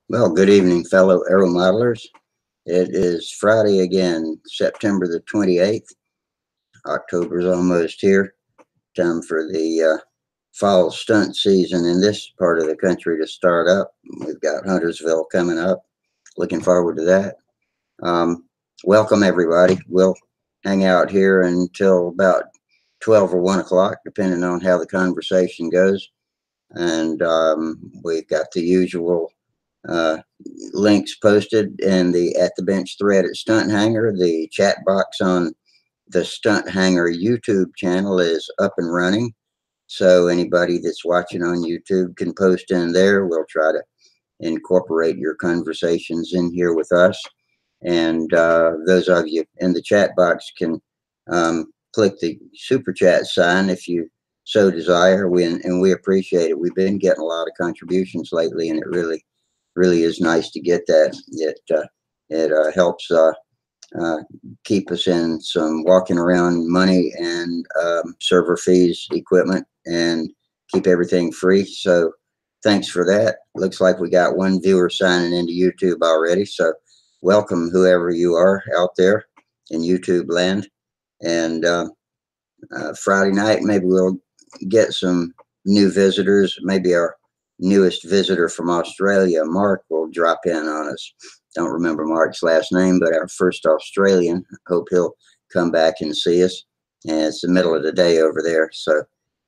Well, good evening, fellow aeromodelers. It is Friday again, September the 28th. October's almost here. Time for the fall stunt season in this part of the country to start up. We've got Huntersville coming up. Looking forward to that. Welcome, everybody. We'll hang out here until about 12 or 1 o'clock, depending on how the conversation goes. And we've got the usual links posted in the At the Bench thread at Stunthangar. The chat box on the Stunthangar YouTube channel is up and running. So anybody that's watching on YouTube can post in there. We'll try to incorporate your conversations in here with us. And those of you in the chat box can click the super chat sign if you so desire. We appreciate it. We've been getting a lot of contributions lately, and it really is nice to get that. It helps keep us in some walking around money and server fees, equipment, and keep everything free. So thanks for that. Looks like we got one viewer signing into YouTube already. So welcome, whoever you are out there in YouTube land. And Friday night, maybe we'll get some new visitors. Maybe our newest visitor from Australia, Mark, will drop in on us. Don't remember Mark's last name, but our first Australian. Hope he'll come back and see us. And it's the middle of the day over there, so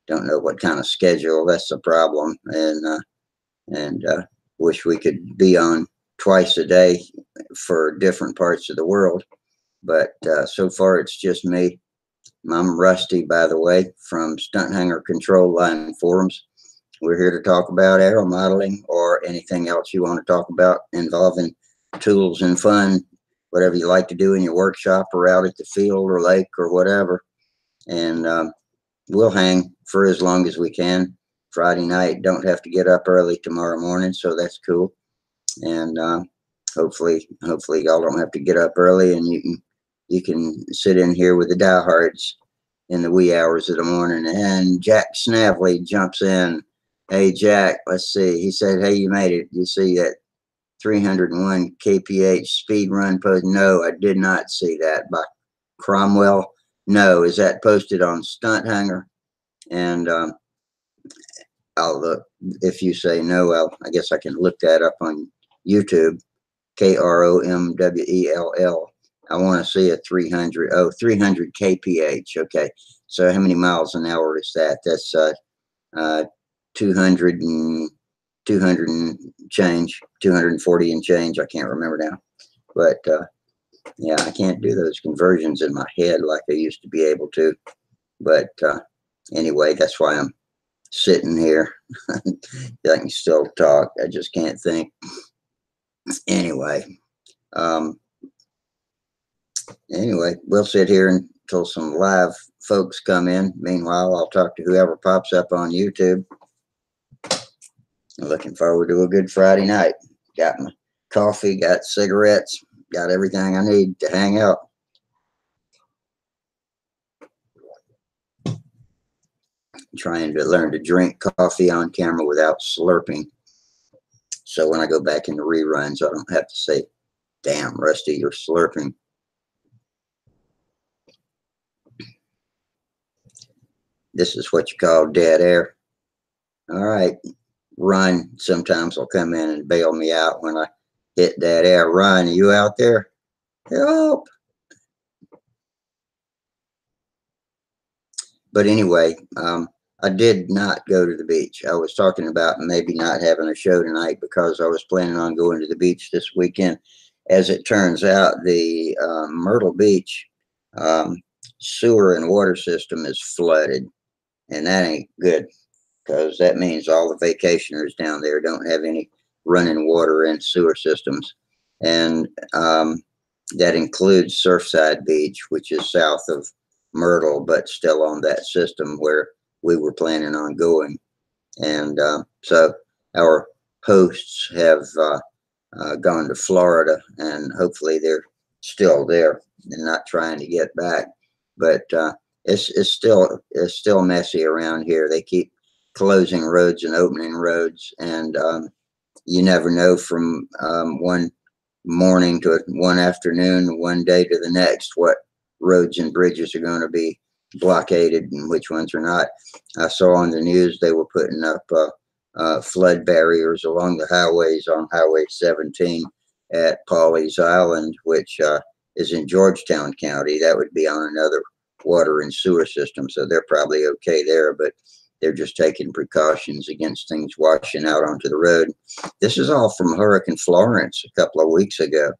don't know what kind of schedule. That's the problem. And wish we could be on twice a day for different parts of the world. But so far, it's just me. I'm Rusty, by the way, from Stunthangar Control Line Forums. We're here to talk about aeromodeling or anything else you want to talk about involving tools and fun, whatever you like to do in your workshop or out at the field or lake or whatever. And we'll hang for as long as we can. Friday night, don't have to get up early tomorrow morning, so that's cool. And hopefully y'all don't have to get up early, and you can sit in here with the diehards in the wee hours of the morning. And Jack Snavely jumps in. Hey, Jack, let's see. He said, hey, you made it. You see that 301 kph speed run post? No, I did not see that. By Cromwell? No. Is that posted on Stunthangar? And I'll look. If you say no, I guess I can look that up on YouTube. Kromwell. I want to see a 300. Oh, 300 kph. Okay. So how many miles an hour is that? That's 200 and change, 240 and change. I can't remember now. But yeah, I can't do those conversions in my head like I used to be able to. But anyway, that's why I'm sitting here. I can still talk. I just can't think. Anyway, we'll sit here until some live folks come in. Meanwhile, I'll talk to whoever pops up on YouTube. I'm looking forward to a good Friday night. Got my coffee, got cigarettes, got everything I need to hang out. Trying to learn to drink coffee on camera without slurping. So when I go back into reruns, I don't have to say, damn, Rusty, you're slurping. This is what you call dead air. All right. Run sometimes will come in and bail me out when I hit dead air. Run, are you out there? Help. But anyway, I did not go to the beach. I was talking about maybe not having a show tonight because I was planning on going to the beach this weekend. As it turns out, the Myrtle Beach sewer and water system is flooded, and that ain't good, because that means all the vacationers down there don't have any running water and sewer systems. And that includes Surfside Beach, which is south of Myrtle, but still on that system where we were planning on going. And so our hosts have gone to Florida, and hopefully they're still there and not trying to get back. But it's still messy around here. They keep closing roads and opening roads, and you never know from one morning to one afternoon, one day to the next, what roads and bridges are going to be blockaded and which ones are not. I saw on the news they were putting up flood barriers along the highways on Highway 17 at Pawleys Island, which is in Georgetown County. That would be on another water and sewer system, so they're probably okay there, but they're just taking precautions against things washing out onto the road. This is all from Hurricane Florence a couple of weeks ago,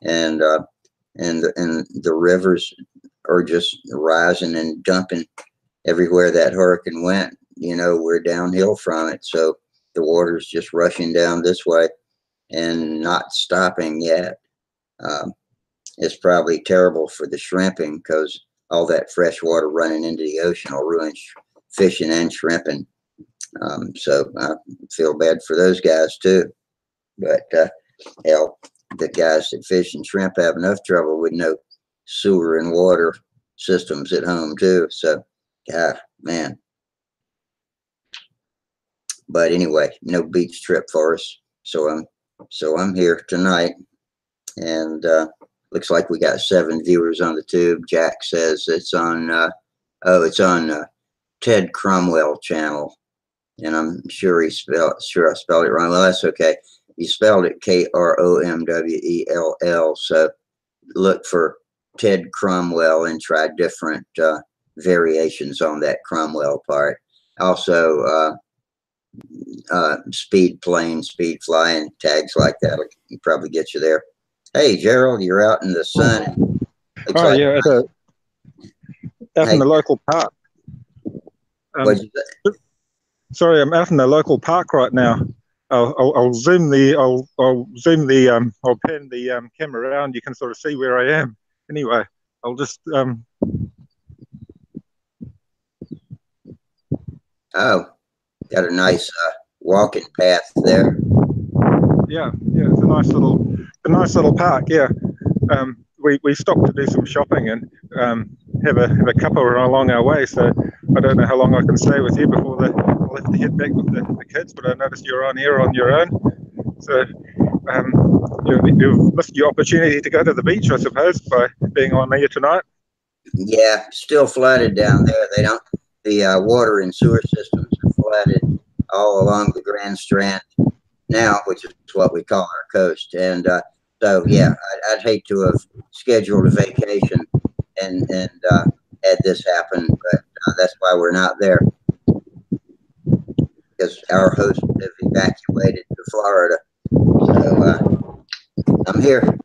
and the rivers are just rising and dumping everywhere that hurricane went. You know, we're downhill from it, so the water's just rushing down this way and not stopping yet. It's probably terrible for the shrimping, because all that fresh water running into the ocean will ruin fishing and shrimping. So I feel bad for those guys too. But hell, the guys that fish and shrimp have enough trouble with no sewer and water systems at home too. So, God, man. But anyway, no beach trip for us. So I'm here tonight, and looks like we got 7 viewers on the tube. Jack says it's on. It's on Ted Cromwell channel, and I'm sure I spelled it wrong. Well, that's okay. He spelled it Kromwell. So look for Ted Cromwell and try different variations on that Cromwell part. Also, speed plane, speed flying, tags like that will probably get you there. Hey, Gerald, you're out in the sun. Oh, like yeah, out in the local park. Sorry, I'm out in the local park right now. I'll pan the camera around. You can sort of see where I am. Anyway, I'll just Oh, got a nice walking path there. Yeah, it's a nice little park. Yeah, we stopped to do some shopping and have a cuppa along our way. So I don't know how long I can stay with you before I'll have to head back with the kids. But I noticed you're on here on your own, so you've missed your opportunity to go to the beach, I suppose, by being on here tonight. Yeah, still flooded down there. The water and sewer systems are flooded all along the Grand Strand now, which is what we call our coast. And so, yeah, I'd hate to have scheduled a vacation and had this happen, but that's why we're not there, because our hosts have evacuated to Florida. So I'm here. It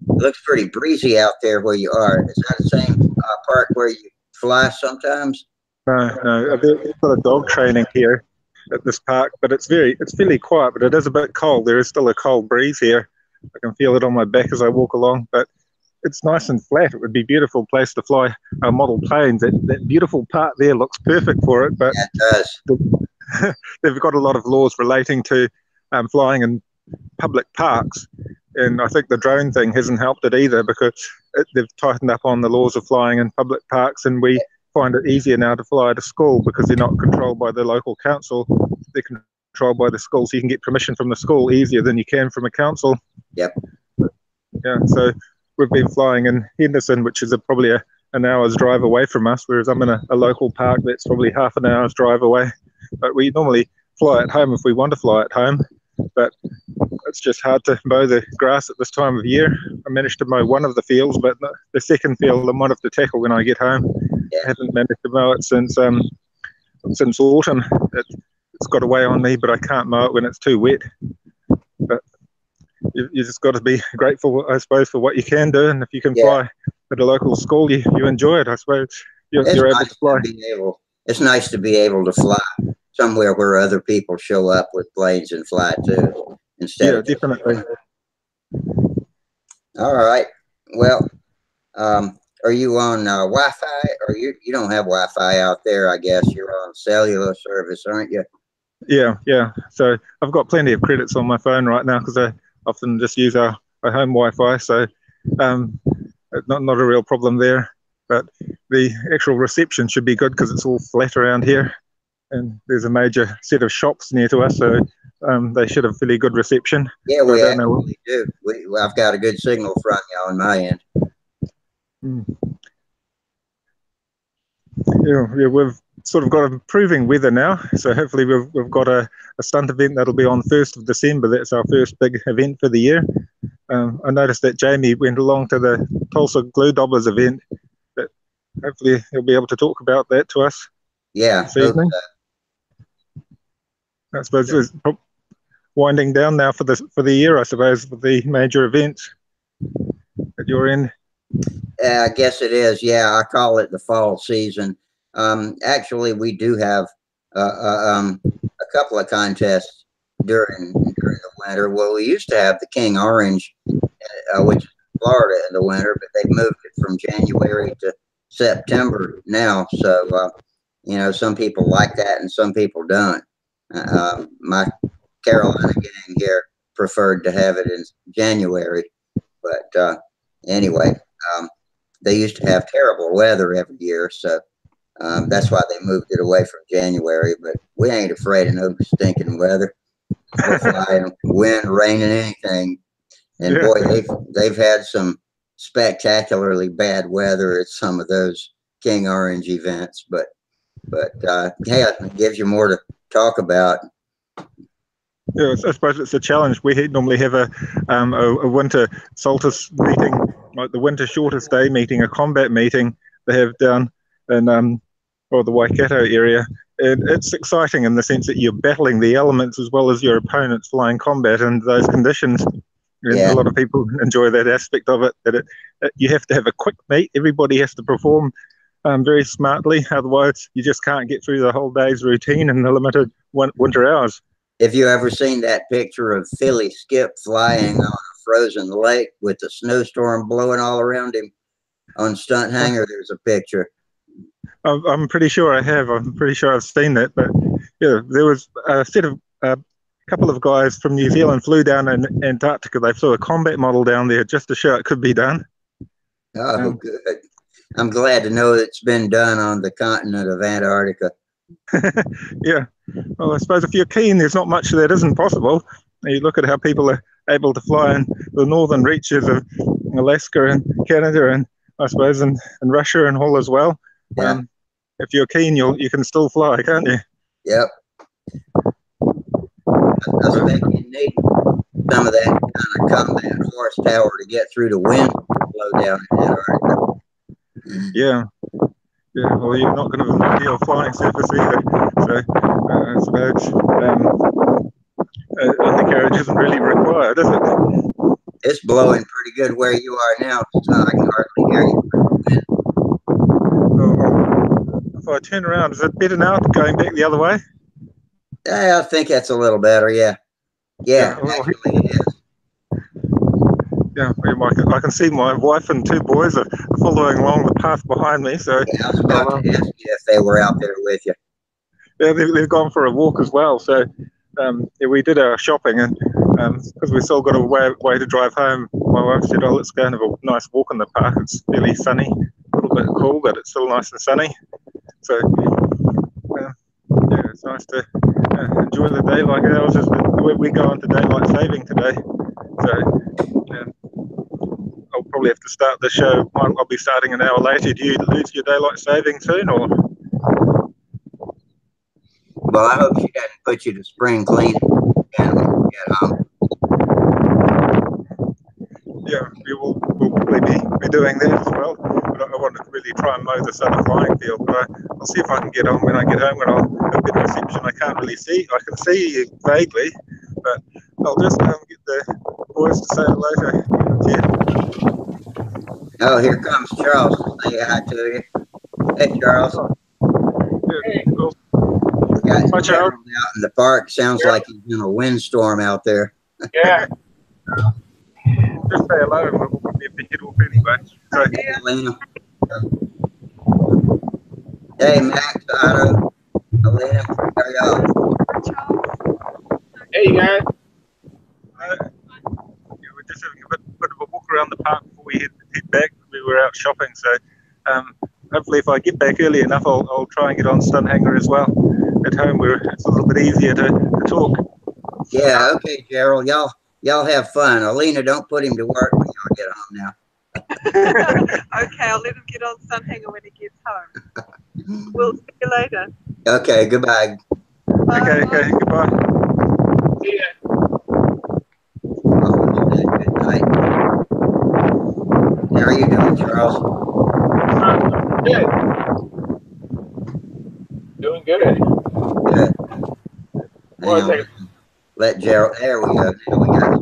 looks pretty breezy out there where you are. Is that the same park where you fly sometimes? No, I've got a dog training here at this park, but it's fairly quiet, but it is a bit cold. There is still a cold breeze here. I can feel it on my back as I walk along, but it's nice and flat. It would be a beautiful place to fly model planes. That beautiful part there looks perfect for it, but yeah, it does. They've got a lot of laws relating to flying in public parks, and I think the drone thing hasn't helped it either, because they've tightened up on the laws of flying in public parks, and we find it easier now to fly to school because they're not controlled by the local council. They're controlled by the school, so you can get permission from the school easier than you can from a council. Yep. Yeah, so we've been flying in Henderson, which is probably an hour's drive away from us, whereas I'm in a local park that's probably half an hour's drive away. But we normally fly at home if we want to fly at home, but it's just hard to mow the grass at this time of year. I managed to mow one of the fields, but the second field I might have to tackle when I get home. I haven't managed to mow it since autumn. It's got away on me, but I can't mow it when it's too wet. But you just got to be grateful, I suppose, for what you can do, and if you can fly at a local school, you enjoy it. I suppose you're able to fly. It's nice to be able to fly somewhere where other people show up with planes and fly too. Instead of definitely. All right. Well, are you on Wi-Fi, or you don't have Wi-Fi out there? I guess you're on cellular service, aren't you? Yeah. So I've got plenty of credits on my phone right now because I often just use our home Wi-Fi. So not a real problem there. But the actual reception should be good because it's all flat around here. and there's a major set of shops near to us, so they should have fairly good reception. Yeah, so we actually do. I've got a good signal from you on my end. Yeah, we've sort of got improving weather now, so hopefully we've got a stunt event that'll be on 1st of December. That's our first big event for the year. I noticed that Jamie went along to the Tulsa Glue Dobblers event. But hopefully he'll be able to talk about that to us. Yeah, this evening. I suppose it's winding down now for the year, I suppose, with the major events that you're in. I guess it is. Yeah, I call it the fall season. Actually, we do have a couple of contests during the winter. Well, we used to have the King Orange, which is Florida in the winter, but they've moved it from January to September now. So, you know, some people like that and some people don't. My Carolina gang here preferred to have it in January, but anyway, they used to have terrible weather every year, so that's why they moved it away from January. But we ain't afraid of no stinking weather. We'll fly in wind, rain, and anything. And boy, they've had some spectacularly bad weather at some of those King Orange events. But hey, it gives you more to talk about. Yeah, I suppose it's a challenge. We normally have a winter solstice meeting, like the winter shortest day meeting, a combat meeting they have down in the Waikato area. And it's exciting in the sense that you're battling the elements as well as your opponents flying combat in those conditions. And a lot of people enjoy that aspect of it, that you have to have a quick meet. Everybody has to perform very smartly. Otherwise, you just can't get through the whole day's routine in the limited winter hours. Have you ever seen that picture of Philly Skip flying on a frozen lake with the snowstorm blowing all around him on Stunthangar? There's a picture. I'm pretty sure I have. I'm pretty sure I've seen that. But yeah, there was a set of a couple of guys from New Zealand flew down in Antarctica. They flew a combat model down there just to show it could be done. Oh, good. I'm glad to know it's been done on the continent of Antarctica. Yeah. Well, I suppose if you're keen, there's not much that isn't possible. You look at how people are able to fly in the northern reaches of Alaska and Canada, and I suppose in Russia and all as well. Yeah. If you're keen, you can still fly, can't you? Yep. I think you need some of that kind of combat horsepower to get through the wind blow down in Antarctica. Yeah. Yeah, well, you're not going to have an ideal flying surface either. So I suppose undercarriage isn't really required, is it? It's blowing pretty good where you are now, so I can hardly hear you. If I turn around, is it better now going back the other way? Yeah, I think that's a little better, yeah. Yeah, actually it is. Yeah, I can see my wife and two boys are following along the path behind me. So yeah, I was about to ask you if they were out there with you. Yeah, they've gone for a walk as well. So yeah, we did our shopping, and because we still got a way to drive home, my wife said, "Oh, let's go and have a nice walk in the park. It's fairly sunny, a little bit cool, but it's still nice and sunny." So yeah, it's nice to enjoy the day like ours. We go into daylight saving today, so I'll probably have to start the show. I'll be starting an hour later. Do you lose your daylight saving soon, or? Well, I hope she doesn't put you to spring cleaning when you get home. Yeah, we'll probably be doing that as well. But I want to really try and mow this other flying field. But I'll see if I can get on when I get home, and I'll have good reception. I can't really see. I can see you vaguely, but I'll just get the boys to say hello to you. Oh, here comes Charles to say hi to you. Hey, Charles. Hey, cool. We got Hi, Charles. Out in the park. Sounds like he's in a windstorm out there. Yeah. Just say hello, and we'll probably have to head off anyway. So, hey, Elena. Hey, Max, Otto, Elena, how y'all? Hey, you guys. Yeah, we're just having a bit of a walk around the park before we head back. We were out shopping, so hopefully if I get back early enough, I'll try and get on Stunthangar as well. at home where it's a little bit easier to talk. Yeah, okay, Gerald. Y'all have fun. Alina, don't put him to work when y'all get home now. Okay, I'll let him get on Stunthangar when he gets home. We'll see you later. Okay, goodbye. Okay, goodbye. See ya. Good night. How are you doing, Charles? Good. Doing good. Good. Well, Hang on. Let Gerald. There we go. Now we got.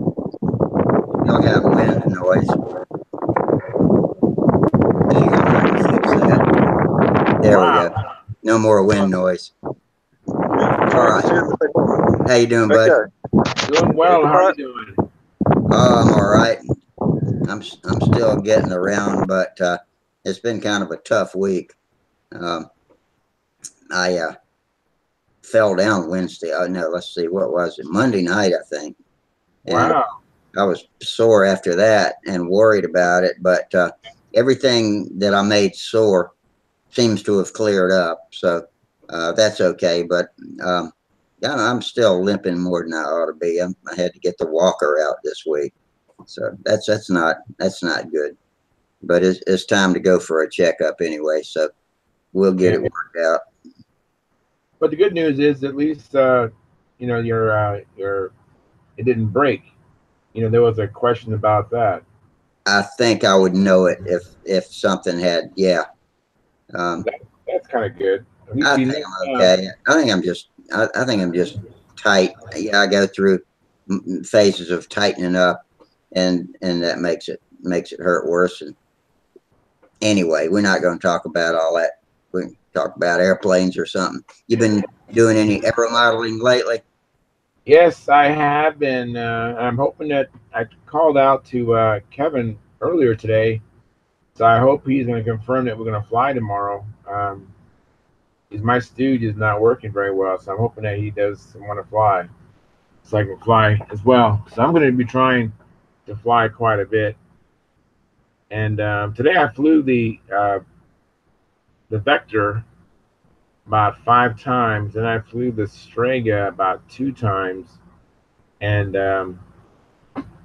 Y'all got wind noise. Hang on, I can fix that. There we go. No more wind noise. All right. How you doing, bud? doing well. How are you doing? Oh, I'm all right. I'm still getting around, but it's been kind of a tough week. I fell down Wednesday. Oh no, let's see, what was it? Monday night, I think. And Wow. I was sore after that and worried about it, but everything that I made sore seems to have cleared up, so that's okay. But yeah, I'm still limping more than I ought to be. I had to get the walker out this week, so that's not good. But it's time to go for a checkup anyway, so we'll get it worked out. But the good news is, at least you know, your it didn't break. You know, there was a question about that. I think I would know it if something had, yeah. That's kind of good. At least I you think I'm know, okay. I think I'm just tight. Yeah, I go through phases of tightening up, and that makes it hurt worse. And anyway, we're not going to talk about all that. We can talk about airplanes or something. You've been doing any aeromodeling lately? yes, I have been. I'm hoping that I called out to Kevin earlier today, so I hope he's going to confirm that we're going to fly tomorrow. My stooge is not working very well, so I'm hoping that he does want to fly, so I can fly as well. So I'm going to be trying to fly quite a bit. And today I flew the Vector about 5 times, and I flew the Strega about 2 times. And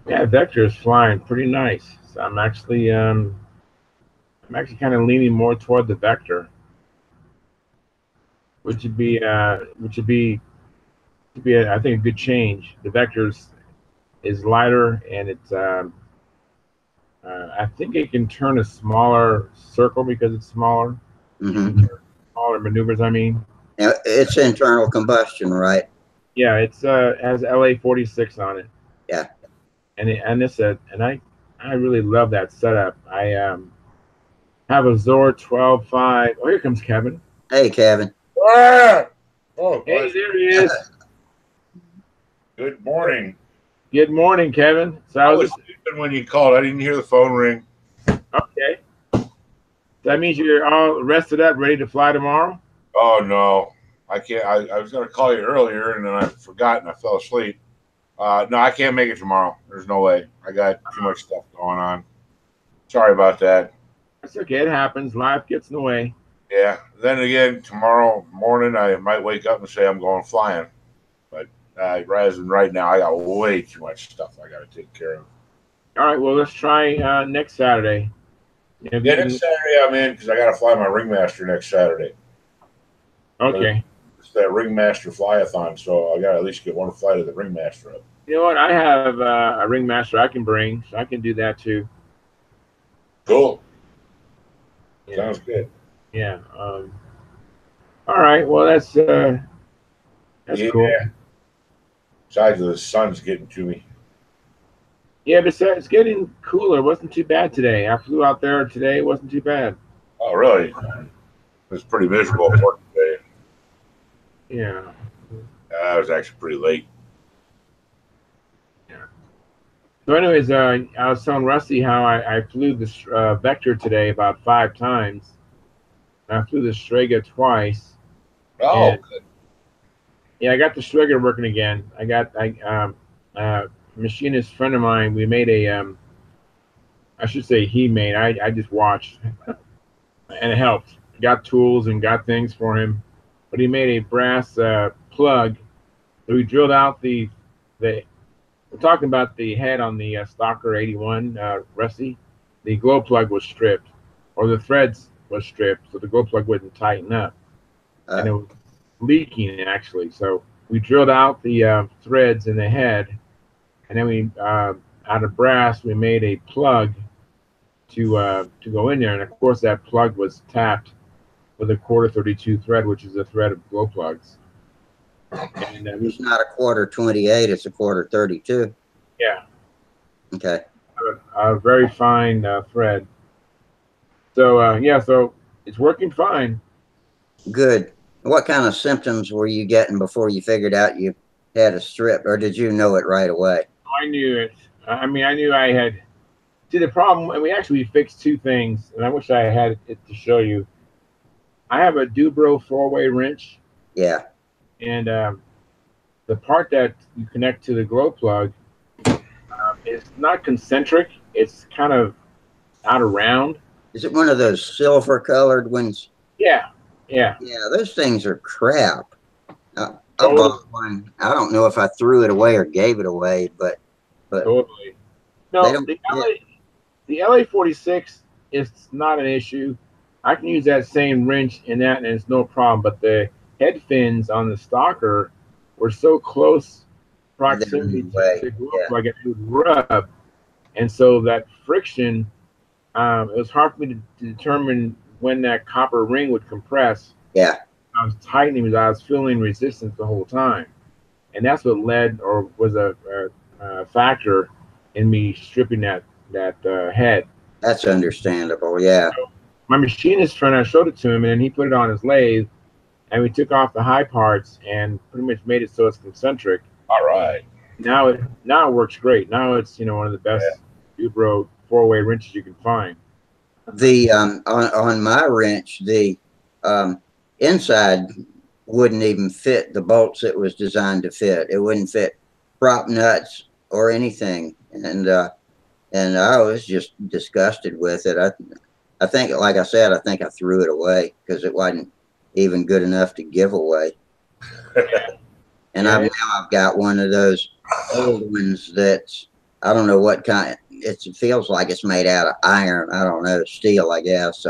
yeah, Vector is flying pretty nice. So I'm actually kind of leaning more toward the Vector, which would be I think a good change. The Vector is lighter, and it's I think it can turn a smaller circle because it's smaller. Mm-hmm. Smaller maneuvers, I mean. Now, it's internal combustion, right? Yeah, it's has LA46 on it. Yeah. And I really love that setup. I have a Zor 12.5. Oh, here comes Kevin. Hey, Kevin. Ah! Oh, Hey, there he is. good morning. Good morning, Kevin. So I was sleeping when you called. I didn't hear the phone ring. okay. That means you're all rested up, ready to fly tomorrow? Oh no, I can't. I was going to call you earlier, and then I forgot and I fell asleep. No, I can't make it tomorrow. There's no way. I got too much stuff going on. Sorry about that. That's okay. It happens. Life gets in the way. Yeah. Then again, tomorrow morning I might wake up and say I'm going flying. But rather than right now, I got way too much stuff I got to take care of. All right. Well, let's try next Saturday. Yeah, next Saturday I'm in because I got to fly my Ringmaster next Saturday. Okay. It's that Ringmaster Flyathon, so I got to at least get one flight of the Ringmaster up. You know what? I have a Ringmaster I can bring, so I can do that too. Cool. Yeah. Sounds good. Yeah. All right. Well, that's cool. Besides, the sun's getting to me. Yeah, but it's getting cooler. It wasn't too bad today. I flew out there today. It wasn't too bad. Oh, really? It was pretty miserable for today. Yeah. I was actually pretty late. Yeah. So, anyways, I was telling Rusty how I flew this Vector today about 5 times. I flew the Strega twice. Oh, and, good. Yeah, I got the Strega working again. Machinist friend of mine. We made I should say he made. I just watched, and it helped. Got tools and got things for him, but but he made a brass plug. So we drilled out the. We're talking about the head on the Stalker 81 Rusty. The glow plug was stripped, or the threads was stripped, so the glow plug wouldn't tighten up, and it was leaking actually. So we drilled out the threads in the head, and then we out of brass we made a plug to go in there, and of course that plug was tapped with a quarter 32 thread, which is a thread of glow plugs. And it's not a quarter 28; it's a quarter 32. Yeah. Okay. A very fine thread. So yeah, so it's working fine. Good. What kind of symptoms were you getting before you figured out you had a strip, or did you know it right away? I knew it. I mean, I knew I had. See, the problem, and we fixed two things, and I wish I had it to show you. I have a Dubro 4-way wrench. Yeah. And the part that you connect to the glow plug is not concentric. It's kind of out of round. Is it one of those silver colored ones? Yeah. Yeah. Yeah, those things are crap. I bought one. I don't know if I threw it away or gave it away, but totally. No, the LA 46 is not an issue. I can use that same wrench in that, and it's no problem. But the head fins on the Stalker were so close proximity to the glow plug, it would rub, and so that friction. It was hard for me to determine when that copper ring would compress. Yeah. I was tightening because I was feeling resistance the whole time, and that's what led or was a factor in me stripping that head. That's understandable. Yeah. So my machinist friend, I showed it to him, and then he put it on his lathe, and we took off the high parts and pretty much made it so it's concentric. All right. Now it works great. Now it's one of the best Dubro 4-way wrenches you can find. The on my wrench, the inside wouldn't even fit the bolts it was designed to fit. It wouldn't fit prop nuts or anything, and I was just disgusted with it. I think, like I said, I think I threw it away because it wasn't even good enough to give away. And I've got one of those old ones that's, I don't know what kind. It feels like it's made out of iron. I don't know, steel, I guess.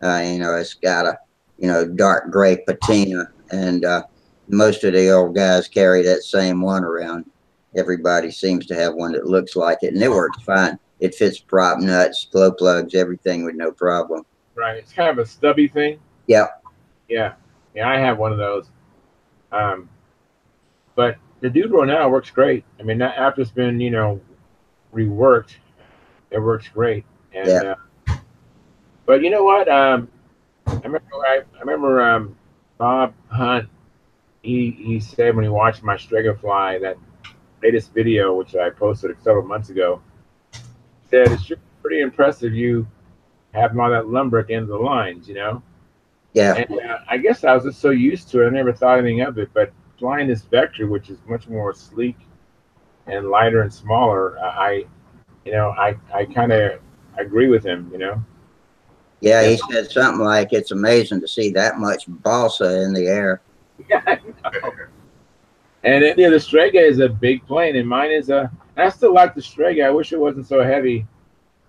It's got a dark gray patina, and most of the old guys carry that same one around. Everybody seems to have one that looks like it, and it works fine. It fits prop nuts, glow plugs, everything with no problem. Right. It's kind of a stubby thing. Yeah. Yeah. Yeah, I have one of those. But the Dubro now works great. I mean, after it's been, reworked, it works great. And but you know what? I remember Bob Hunt. He said when he watched my Strega fly, that latest video, which I posted several months ago, said it's pretty impressive you having all that lumber at the end of the lines, Yeah. And I guess I was just so used to it, I never thought anything of it. But flying this Vector, which is much more sleek and lighter and smaller, I kind of agree with him, Yeah, he said something like, it's amazing to see that much balsa in the air. Yeah, I know. And the Strega is a big plane, and mine is I still like the Strega. I wish it wasn't so heavy.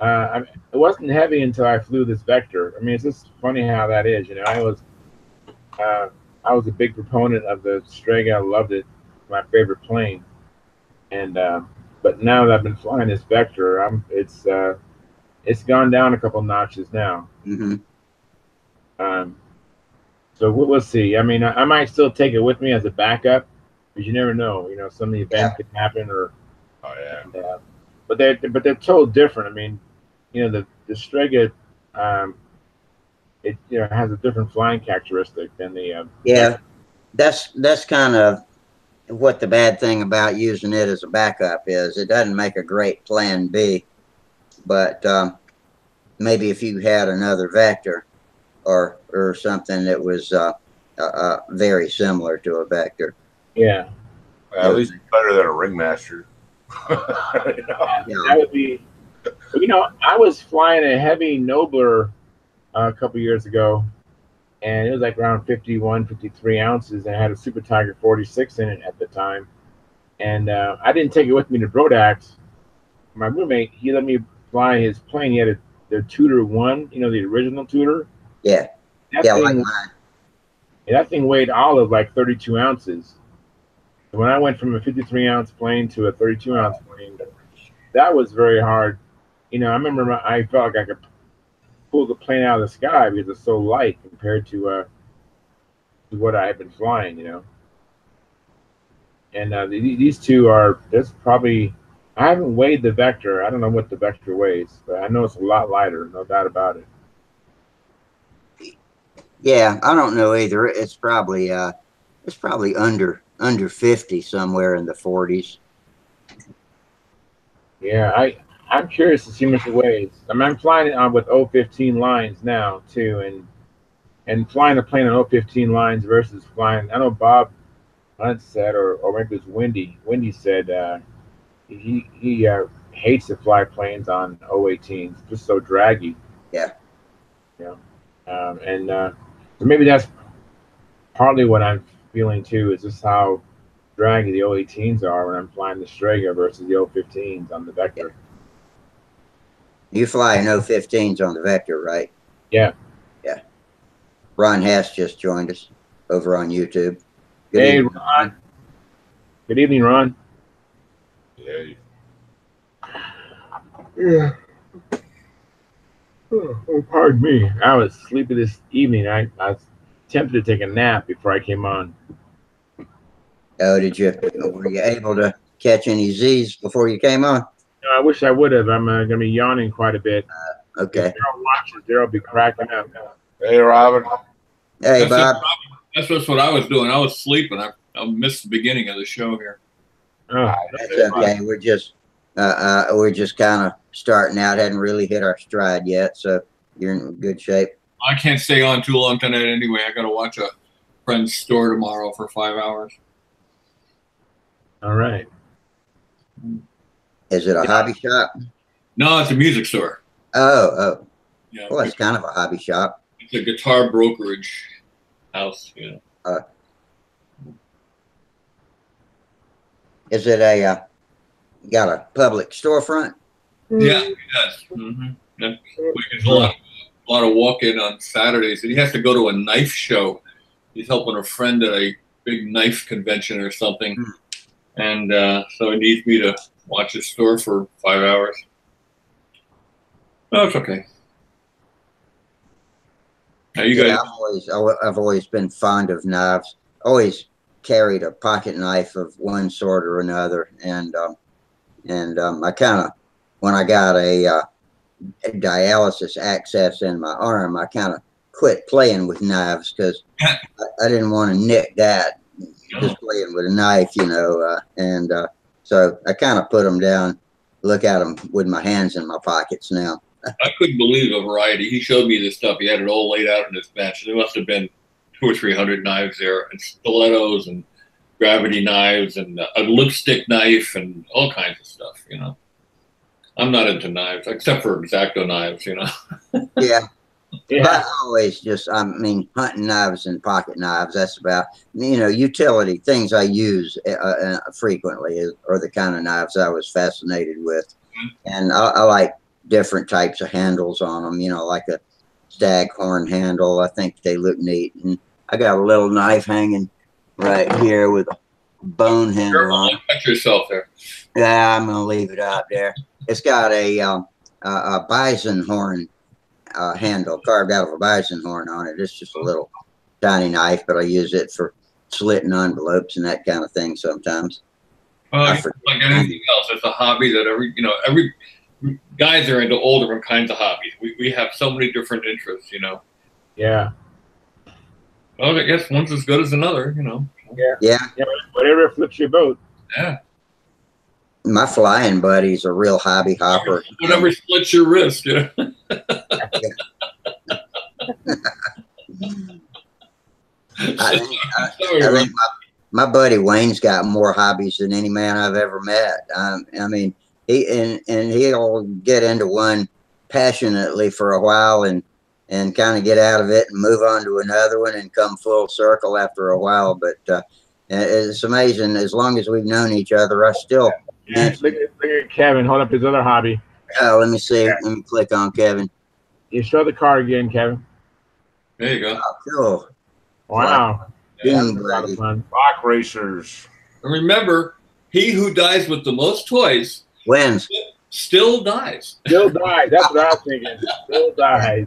It wasn't heavy until I flew this Vector. I mean, it's just funny how that is, I was a big proponent of the Strega. I loved it. My favorite plane. And but now that I've been flying this Vector, it's gone down a couple notches now. Mm-hmm. So we'll see. I mean, I might still take it with me as a backup, because you never know. Some of the events could happen, or but they're totally different. I mean, the Strega, it has a different flying characteristic than the that's kind of what the bad thing about using it as a backup is. It doesn't make a great plan B, but maybe if you had another Vector or something that was very similar to a Vector. Yeah. At least better than a Ringmaster. That would be. I was flying a heavy Nobler a couple years ago, and it was like around 51, 53 ounces, and I had a Super Tiger 46 in it at the time. And I didn't take it with me to Brodax. My roommate, he let me fly his plane. He had the Tudor 1, the original Tudor. Yeah. That Yeah, thing, like mine. that thing weighed all of like 32 ounces. So when I went from a 53-ounce plane to a 32-ounce plane, that was very hard. I remember I felt like I could pull the plane out of the sky because it's so light compared to what I had been flying. And these two are, there's probably, I haven't weighed the Vector. I don't know what the Vector weighs, but I know it's a lot lighter, no doubt about it. Yeah, I don't know either. It's probably under 50, somewhere in the 40s. Yeah, I'm curious to see how much it weighs. I mean, I'm flying it on with 015 lines now too, and flying a plane on 015 lines versus flying. I know Bob Hunt said, or maybe it was Wendy. Wendy said he hates to fly planes on 018s, just so draggy. Yeah. And so maybe that's partly what I'm feeling too. Is just how draggy the 018s are when I'm flying the Strega versus the 015s on the Vector. You fly in 015s on the Vector, right? Yeah. Yeah. Ron Hess just joined us over on YouTube. Good Hey, evening, Ron. Good evening, Ron. Yeah. Yeah. Oh, pardon me. I was sleepy this evening. I was tempted to take a nap before I came on. Oh, were you able to catch any Z's before you came on? I wish I would have. I'm going to be yawning quite a bit. Okay. If Daryl watches, Daryl will be cracking up. Hey, Robin. Hey, Bob. That's just what I was doing. I was sleeping. I missed the beginning of the show here. Oh, That's okay. We're just kind of starting out. Hadn't really hit our stride yet, so you're in good shape. I can't stay on too long tonight anyway. I got to watch a friend's store tomorrow for 5 hours. All right. Is it a hobby shop? No, it's a music store. Oh. Yeah. Well, it's kind of a hobby shop. It's a guitar brokerage house, Is it got a public storefront? Yeah, it does. Mm-hmm. There's a lot of walk-in on Saturdays, and he has to go to a knife show. He's helping a friend at a big knife convention or something, and so he needs me to watch his store for 5 hours. No, it's okay. Now you guys. I've always been fond of knives. Always carried a pocket knife of one sort or another, and I kind of, when I got a dialysis access in my arm, I kind of quit playing with knives because I didn't want to nick that just playing with a knife, and so I kind of put them down, look at them with my hands in my pockets now. I couldn't believe the variety. He showed me this stuff. He had it all laid out in his bench. There must have been 200 or 300 knives there, and stilettos and gravity knives and a lipstick knife and all kinds of stuff, I'm not into knives, except for X-Acto knives, Yeah. Yeah. But I always hunting knives and pocket knives, that's about, utility, things I use frequently are the kind of knives I was fascinated with. And I like different types of handles on them, like a staghorn handle. I think they look neat. And I got a little knife hanging right here with a bone handle on it. Cut yourself there. Yeah, I'm going to leave it out there. It's got a bison horn handle carved out of a bison horn on it. It's just a little tiny knife, but I use it for slitting envelopes and that kind of thing sometimes. Like anything else, it's a hobby that every guys are into all different kinds of hobbies. We have so many different interests, Yeah. Well, I guess one's as good as another, Yeah. Whatever flips your boat. Yeah. My flying buddy's a real hobby hopper. Whatever splits your wrist, I think my buddy Wayne's got more hobbies than any man I've ever met. He'll get into one passionately for a while, and and kind of get out of it and move on to another one and come full circle after a while. But it's amazing. As long as we've known each other, I still. Yeah, look at Kevin. Hold up his other hobby. Oh, let me see. Let me click on Kevin. You show the car again, Kevin. There you go. Oh, cool. Wow. Dune That's a lot of buggy. fun. Rock racers. And remember, he who dies with the most toys Wins. still dies. Still dies. That's what I was thinking. Still dies.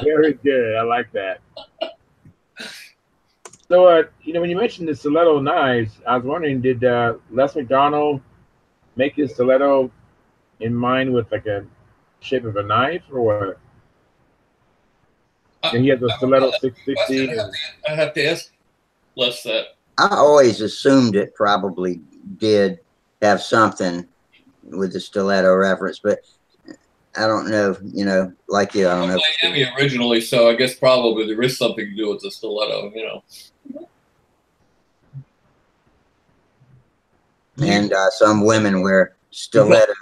Very good. I like that. So, when you mentioned the stiletto knives, I was wondering, did Les McDonald make his stiletto in mind with like a shape of a knife or what? And he has a stiletto 660. I have to ask Les that. I always assumed it probably did have something with the stiletto reference, but I don't know, like you, I don't know. Miami originally, so I guess probably there is something to do with the stiletto, And some women wear stiletto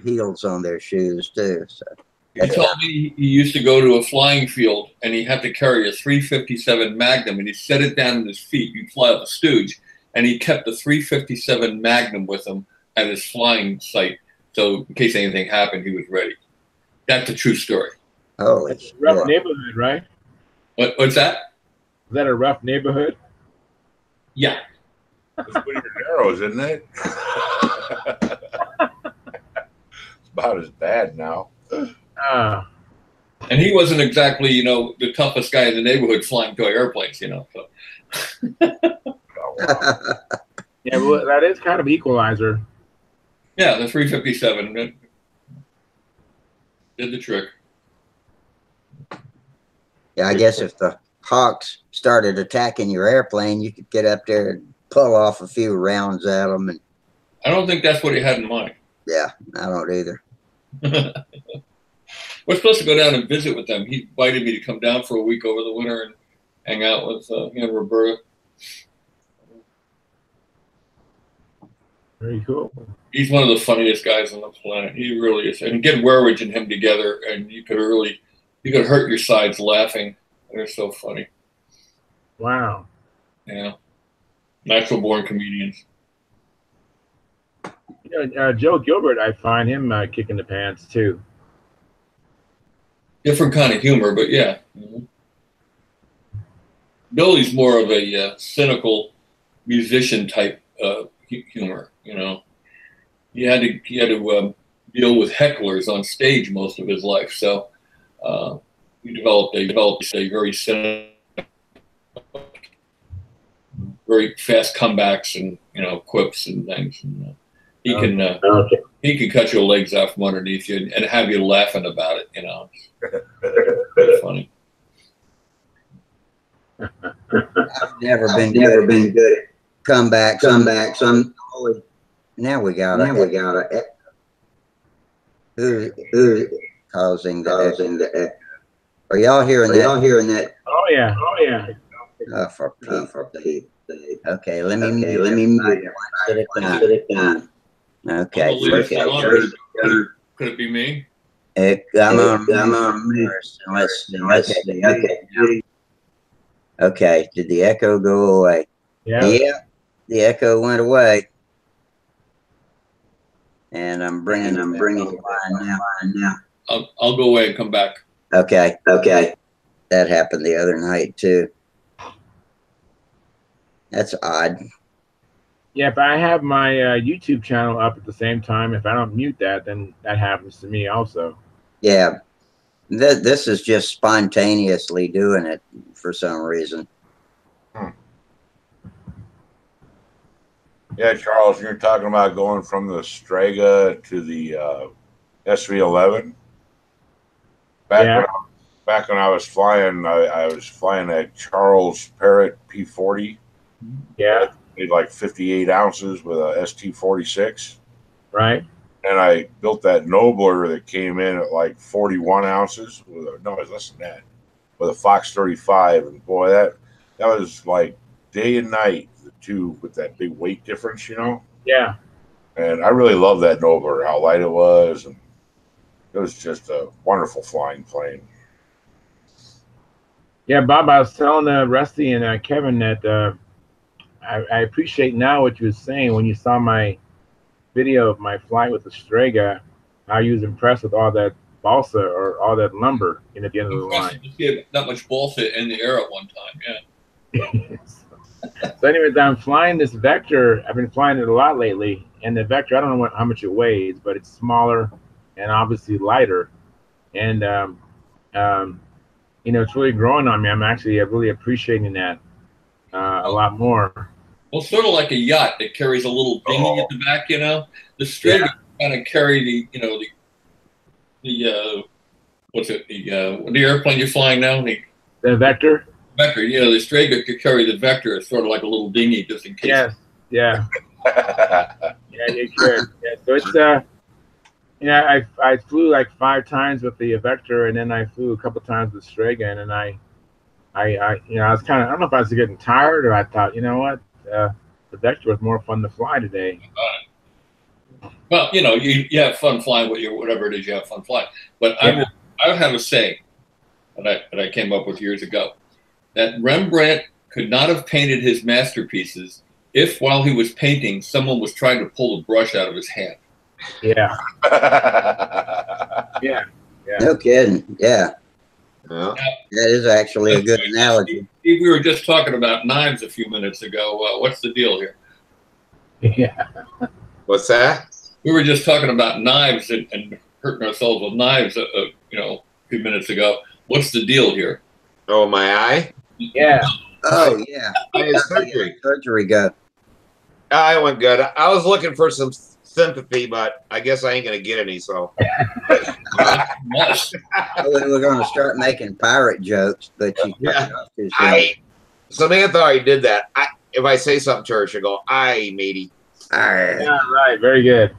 heels on their shoes too. So he told me he used to go to a flying field and he had to carry a 357 Magnum and he set it down in his feet. He'd fly up a stooge and he kept the 357 Magnum with him at his flying site. So in case anything happened, he was ready. That's a true story. Oh, it's a rough neighborhood, right? What's that? Is that a rough neighborhood? Yeah. It's pretty narrows, isn't it? It's about as bad now. And he wasn't exactly, the toughest guy in the neighborhood flying toy airplanes, So. Oh, wow. Yeah, well, that is kind of equalizer. Yeah, the 357 did the trick. Yeah, I guess if the Hawks started attacking your airplane, you could get up there and pull off a few rounds at them. And I don't think that's what he had in mind. yeah, I don't either. We're supposed to go down and visit with them. He invited me to come down for a week over the winter and hang out with Roberta. Very cool. He's one of the funniest guys on the planet. He really is. And get Werwage and him together, and you could hurt your sides laughing. They're so funny. Wow. Yeah. Natural born comedians. Joe Gilbert, I find him kicking the pants too. Different kind of humor, but yeah. Billy's more of a cynical musician type humor. He had to deal with hecklers on stage most of his life, so he developed a very cynical, very fast comebacks and quips and things. And, he can cut your legs out from underneath you and have you laughing about it. It's funny. I've never been good at comebacks. I'm always. Now we got it. Who's causing the echo? Are y'all hearing that? Oh yeah. Oh, for Pete's sake. Okay, let me mute it down. Okay. Could it be me? I'm on first. Let's see. Okay. Did the echo go away? Yeah. The echo went away. And I'm bringing it now. I'll go away and come back. Okay. That happened the other night too. That's odd. Yeah, if I have my YouTube channel up at the same time, if I don't mute that, then that happens to me also. Yeah. This is just spontaneously doing it for some reason. Yeah, Charles, you're talking about going from the Strega to the SV11. Back when I was flying, I was flying a Charles Parrott P40. Yeah. Made like 58 ounces with a ST46. Right. And I built that Nobler that came in at like 41 ounces. It was less than that. With a Fox 35. And boy, that was like day and night, the two with that big weight difference, Yeah. And I really love that Nobler, how light it was. And it was just a wonderful flying plane. Yeah, Bob, I was telling Rusty and Kevin that I appreciate now what you were saying when you saw my video of my flight with the Strega, how you was impressed with all that balsa or all that lumber in at the end of the line. Impressive to see that much balsa in the air at one time. Yeah. So anyways, I'm flying this Vector. I've been flying it a lot lately, and the Vector, I don't know how much it weighs, but it's smaller and obviously lighter. And you know, it's really growing on me. I'm actually really appreciating that a lot more. Well, sort of like a yacht that carries a little dinghy at the back, you know. The Strega kind of carry the, you know, the what's it, the airplane you're flying now? The Vector? Vector, you know, the Strega could carry the Vector. It's sort of like a little dinghy just in case. Yes, yeah. Yeah, it could. Yeah, so it's, you know, I flew like 5 times with the Vector, and then I flew a couple times with Strega, and then I you know, I was kind of, I don't know if I was getting tired or I thought, you know what, the Vector was more fun to fly today. Well, you know, you have fun flying with your whatever it is you have fun flying. But I would have a saying that I came up with years ago, that Rembrandt could not have painted his masterpieces if, while he was painting, someone was trying to pull the brush out of his hand. Yeah. Yeah. No kidding. Yeah. That is actually a good analogy. We were just talking about knives a few minutes ago. What's the deal here? Yeah. What's that? We were just talking about knives and hurting ourselves with knives, you know, a few minutes ago. What's the deal here? Oh, my eye? Yeah. Oh, yeah. I had surgery. Surgery go. I went good. I was looking for some sympathy, but I guess I ain't going to get any, so. We were going to start making pirate jokes, but you cut it off too soon. Samantha already did that. If I say something to her, she'll go, aye, matey. Yeah, right. Very good.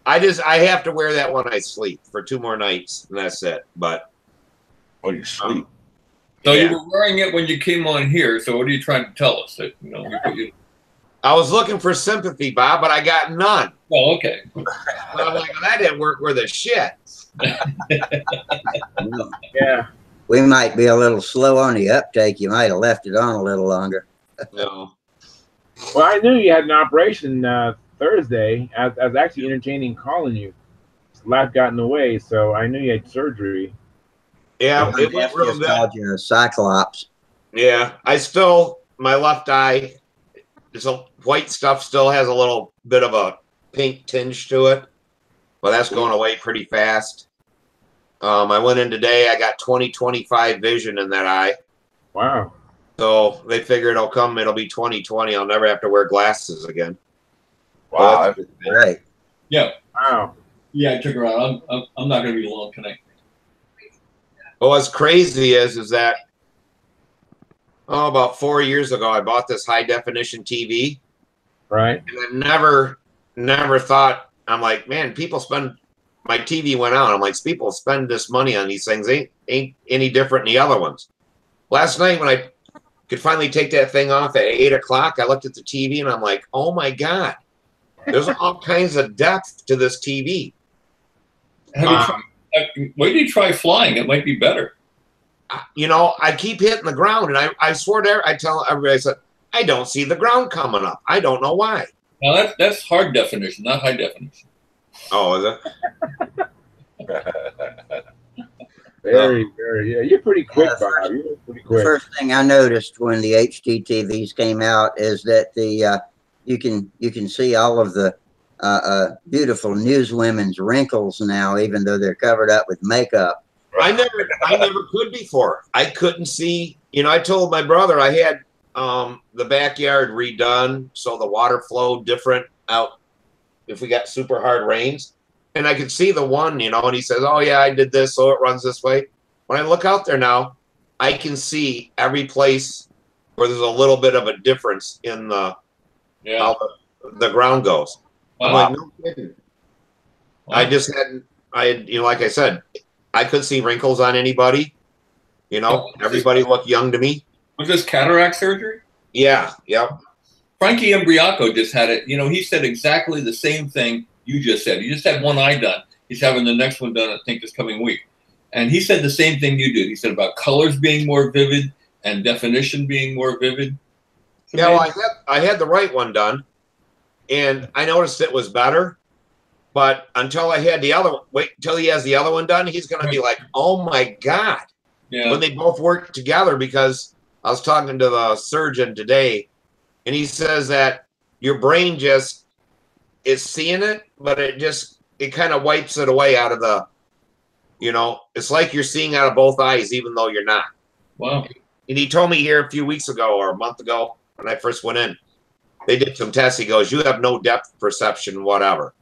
I have to wear that when I sleep for 2 more nights, and that's it. But oh, you sleep. So you were wearing it when you came on here. So what are you trying to tell us? That, you know, I was looking for sympathy, Bob, but I got none. Oh, okay. I'm like, that didn't work worth a shit. Yeah. We might be a little slow on the uptake. You might have left it on a little longer. No. Well, I knew you had an operation Thursday. I was actually entertaining calling you. Life got in the way, so I knew you had surgery. Yeah, it went real just called you a cyclops. Yeah, my left eye, some white stuff still has a little bit of a pink tinge to it, but that's going away pretty fast. I went in today. I got 20/25 vision in that eye. Wow. So they figure it'll be 20/20. I'll never have to wear glasses again. Wow, that's great. Yeah. Wow. Yeah, I took her out. I'm not going to be long tonight. Well, what's crazy is that about 4 years ago, I bought this high definition TV. Right. And I never thought, I'm like, man, my TV went out. I'm like, people spend this money on these things. Ain't any different than the other ones. Last night when I could finally take that thing off at 8 o'clock, I looked at the TV and I'm like, oh my God, there's all kinds of depth to this TV. Wait till you try flying. It might be better. You know, I keep hitting the ground, and I swore there. I tell everybody, I said, I don't see the ground coming up. I don't know why. Now that's hard definition, not high definition. Oh, is it? Very. Yeah, you're pretty quick, Bob. You're pretty quick. The first thing I noticed when the HD TVs came out is that you can see all of the beautiful newswomen's wrinkles now, even though they're covered up with makeup. I never could before. I couldn't see. You know, I told my brother I had the backyard redone so the water flowed different out if we got super hard rains, and I could see the one. You know, and he says, "Oh yeah, I did this, so it runs this way." When I look out there now, I can see every place where there's a little bit of a difference in how the ground goes. Wow. I'm like, no kidding. Wow. You know, like I said, I couldn't see wrinkles on anybody. You know, everybody looked young to me. Was this cataract surgery? Yeah, yep. Frankie Imbriaco just had it. You know, he said exactly the same thing you just said. He just had one eye done. He's having the next one done, I think, this coming week. And he said the same thing you did. He said about colors being more vivid and definition being more vivid. Yeah, well, I had the right one done, and I noticed it was better. But until I had the other, wait until he has the other one done, he's going to be like, "Oh my God!" Yeah. When they both work together, because I was talking to the surgeon today, and he says that your brain just is seeing it, but it kind of wipes it away out of the, it's like you're seeing out of both eyes, even though you're not. Wow. And he told me here a few weeks ago or a month ago when I first went in, they did some tests. He goes, "You have no depth perception, whatever."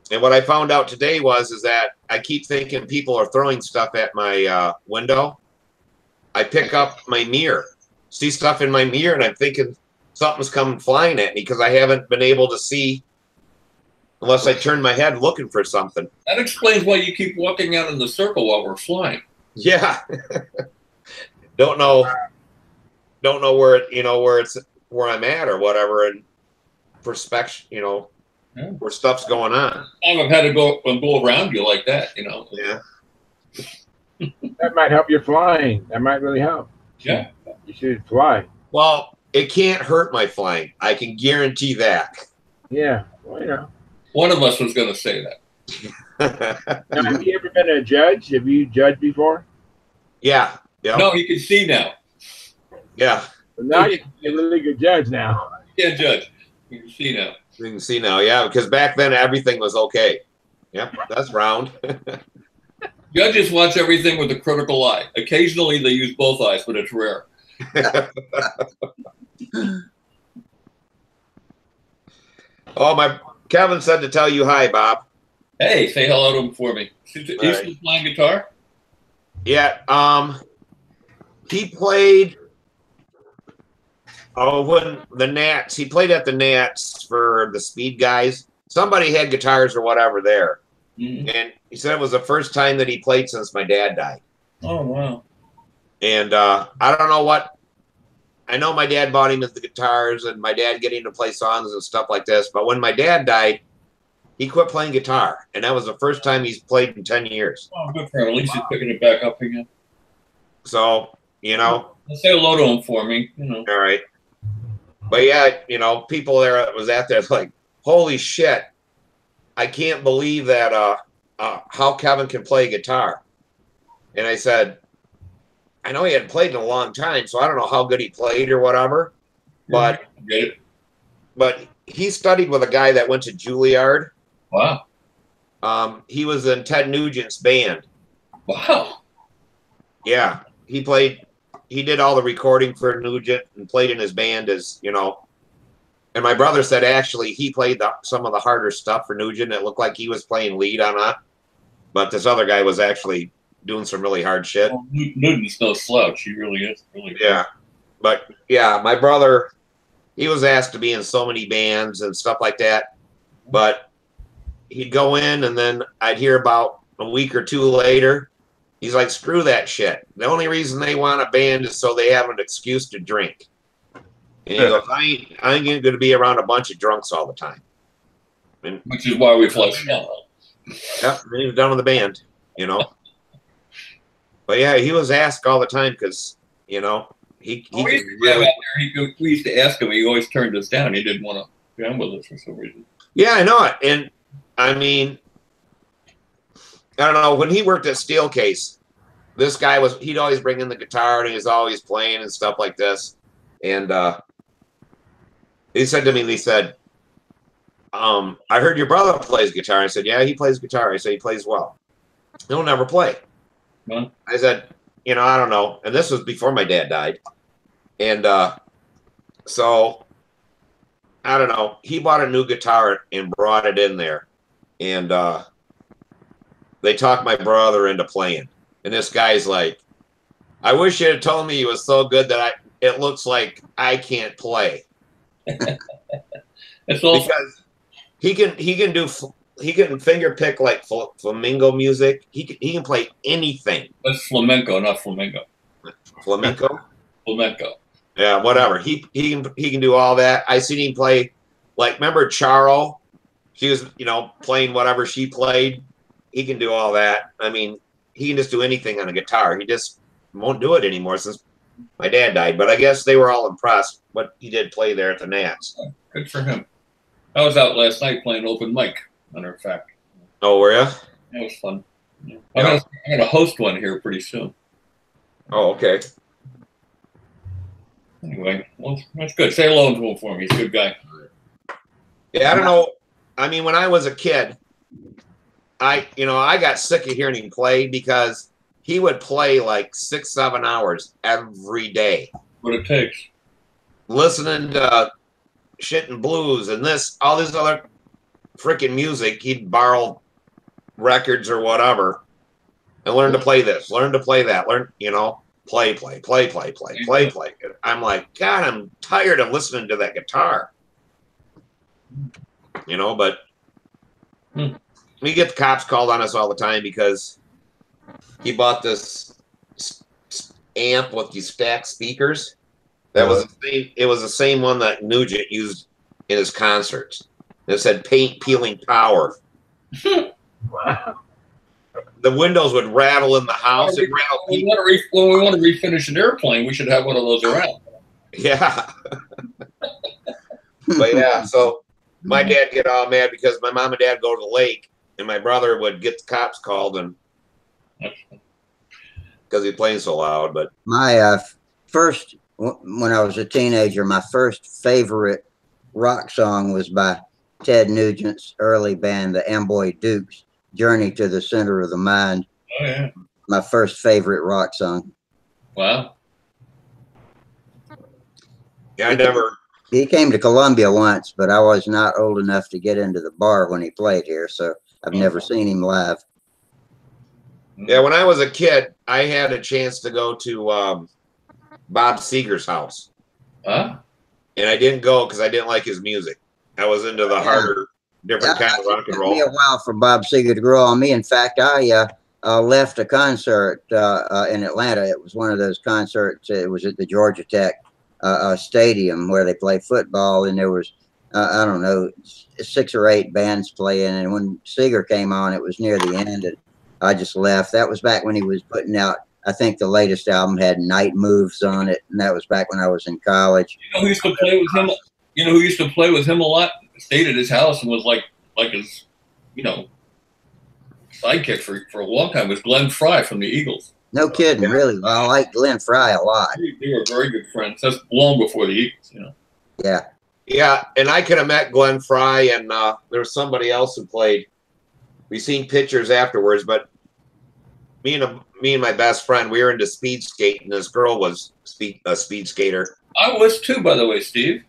And what I found out today is that I keep thinking people are throwing stuff at my window. I pick up my mirror, see stuff in my mirror, and I'm thinking something's coming flying at me because I haven't been able to see unless I turn my head looking for something. That explains why you keep walking out in the circle while we're flying. Yeah. Don't know where where I'm at or whatever, and perspection, where stuff's going on. I've had to go around you like that, Yeah. That might help your flying. That might really help. Yeah. You should fly. Well, it can't hurt my flying. I can guarantee that. Yeah. Well, One of us was going to say that. Now, have you ever been a judge? Have you judged before? Yeah. Yep. No, you can see now. Yeah. Well, now you're a really good judge now. Yeah, Judge. You can see now. You can see now, yeah, because back then everything was okay. Yep, that's round. Judges watch everything with a critical eye. Occasionally they use both eyes, but it's rare. Kevin said to tell you hi, Bob. Hey, say hello to him for me. He's still playing guitar? Yeah, he played when the Nats, he played at the Nats for the Speed guys. Somebody had guitars or whatever there. Mm-hmm. And he said it was the first time that he played since my dad died. Oh, wow. And I don't know what, I know my dad bought him the guitars and my dad getting to play songs and stuff like this. But when my dad died, he quit playing guitar. And that was the first time he's played in 10 years. Oh, good for him. At least he's picking it back up again. So, Say hello to him for me. All right. But yeah, people there that was out there like, holy shit, I can't believe that how Kevin can play guitar. And I said, I know he hadn't played in a long time, so I don't know how good he played or whatever. But he studied with a guy that went to Juilliard. Wow. He was in Ted Nugent's band. Wow. Yeah. He did all the recording for Nugent and played in his band as, and my brother said actually he played some of the harder stuff for Nugent. It looked like he was playing lead on that. But this other guy was actually doing some really hard shit. Well, Nugent's no slouch. He really is. Really good. Yeah. But yeah, my brother, he was asked to be in so many bands and stuff like that. But he'd go in and then I'd hear about a week or two later, he's like, screw that shit. The only reason they want a band is so they have an excuse to drink. And he goes, I ain't going to be around a bunch of drunks all the time. And, which is why we fly small. Yep, and he was done with the band, But yeah, he was asked all the time because, he we used to ask him. He always turned us down. He didn't want to jam with us for some reason. Yeah, I know it. And I mean, I don't know, when he worked at Steelcase, this guy he'd always bring in the guitar and he was always playing and stuff like this. And he said to me, I heard your brother plays guitar. I said, yeah, he plays guitar. I said, he plays well. He'll never play. Huh? I said, I don't know. And this was before my dad died. And so, I don't know. He bought a new guitar and brought it in there. And they talked my brother into playing. And this guy's like, I wish you had told me he was so good that it looks like I can't play. Because he can finger pick like flamenco music. He can play anything. That's flamenco, not flamenco. Flamenco? Flamenco. Yeah, whatever. He can do all that. I seen him play, like, remember Charo? She was, playing whatever she played. He can do all that. I mean, he can just do anything on a guitar. He just won't do it anymore since my dad died. But I guess they were all impressed what he did play there at the Nats. Good for him. I was out last night playing open mic, matter of fact. Oh, were you? That was fun. Yeah. I'm gonna host one here pretty soon. Oh, okay. Anyway, well, that's good. Say hello to him for me. He's a good guy. Yeah, I don't know. I mean, when I was a kid, I got sick of hearing him play because he would play like 6-7 hours every day. What it takes. Listening to shit and blues and all this other freaking music. He'd borrow records or whatever and learn to play this, learn to play that, play. I'm like, God, I'm tired of listening to that guitar. But we get the cops called on us all the time because he bought this amp with these stacked speakers. That was the same one that Nugent used in his concerts. It said paint peeling power. Wow. The windows would rattle in the house. When we want to refinish an airplane, we should have one of those around. Yeah. But yeah, so my dad get all mad because my mom and dad go to the lake, and my brother would get the cops called, and because he's playing so loud. But my first, when I was a teenager, my first favorite rock song was by Ted Nugent's early band, the Amboy Dukes, "Journey to the Center of the Mind." Oh yeah, my first favorite rock song. Wow. Yeah, He came to Columbia once, but I was not old enough to get into the bar when he played here, so I've never seen him live. Yeah, when I was a kid, I had a chance to go to Bob Seger's house. Huh? And I didn't go because I didn't like his music. I was into the harder, different kind of rock and roll. It took me a while for Bob Seger to grow on me. In fact, I left a concert in Atlanta. It was one of those concerts. It was at the Georgia Tech stadium where they play football, and there was I don't know, 6 or 8 bands playing, and when Seger came on, it was near the end, and I just left. That was back when he was putting out, I think the latest album had Night Moves on it, and that was back when I was in college. You know who used to play with him? You know who used to play with him a lot? Stayed at his house and was like his, sidekick for a long time was Glenn Frey from the Eagles. No kidding, really. Well, I like Glenn Frey a lot. They were very good friends. That's long before the Eagles, Yeah. Yeah, and I could have met Glenn Frey, and there was somebody else who played. We seen pictures afterwards, but me and my best friend, we were into speed skating. This girl was a speed skater. I was too, by the way, Steve.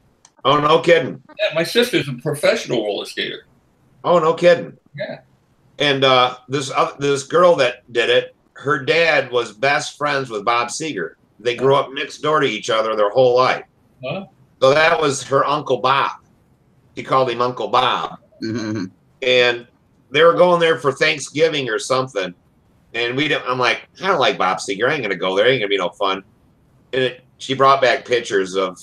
Oh, no kidding. Yeah, my sister's a professional roller skater. Oh, no kidding. Yeah. And this girl that did it, her dad was best friends with Bob Seger. They grew up next door to each other their whole life. Huh? So that was her Uncle Bob. He called him Uncle Bob. Mm-hmm. And they were going there for Thanksgiving or something. And I'm like, I don't like Bob Seger. I ain't going to go there. Ain't going to be no fun. And she brought back pictures of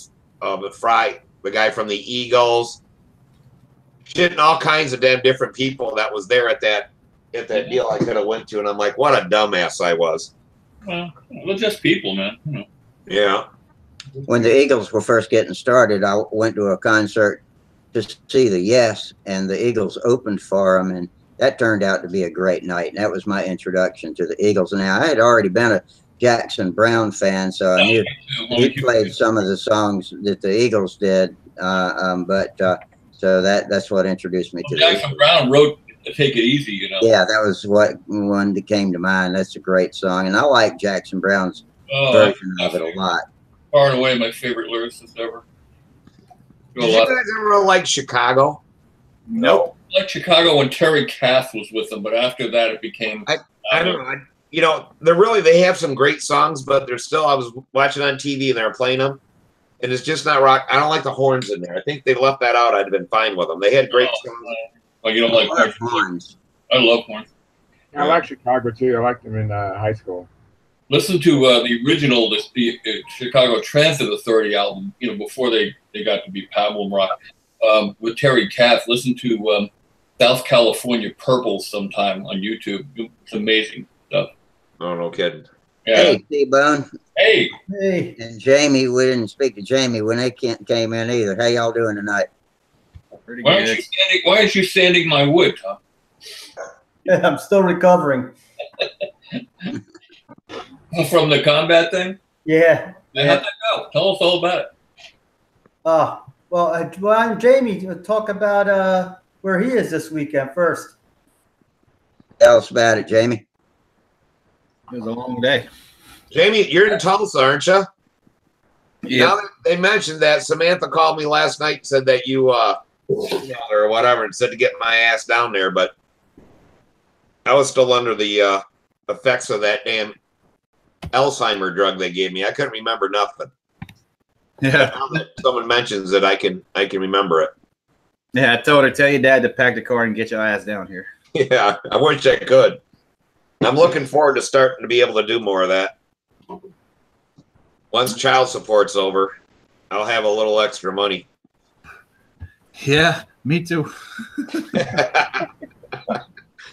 Fry, the guy from the Eagles. Shit, and all kinds of damn different people that was there at that deal I could have went to. And I'm like, what a dumbass I was. Well, we're just people, man. Yeah. When the Eagles were first getting started, I went to a concert to see the Yes, and the Eagles opened for them, and that turned out to be a great night. And that was my introduction to the Eagles. Now, I had already been a Jackson Brown fan, so I knew he played some of the songs that the Eagles did, so that's what introduced me to Jackson Brown wrote "Take It Easy," Yeah, that was one that came to mind. That's a great song, and I like Jackson Brown's version of it a lot. Far and away my favorite lyricist ever. Did you guys ever like Chicago? Nope. I liked Chicago when Terry Kath was with them, but after that it became. I don't know. They have some great songs, but they're still. I was watching on TV and they were playing them, and it's just not rock. I don't like the horns in there. I think they left that out. I'd have been fine with them. They had great songs. Oh, you don't like horns? I love horns. I like Chicago too. I liked them in high school. Listen to the original, the Chicago Transit Authority album. Before they got to be Pablum Rock with Terry Kath. Listen to South California Purple sometime on YouTube. It's amazing stuff. Oh, no kidding. Yeah. Hey, T-Bone. Hey. Hey. And Jamie, we didn't speak to Jamie when they came in either. How y'all doing tonight? Pretty Why good. aren't you sanding my wood, Tom? Yeah, I'm still recovering. From the combat thing? Yeah. How'd that go? Tell us all about it. Well, Jamie, talk about where he is this weekend first. Tell us about it, Jamie. It was a long day. Jamie, you're in Tulsa, aren't you? Yeah. Now that they mentioned that, Samantha called me last night and said that you or whatever, and said to get my ass down there, but I was still under the effects of that damn Alzheimer drug they gave me. I couldn't remember nothing. Yeah. Now that someone mentions it, I can remember it. Yeah, I told her, tell your dad to pack the car and get your ass down here. Yeah, I wish I could. I'm looking forward to starting to be able to do more of that. Once child support's over, I'll have a little extra money. Yeah, me too.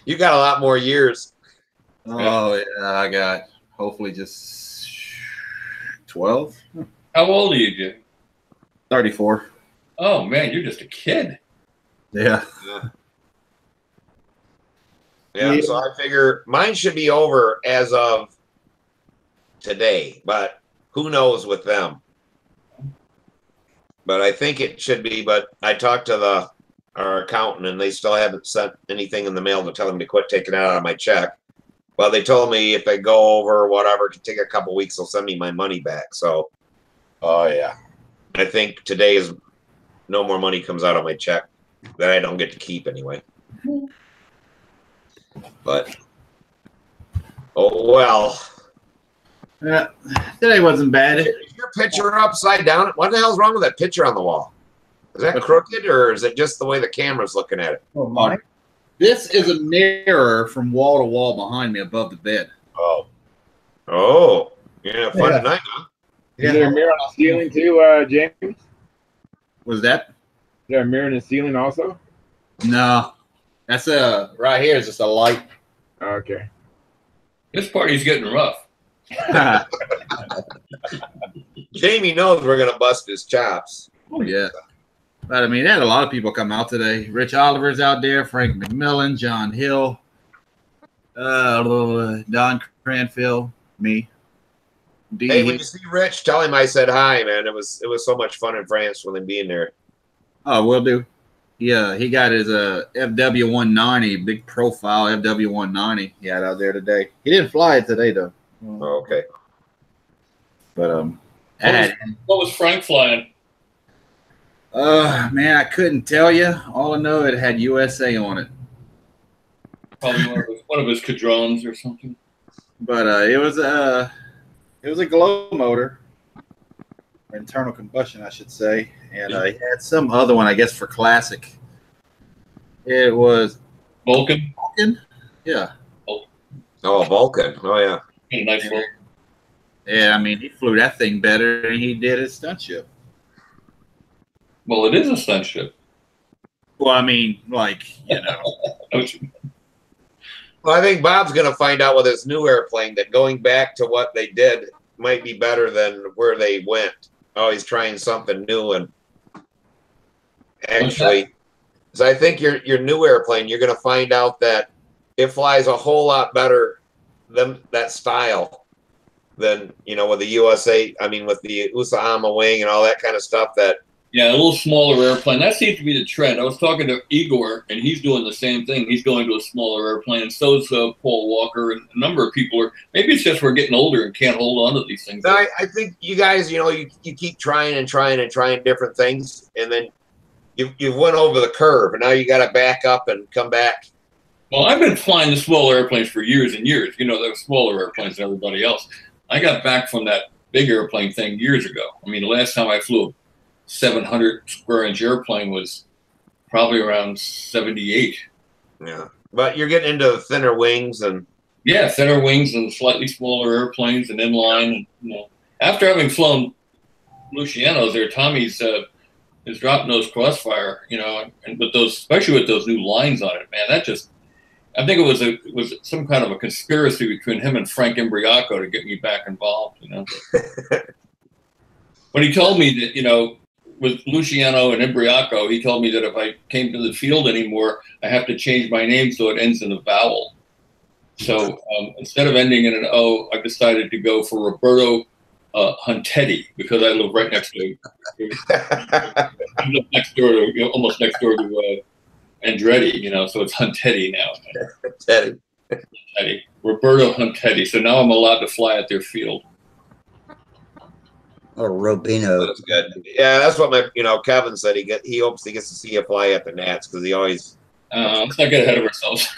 You got a lot more years. Oh, yeah, I got hopefully just 12. How old are you, Jay? 34. Oh, man, you're just a kid. Yeah. Yeah, so I figure mine should be over as of today, but who knows with them. But I think it should be, but I talked to our accountant and they still haven't sent anything in the mail to tell them to quit taking it out of my check. Well, they told me if I go over or whatever, it could take a couple weeks, they'll send me my money back. So, Oh yeah. I think today is no more money comes out of my check that I don't get to keep anyway. But, oh well. Yeah, today wasn't bad. Is your picture upside down? What the hell's wrong with that picture on the wall? Is that crooked or is it just the way the camera's looking at it? Oh, my. This is a mirror from wall to wall behind me above the bed. Oh. Oh, yeah, fun tonight, huh? Is there a mirror on the ceiling too, James? Was that? Is there a mirror in the ceiling also? No. That's right here is just a light. Okay. This party's getting rough. Jamie knows we're gonna bust his chops. Oh, yeah. But I mean, they had a lot of people come out today. Rich Oliver's out there, Frank McMillan, John Hill, Don Cranfield, me. D. Hey, when you see Rich, tell him I said hi, man. It was so much fun in France with him being there. Oh, will do. Yeah, he got his FW190, big profile FW190 he had out there today. He didn't fly it today though. Oh, okay. But What was Frank flying? man, I couldn't tell you. All I know, it had USA on it. Probably one of his Cadrones or something. But it was a glow motor, internal combustion, I should say, and he had some other one, I guess, for classic. It was Vulcan? yeah. Oh, Vulcan. Oh, yeah. A nice little. Yeah, I mean, he flew that thing better than he did his stunt ship. Well, it is a stunt ship. Well, I mean, like, you know. Well, I think Bob's going to find out with his new airplane that going back to what they did might be better than where they went. Always trying something new. And actually, so I think your new airplane, you're going to find out that it flies a whole lot better than that style than, you know, with the USA, I mean, with the Usahama wing and all that kind of stuff that. Yeah, a little smaller airplane. That seems to be the trend. I was talking to Igor, and he's doing the same thing. He's going to a smaller airplane, and so is Paul Walker, and a number of people are. Maybe it's just we're getting older and can't hold on to these things. No, I think you guys, you know, you keep trying and trying and trying different things, and then you've went over the curve, and now you got to back up and come back. Well, I've been flying the smaller airplanes for years and years. You know, there were smaller airplanes than everybody else. I got back from that big airplane thing years ago. I mean, the last time I flew a 700 square inch airplane was probably around 78. Yeah, but you're getting into thinner wings and. Yeah, thinner wings and slightly smaller airplanes and inline. And, you know, after having flown Luciano's there, Tommy's his drop nose crossfire, you know, and with those, especially with those new lines on it, man, that just I think it was some kind of a conspiracy between him and Frank Imbriaco to get me back involved. You know, when he told me that, you know, with Luciano and Imbriaco, he told me that if I came to the field anymore, I have to change my name so it ends in a vowel. So instead of ending in an O, I decided to go for Roberto Huntetti, because I live right next to. I live next door to, you know, almost next door to Andretti, you know, so it's Huntetti now. Huntetti. Roberto Huntetti. So now I'm allowed to fly at their field. Or Robino. That's good. Yeah, that's what my, you know, Kevin said. He hopes he gets to see you fly at the Nats, because he always. Let's not get ahead of ourselves.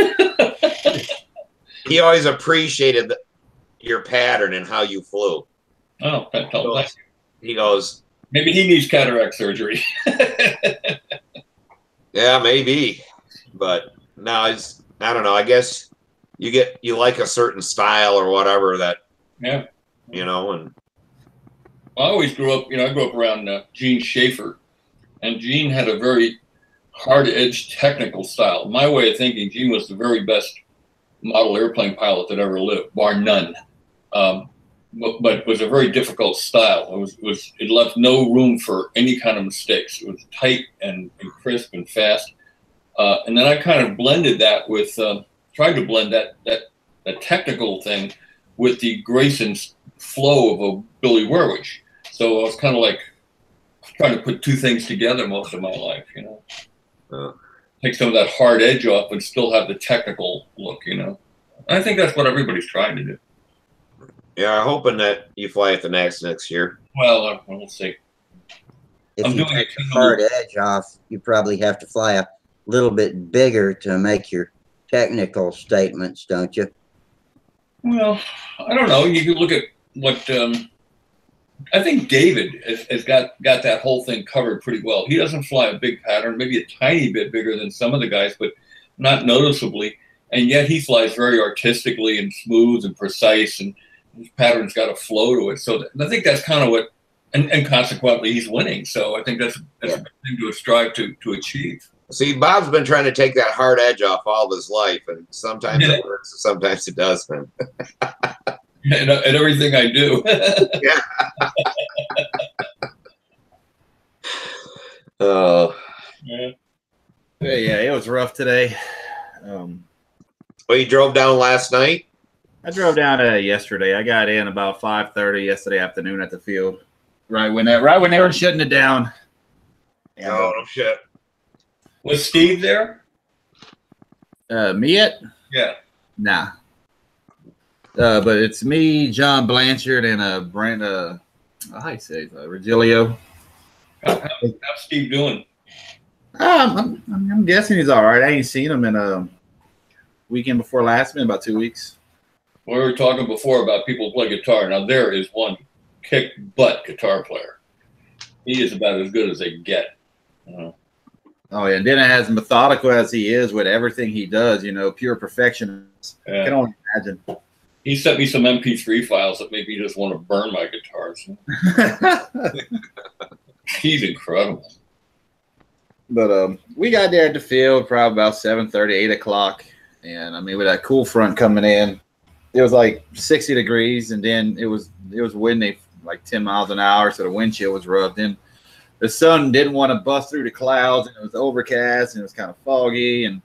He always appreciated your pattern and how you flew. Oh, thank you. He goes, maybe he needs cataract surgery. yeah, maybe, but no, it's, I don't know. I guess you like a certain style or whatever that, yeah, you know. And I always grew up, you know, I grew up around Gene Schaefer, and Gene had a very hard-edged technical style. My way of thinking, Gene was the very best model airplane pilot that ever lived, bar none. But it was a very difficult style. It left no room for any kind of mistakes. It was tight and crisp and fast. And then I kind of blended that with, tried to blend that technical thing with the grace and flow of a Billy Werwage. So I was kind of like trying to put two things together most of my life, you know. Take some of that hard edge off and still have the technical look, you know. I think that's what everybody's trying to do. yeah, I'm hoping that you fly at the next year. Well, we'll see. If you take the hard edge off, you probably have to fly a little bit bigger to make your technical statements, don't you? Well, I don't know. You can look at what I think David has got that whole thing covered pretty well. He doesn't fly a big pattern, maybe a tiny bit bigger than some of the guys, but not noticeably. And yet he flies very artistically and smooth and precise, and his pattern's got a flow to it. So I think that's kind of what, and consequently he's winning. So I think that's a good thing to strive to achieve. See, Bob's been trying to take that hard edge off all of his life, and sometimes it works, and sometimes it doesn't. And everything I do. Yeah. Oh. Yeah, it was rough today. Well, you drove down last night? I drove down yesterday. I got in about 5:30 yesterday afternoon at the field. Right when they were shutting it down. Oh, no shit. Was Steve there? Me yet? Yeah. Nah. But it's me, John Blanchard, and Brent. How do you say Regilio. How's Steve doing? I'm guessing he's all right. I ain't seen him in weekend before last. Been about 2 weeks. We were talking before about people who play guitar. Now there is one kick butt guitar player. He is about as good as they get. Oh yeah, and then as methodical as he is with everything he does, you know, pure perfection. Yeah. I can only imagine. He sent me some MP3 files that make me just want to burn my guitars. He's incredible. But we got there at the field probably about 7:30, 8 o'clock. And I mean, with that cool front coming in, it was like 60 degrees, and then it was windy, like 10 miles an hour, so the wind chill was rough. Then the sun didn't want to bust through the clouds, and it was overcast, and it was kind of foggy. And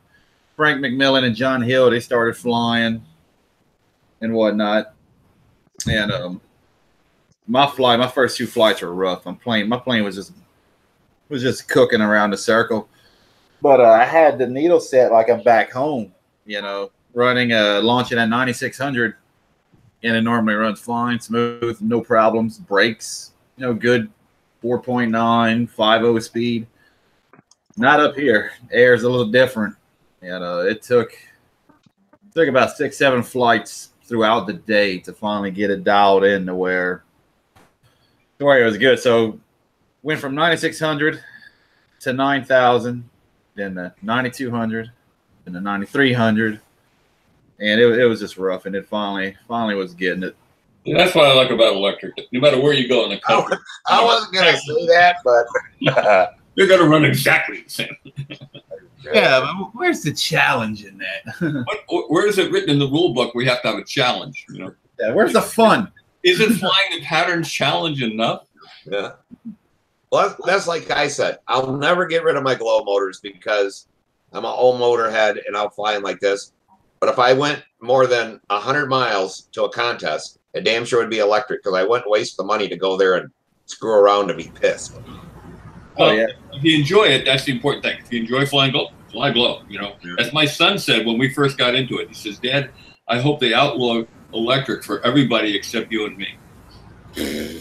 Frank McMillan and John Hill, they started flying and whatnot. And my first two flights were rough. My plane was just cooking around the circle. But I had the needle set like I'm back home, you know, running launching at 9600, and it normally runs fine, smooth, no problems, brakes, you know, good 4.9, 5.0 speed. Not up here. Air's a little different. You know, it took about 6-7 flights throughout the day to finally get it dialed in to where it was good. So went from 9600 to 9000, then the 9200, then the 9300, and it was just rough. And it finally was getting it. Yeah, that's what I like about electric. No matter where you go in the country, I wasn't gonna say that, but they're gonna run exactly the same. Yeah, but where's the challenge in that? Where is it written in the rule book we have to have a challenge? You know, Yeah, where's the fun? Isn't flying the patterns challenge enough? Yeah. Well, that's like I said. I'll never get rid of my glow motors because I'm an old motorhead and I'll fly them like this. But if I went more than 100 miles to a contest, it damn sure would be electric because I wouldn't waste the money to go there and screw around and be pissed. Well, if you enjoy it, that's the important thing. If you enjoy flying glow, fly glow. You know, as my son said when we first got into it, he says, "Dad, I hope they outlaw electric for everybody except you and me."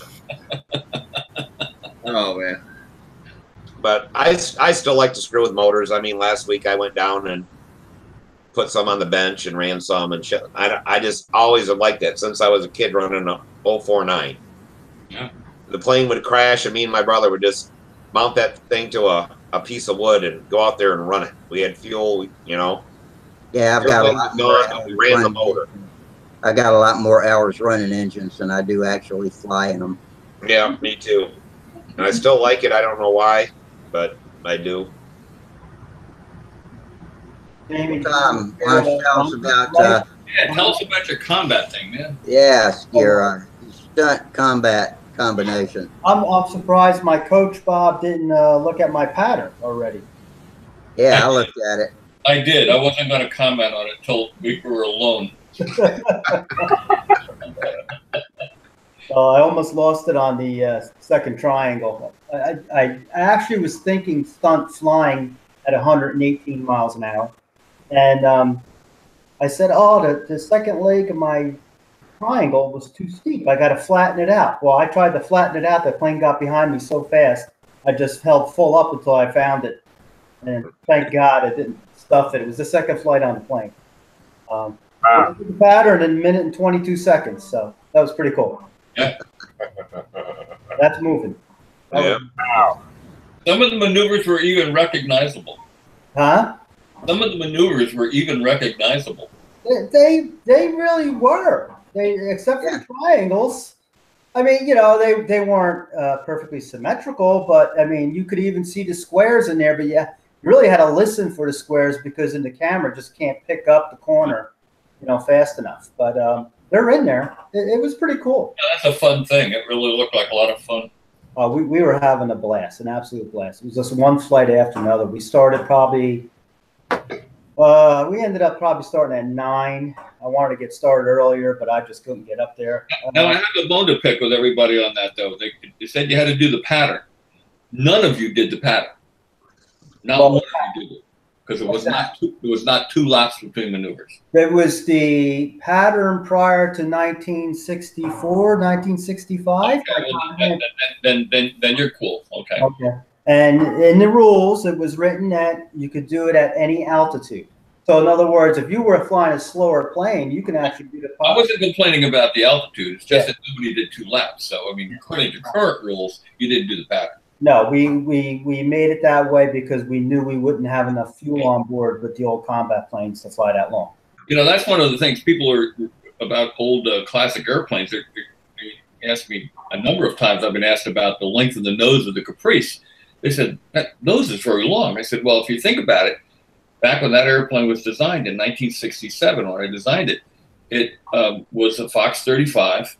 Oh man. But I still like to screw with motors. I mean, last week I went down and put some on the bench and ran some and shit. I just always have liked that since I was a kid running a 049. Yeah. The plane would crash and me and my brother would just mount that thing to a piece of wood and go out there and run it. We had fuel, you know. Yeah, I've got a lot more but we ran the motor. I got a lot more hours running engines than I do actually flying them. Yeah, me too. And I still like it. I don't know why, but I do. Jamie, Tom, why don't you tell us about Yeah, tell us about your combat thing, man. yes, your stunt combat combination. I'm surprised my coach Bob didn't look at my pattern already. Yeah, I looked at it. I did. I wasn't going to comment on it until we were alone. I almost lost it on the second triangle. I actually was thinking stunt flying at 118 miles an hour. And I said, oh, the second leg of my triangle was too steep. I got to flatten it out. Well, I tried to flatten it out. The plane got behind me so fast. I just held full up until I found it. And thank God it didn't stuff it. It was the second flight on the plane. The pattern in a minute and 22 seconds. So that was pretty cool. Yeah. That's moving. Wow. Some of the maneuvers were even recognizable. Huh? Some of the maneuvers were even recognizable. They really were. Except for the triangles. I mean, you know, they weren't perfectly symmetrical, but I mean, you could even see the squares in there. But yeah, you really had to listen for the squares because in the camera just can't pick up the corner, you know, fast enough. But they're in there. It was pretty cool. Yeah, that's a fun thing. It really looked like a lot of fun. We were having a blast, an absolute blast. It was just one flight after another. We started probably. We ended up probably starting at 9. I wanted to get started earlier, but I just couldn't get up there. Now, I have a bone to pick with everybody on that, though. They said you had to do the pattern. None of you did the pattern. Not one of you did it. Because it was not 2 laps between maneuvers. It was the pattern prior to 1964, 1965. Okay, then you're cool. Okay. Okay. And in the rules, it was written that you could do it at any altitude. So in other words, if you were flying a slower plane, you can actually do the pattern. I wasn't complaining about the altitude. It's just that nobody did 2 laps. So, I mean, according to current rules, you didn't do the pattern. No, we made it that way because we knew we wouldn't have enough fuel on board with the old combat planes to fly that long. You know, that's one of the things people are about old classic airplanes. They asked me a number of times. I've been asked about the length of the nose of the Caprice. They said, that nose is very long. I said, well, if you think about it, back when that airplane was designed in 1967, when I designed it, it was a Fox 35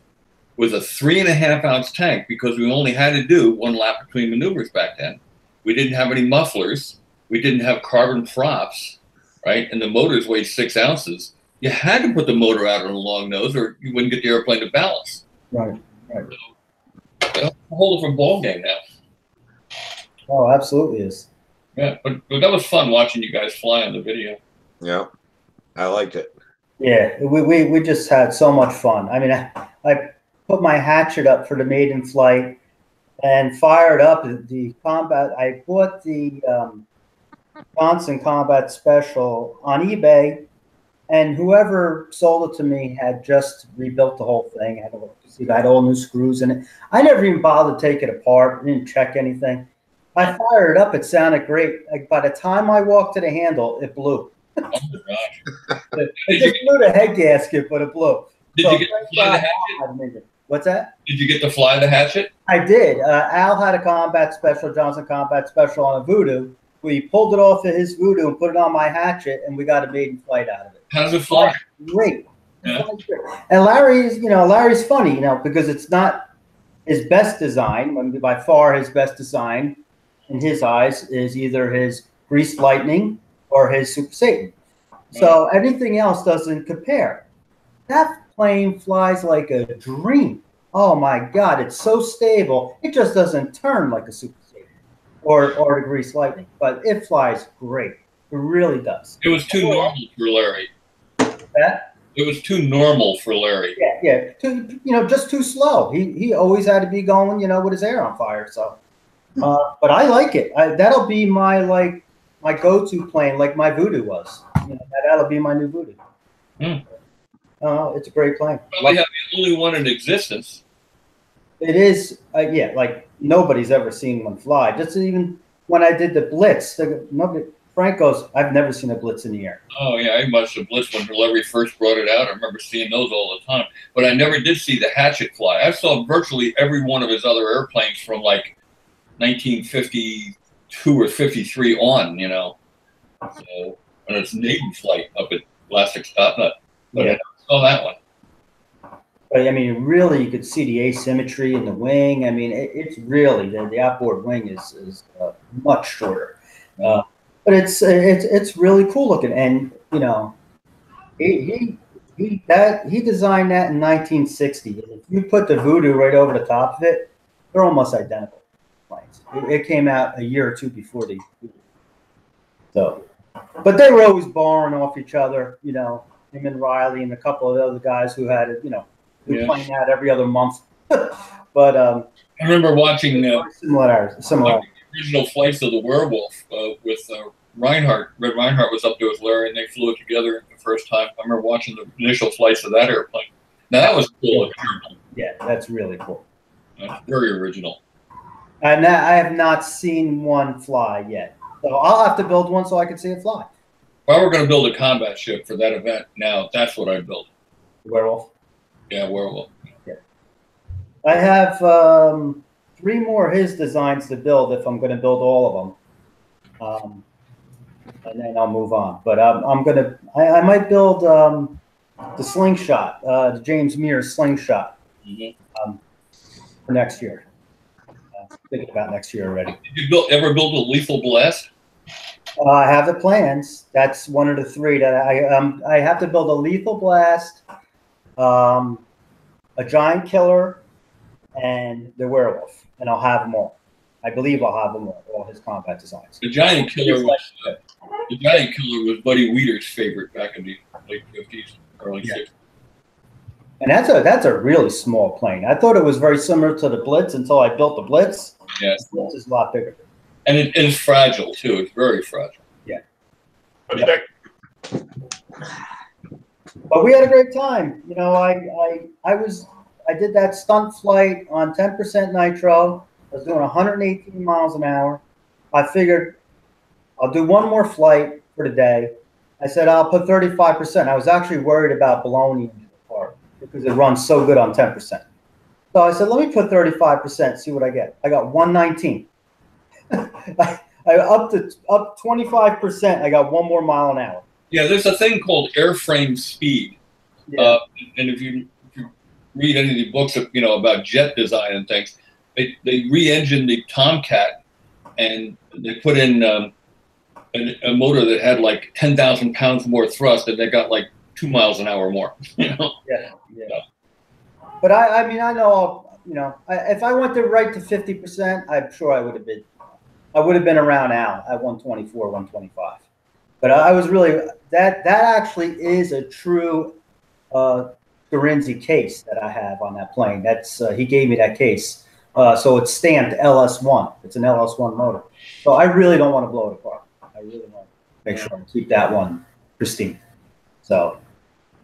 with a 3.5-ounce tank because we only had to do 1 lap between maneuvers back then. We didn't have any mufflers. We didn't have carbon props, right? And the motors weighed 6 ounces. You had to put the motor out on a long nose or you wouldn't get the airplane to balance. Right. So, a whole different ballgame now. Oh, absolutely is. Yeah, but that was fun watching you guys fly on the video. Yeah, I liked it. Yeah, we just had so much fun. I mean, I put my hatchet up for the maiden flight and fired up the combat. I bought the Johnson Combat Special on eBay, and whoever sold it to me had just rebuilt the whole thing. I had all new screws in it. I never even bothered to take it apart. Didn't check anything. I fired it up. It sounded great. Like by the time I walked to the handle, it blew. Oh my gosh! It just blew the head gasket, but it blew. Did you get to fly the hatchet? What's that? Did you get to fly the hatchet? I did. Al had a combat special, Johnson Combat Special on a Voodoo, We pulled it off of his Voodoo and put it on my hatchet, and we got a maiden flight out of it. How does it fly? Great. Yeah. And Larry's funny, because it's not his best design. I mean, by far his best design in his eyes is either his Greased Lightning or his Super Satan. So everything else doesn't compare. That plane flies like a dream. Oh my God, it's so stable. It just doesn't turn like a Super Satan or the Greased Lightning, but it flies great. It really does. It was too normal for Larry. That? It was too normal for Larry. Yeah. Just too slow. He always had to be going, with his hair on fire. So, but I like it. That'll be my go-to plane, like my Voodoo was. That'll be my new Voodoo. It's a great plane. Probably have the only one in existence. It is, nobody's ever seen one fly. Just even when I did the Blitz, Frank goes, I've never seen a Blitz in the air. Oh, yeah, I must have Blitz when Larry first brought it out. I remember seeing those all the time. But I never did see the Hatchet fly. I saw virtually every one of his other airplanes from, 1952 or 53 on, So, when it's maiden flight up at Elastic Stop Nut. But I never saw that one. But really, you could see the asymmetry in the wing. It's really the outboard wing is much shorter, but it's really cool looking. And he designed that in 1960. And if you put the Voodoo right over the top of it, they're almost identical planes. It came out a year or two before the Voodoo. So, but they were always borrowing off each other. Him and Riley and a couple of the other guys who had it. We're playing out every other month. But I remember watching similar. The original flights of the Werewolf with Reinhardt. Red Reinhardt was up there with Larry, and they flew it together the first time. I remember watching the initial flights of that airplane. Now that was cool. Yeah, that's really cool. That's very original. And I have not seen one fly yet, so I'll have to build one so I can see it fly. If I were going to build a combat ship for that event, now that's what I'd build. Werewolf. Yeah, Werewolf. Yeah. I have 3 more of his designs to build if I'm going to build all of them, and then I'll move on. But I might build the slingshot, the James Mears slingshot, for next year. Thinking about next year already. Did you ever build a Lethal Blast? I have the plans. That's one of the 3 that I have to build: a Lethal Blast, a Giant Killer, and the Werewolf, and I'll have them all. I believe I'll have them all his combat designs. The Giant Killer was Buddy Weeder's favorite back in the late 50s, early 60s. And that's a really small plane. I thought it was very similar to the Blitz until I built the Blitz. Yeah, the Blitz is a lot bigger. And it is fragile too. It's very fragile. Yeah. Okay. But we had a great time. I did that stunt flight on 10% nitro. I was doing 118 miles an hour. I figured I'll do one more flight for the day. I said I'll put 35%. I was actually worried about blowing the engine apart because it runs so good on 10%. So I said, let me put 35%, see what I get. I got 119. I up 25%. I got 1 more mile an hour. Yeah, there's a thing called airframe speed, and if you read any of the books, about jet design and things, they re-engined the Tomcat, and they put in a motor that had 10,000 pounds more thrust, and they got 2 miles an hour more. Yeah. But I know if I went right to 50%, I'm sure I would have been around now at 124, 125. But I was really that actually is a true Guernsey case that I have on that plane. That's he gave me that case, so it's stamped LS1. It's an LS1 motor. So I really don't want to blow it apart. I really want to make sure I keep that one pristine. So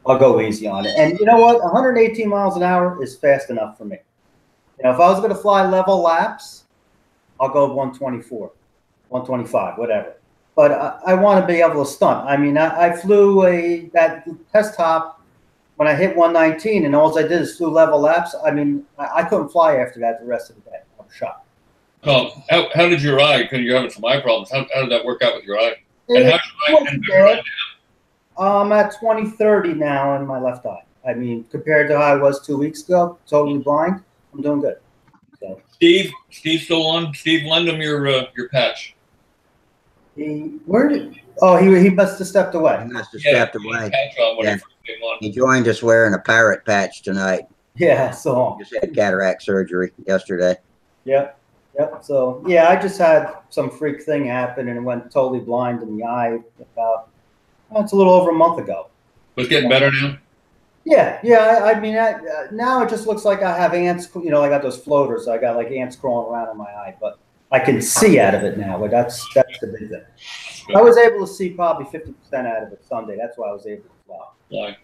I'll go easy on it. And you know what? 118 miles an hour is fast enough for me. If I was going to fly level laps, I'll go 124, 125, whatever. But I want to be able to stunt. I flew that test top when I hit 119, and all I did is flew level laps. I couldn't fly after that the rest of the day. I was shot. So how did your eye? Because you're having some eye problems. How did that work out with your eye? And It how's your eye wasn't been right bad. I'm at 20/30 now in my left eye. I mean, compared to how I was 2 weeks ago, totally blind, I'm doing good. So Steve still on? Steve, lend him your patch. he must have stepped away. He must have Yeah, stepped he had away. a patch on when Yeah. he first came on. He joined us wearing a parrot patch tonight. Yeah, so Just had cataract surgery yesterday. yep. So yeah, I just had some freak thing happen and went totally blind in the eye about it's a little over a month ago. But it's getting better now. Yeah. I mean, now it just looks like I have ants. You know, I got those floaters. I got like ants crawling around in my eye, but I can see out of it now. But that's the big thing. I was able to see probably 50% out of it Sunday. That's why I was able to fly.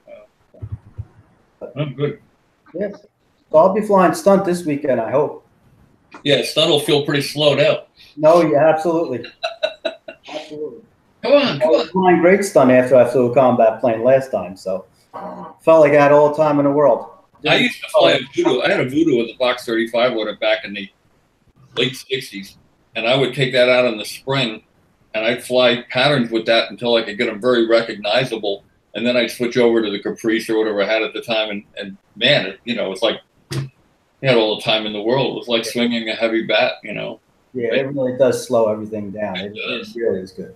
Oh, good. Yes. So I'll be flying stunt this weekend, I hope. Yeah, Stunt will feel pretty slowed out. No, yeah, absolutely. Absolutely. Come on. I was flying great stunt after I flew a combat plane last time, so felt like I had all the time in the world. I used to fly a Voodoo. I had a Voodoo with a Box 35 with it back in the late 60s, and I would take that out in the spring, and I'd fly patterns with that until I could get them very recognizable, and then I'd switch over to the Caprice or whatever I had at the time, and man, it's like you had all the time in the world. It was like swinging a heavy bat, Yeah, it really does slow everything down. It really is good.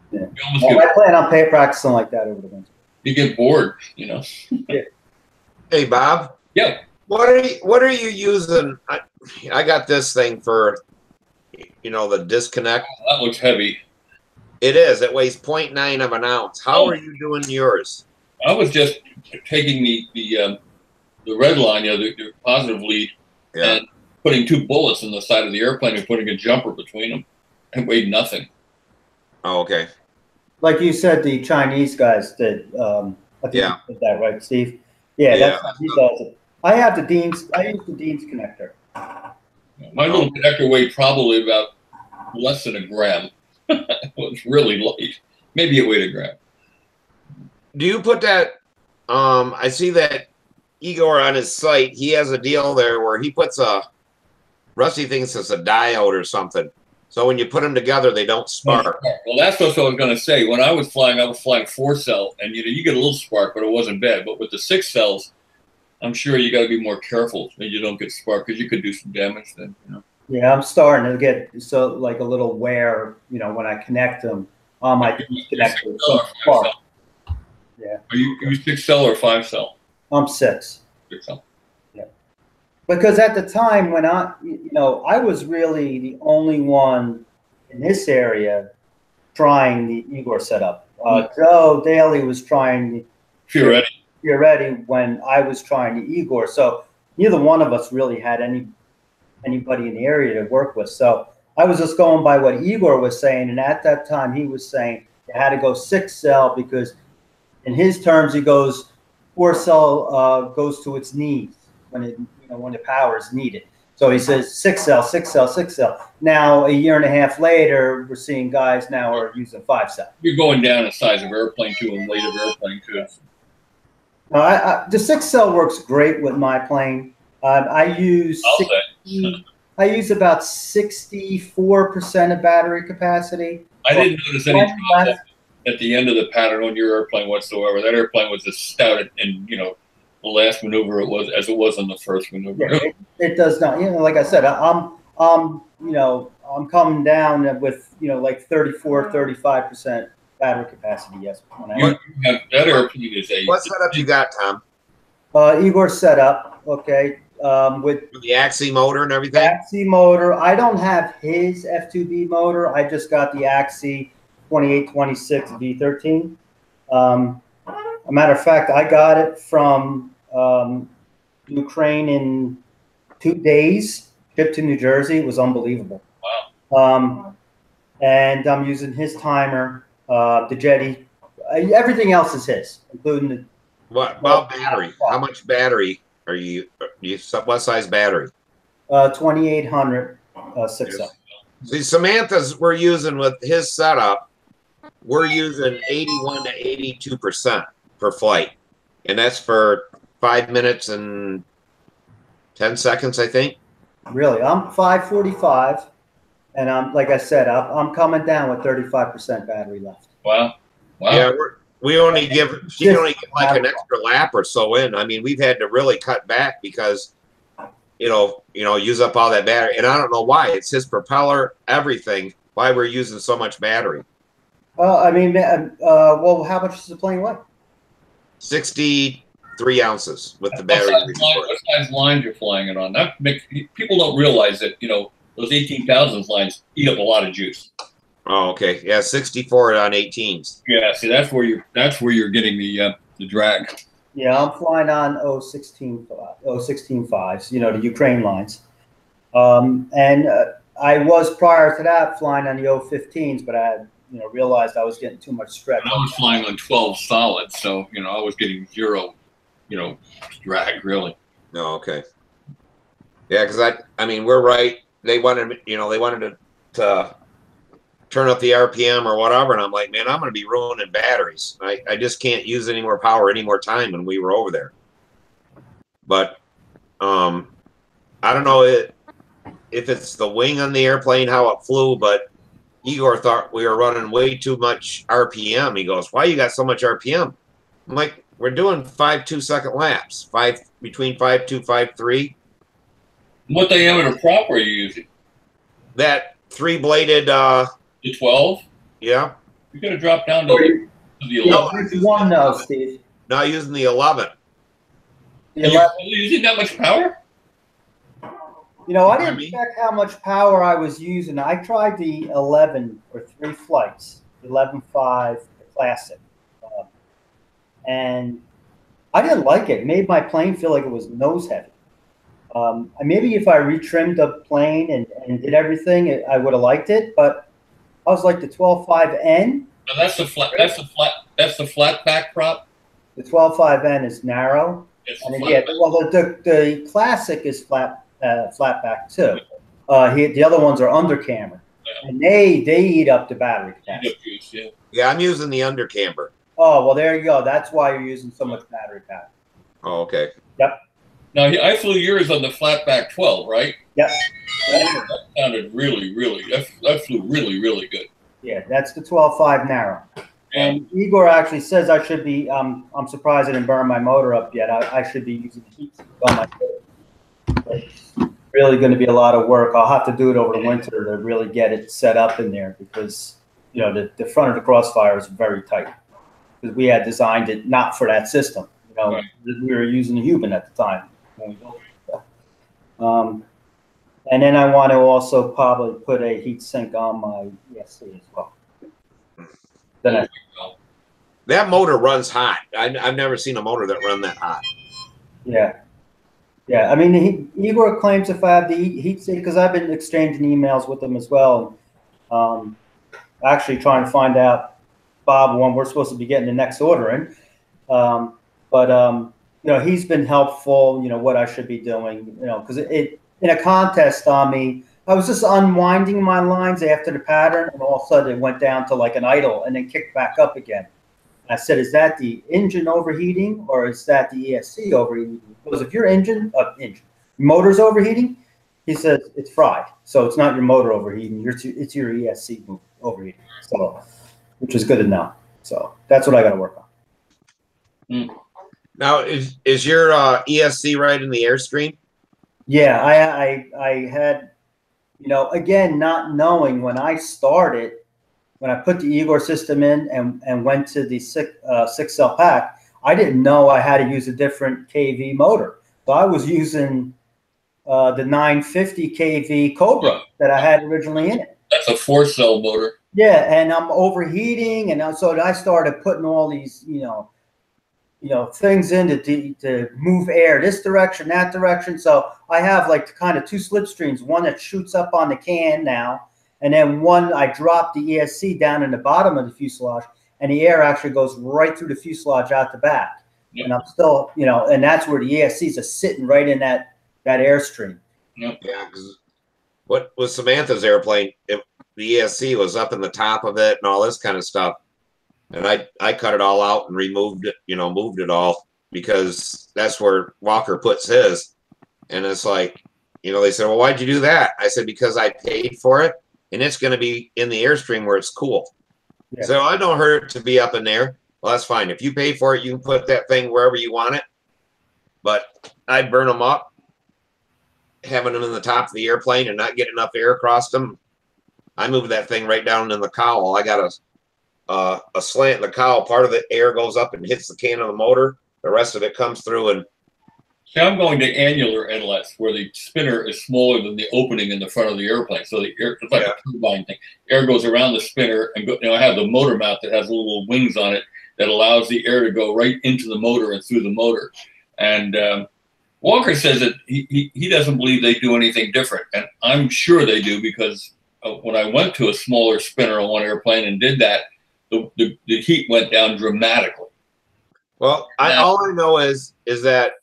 Yeah. I plan on practicing like that over the winter. You get bored, Yeah. Hey, Bob. Yeah. What are you using? I got this thing for, the disconnect. That looks heavy. It is. It weighs 0.9 of an ounce. How are you doing yours? I was just taking the red line, the positive lead, and putting 2 bullets in the side of the airplane and putting a jumper between them. It weighed nothing. Oh, okay. Like you said, the Chinese guys did. I think you did that, right, Steve? Yeah, that's how he does it. I use the Dean's connector. My little connector weighed probably about less than a gram. It was really light. Maybe it weighed a gram. Do you put that? I see that Igor on his site. He has a deal there where he puts Rusty thinks it's a diode or something. So when you put them together, they don't spark. Well, that's what I was going to say. When I was flying 4-cell, and you get a little spark, but it wasn't bad. But with the 6 cells, I'm sure you got to be more careful that you don't get spark because you could do some damage then. Yeah, I'm starting to get like a little wear. When I connect them on my connector. Spark. Yeah. Are you 6-cell or 5-cell? I'm 6. 6-cell. Because at the time when I was really the only one in this area trying the Igor setup. Joe Daly was trying the Fioretti when I was trying the Igor. So neither one of us really had anybody in the area to work with. So I was just going by what Igor was saying. And at that time, he was saying you had to go 6-cell because in his terms, he goes 4-cell goes to its knees when the power is needed. So he says 6-cell, 6-cell, 6-cell. Now, a year and a half later, we're seeing guys now are using 5-cell. You're going down in size of airplane too and weight of airplane too. The 6-cell works great with my plane. I use about 64% of battery capacity. I didn't notice any drop at the end of the pattern on your airplane whatsoever. That airplane was as stout and the last maneuver it was in the first maneuver. Yeah, it does not. Like I said, I'm coming down with like 34, 35% battery capacity. Yes. You have that airplane is a. What setup you got, Tom? Igor setup. Okay. With the Axie motor and everything. Axie motor. I don't have his F2B motor. I just got the Axie 2826 V13. A matter of fact, I got it from Ukraine in 2 days, shipped to New Jersey. It was unbelievable. Wow. And I'm using his timer, the Jetty. Everything else is his, including the. What about battery? How much battery are you? What size battery? 2800 6-cell. See, Samantha's we're using with his setup. We're using 81 to 82% per flight, and that's for 5 minutes and 10 seconds, I think. Really, I'm 545, and I'm like I said, I'm coming down with 35% battery left. Wow. Wow. Yeah, we only give she Just only get like an extra lap or so in. I mean, we've had to really cut back because use up all that battery. And I don't know why. It's his propeller, everything. Why we're using so much battery. I mean, well, how much is the plane weigh? 63 ounces with the battery. What size lines you're flying it on? That makes people don't realize that those 18,000 lines eat up a lot of juice. Oh, okay. Yeah, 64 on 18s. Yeah, see, that's where you're getting the drag. Yeah, I'm flying on 016.5s, the Ukraine lines. And I was prior to that flying on the 015s, but I had, realized I was getting too much stretch. I was flying on 12 solids, so I was getting zero, drag really. No, okay. Yeah, because I mean, we're right. They wanted, to turn up the RPM or whatever, and I'm like, man, I'm going to be ruining batteries. I just can't use any more power, any more time when we were over there. But I don't know if it's the wing on the airplane, how it flew, but Igor thought we were running way too much RPM. He goes, why you got so much RPM? I'm like, we're doing 5 2-second laps, between 5.2, 5.3. What diameter prop are you using? That 3-bladed. The 12? Yeah. You're going to drop down to the 11. Which one now, Steve? Not using the 11. The 11. Are you using that much power? I didn't check how much power I was using. I tried the 11 for 3 flights, 11.5, the classic. And I didn't like it. It made my plane feel like it was nose heavy. Maybe if I retrimmed the plane and did everything, I would have liked it. But I was like the 12.5N. No, that's the flat back prop. The 12.5N is narrow. The classic is flat back too. The other ones are under camber, and they eat up the battery capacity. Yeah, I'm using the under camber. Oh well, there you go. That's why you're using so much battery power. Oh, okay. Yep. Now I flew yours on the flat back 12, right? Yep. That sounded really, really. That flew really, really good. Yeah, that's the 12.5 narrow. Yeah. And Igor actually says I should be. I'm surprised I didn't burn my motor up yet. I should be using the heat sink on my motor. It's really going to be a lot of work. I'll have to do it over the winter to really get it set up in there because the front of the crossfire is very tight because we had designed it not for that system. Right. We were using a Human at the time. And then I want to also probably put a heat sink on my ESC as well. That motor runs hot. I've never seen a motor that run that hot. Yeah. Yeah, I mean, Igor claims if I have the heat sink, because I've been exchanging emails with him as well. Actually trying to find out, Bob, when we're supposed to be getting the next order in. He's been helpful, what I should be doing, because in a contest on me, I was just unwinding my lines after the pattern, and all of a sudden it went down to like an idle and then kicked back up again. I said, is that the engine overheating or is that the ESC overheating? Because if your motor's overheating, he says it's fried. So it's not your motor overheating, it's your ESC overheating. So, which is good to know. So that's what I got to work on. Now, is your ESC right in the Airstream? Yeah, I had, again, not knowing when I started, when I put the Igor system in and went to the 6-cell pack, I didn't know I had to use a different KV motor. So I was using the 950 KV Cobra that I had originally in it. That's a 4-cell motor. Yeah, and I'm overheating, and so I started putting all these, things in to move air this direction, that direction. So I have like kind of 2 slipstreams, one that shoots up on the can now, and then one I drop the ESC down in the bottom of the fuselage, and the air actually goes right through the fuselage out the back. Yep. And I'm still, and that's where the ESCs are sitting right in that airstream. Yep. Yeah, because what was Samantha's airplane? The ESC was up in the top of it and all this kind of stuff. And I cut it all out and removed it, moved it all because that's where Walker puts his. And it's like, you know, they said, well, why'd you do that? I said, because I paid for it, and it's going to be in the Airstream where it's cool. Yeah. So I don't hurt it to be up in there. Well, that's fine. If you pay for it, you can put that thing wherever you want it. But I'd burn them up, having them in the top of the airplane and not get enough air across them. I moved that thing right down in the cowl. I got a slant in the cowl. Part of the air goes up and hits the can of the motor. The rest of it comes through. And see, I'm going to annular inlets where the spinner is smaller than the opening in the front of the airplane. So the air, it's like a turbine thing. Air goes around the spinner, and you know, I have the motor mount that has little wings on it that allows the air to go right into the motor and through the motor. And Walker says that he doesn't believe they do anything different, and I'm sure they do, because when I went to a smaller spinner on one airplane and did that, the heat went down dramatically. Well, all I know is that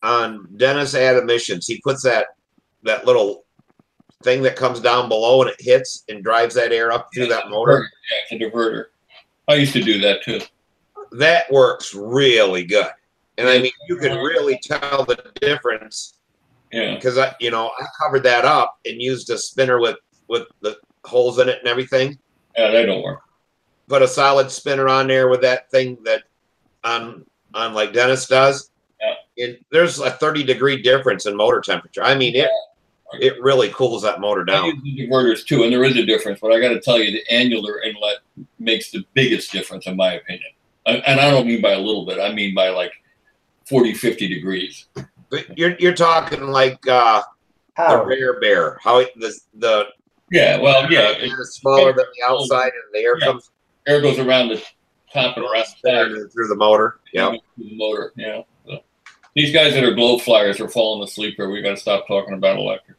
on Dennis Ad Emissions, he puts that little thing that comes down below and it hits and drives that air up through that motor. Yeah, it's a diverter. I used to do that too. That works really good. And I mean, you can really tell the difference. Yeah. Because I covered that up and used a spinner with the holes in it and everything. Yeah, they don't work. Put a solid spinner on there with that thing that on like Dennis does. Yeah. There's a 30-degree difference in motor temperature. I mean, it really cools that motor down. I use the diverters too, and there is a difference, but I got to tell you, the annular inlet makes the biggest difference in my opinion. And I don't mean by a little bit. I mean by like 40, 50 degrees. But you're talking like the Rare Bear. How the yeah, well, yeah, it's smaller than the outside, and the air comes. Air goes around the top and around through the motor. Yeah, through the motor. Yeah. So these guys that are glow flyers are falling asleep here. We got to stop talking about electric.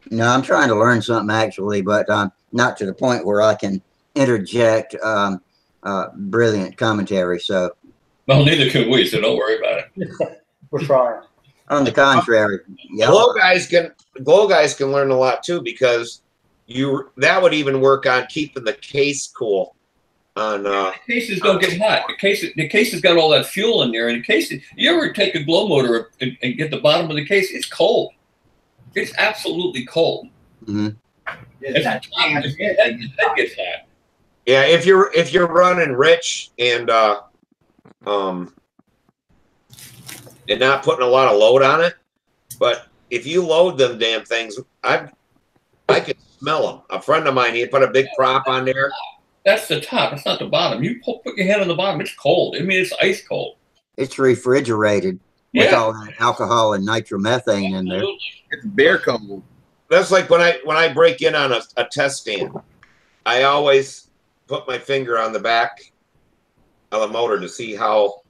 No, I'm trying to learn something actually, but not to the point where I can interject brilliant commentary. So. Well, neither can we, so don't worry about it. We're trying. On the contrary, yeah. Glow guys can learn a lot too, because that would even work on keeping the case cool. On the cases don't get hot. The case has got all that fuel in there, and you ever take a glow motor and get the bottom of the case? It's cold. It's absolutely cold. Mm-hmm. That gets hot. Yeah, if you're running rich and not putting a lot of load on it, but if you load them damn things, I can smell them. A friend of mine, he put a big prop on there. That's the top. It's not the bottom. You put your hand on the bottom. It's cold. I mean, it's ice cold. It's refrigerated with all that alcohol and nitromethane in there. It's bear cold. That's like when I break in on a test stand, I always put my finger on the back of the motor to see how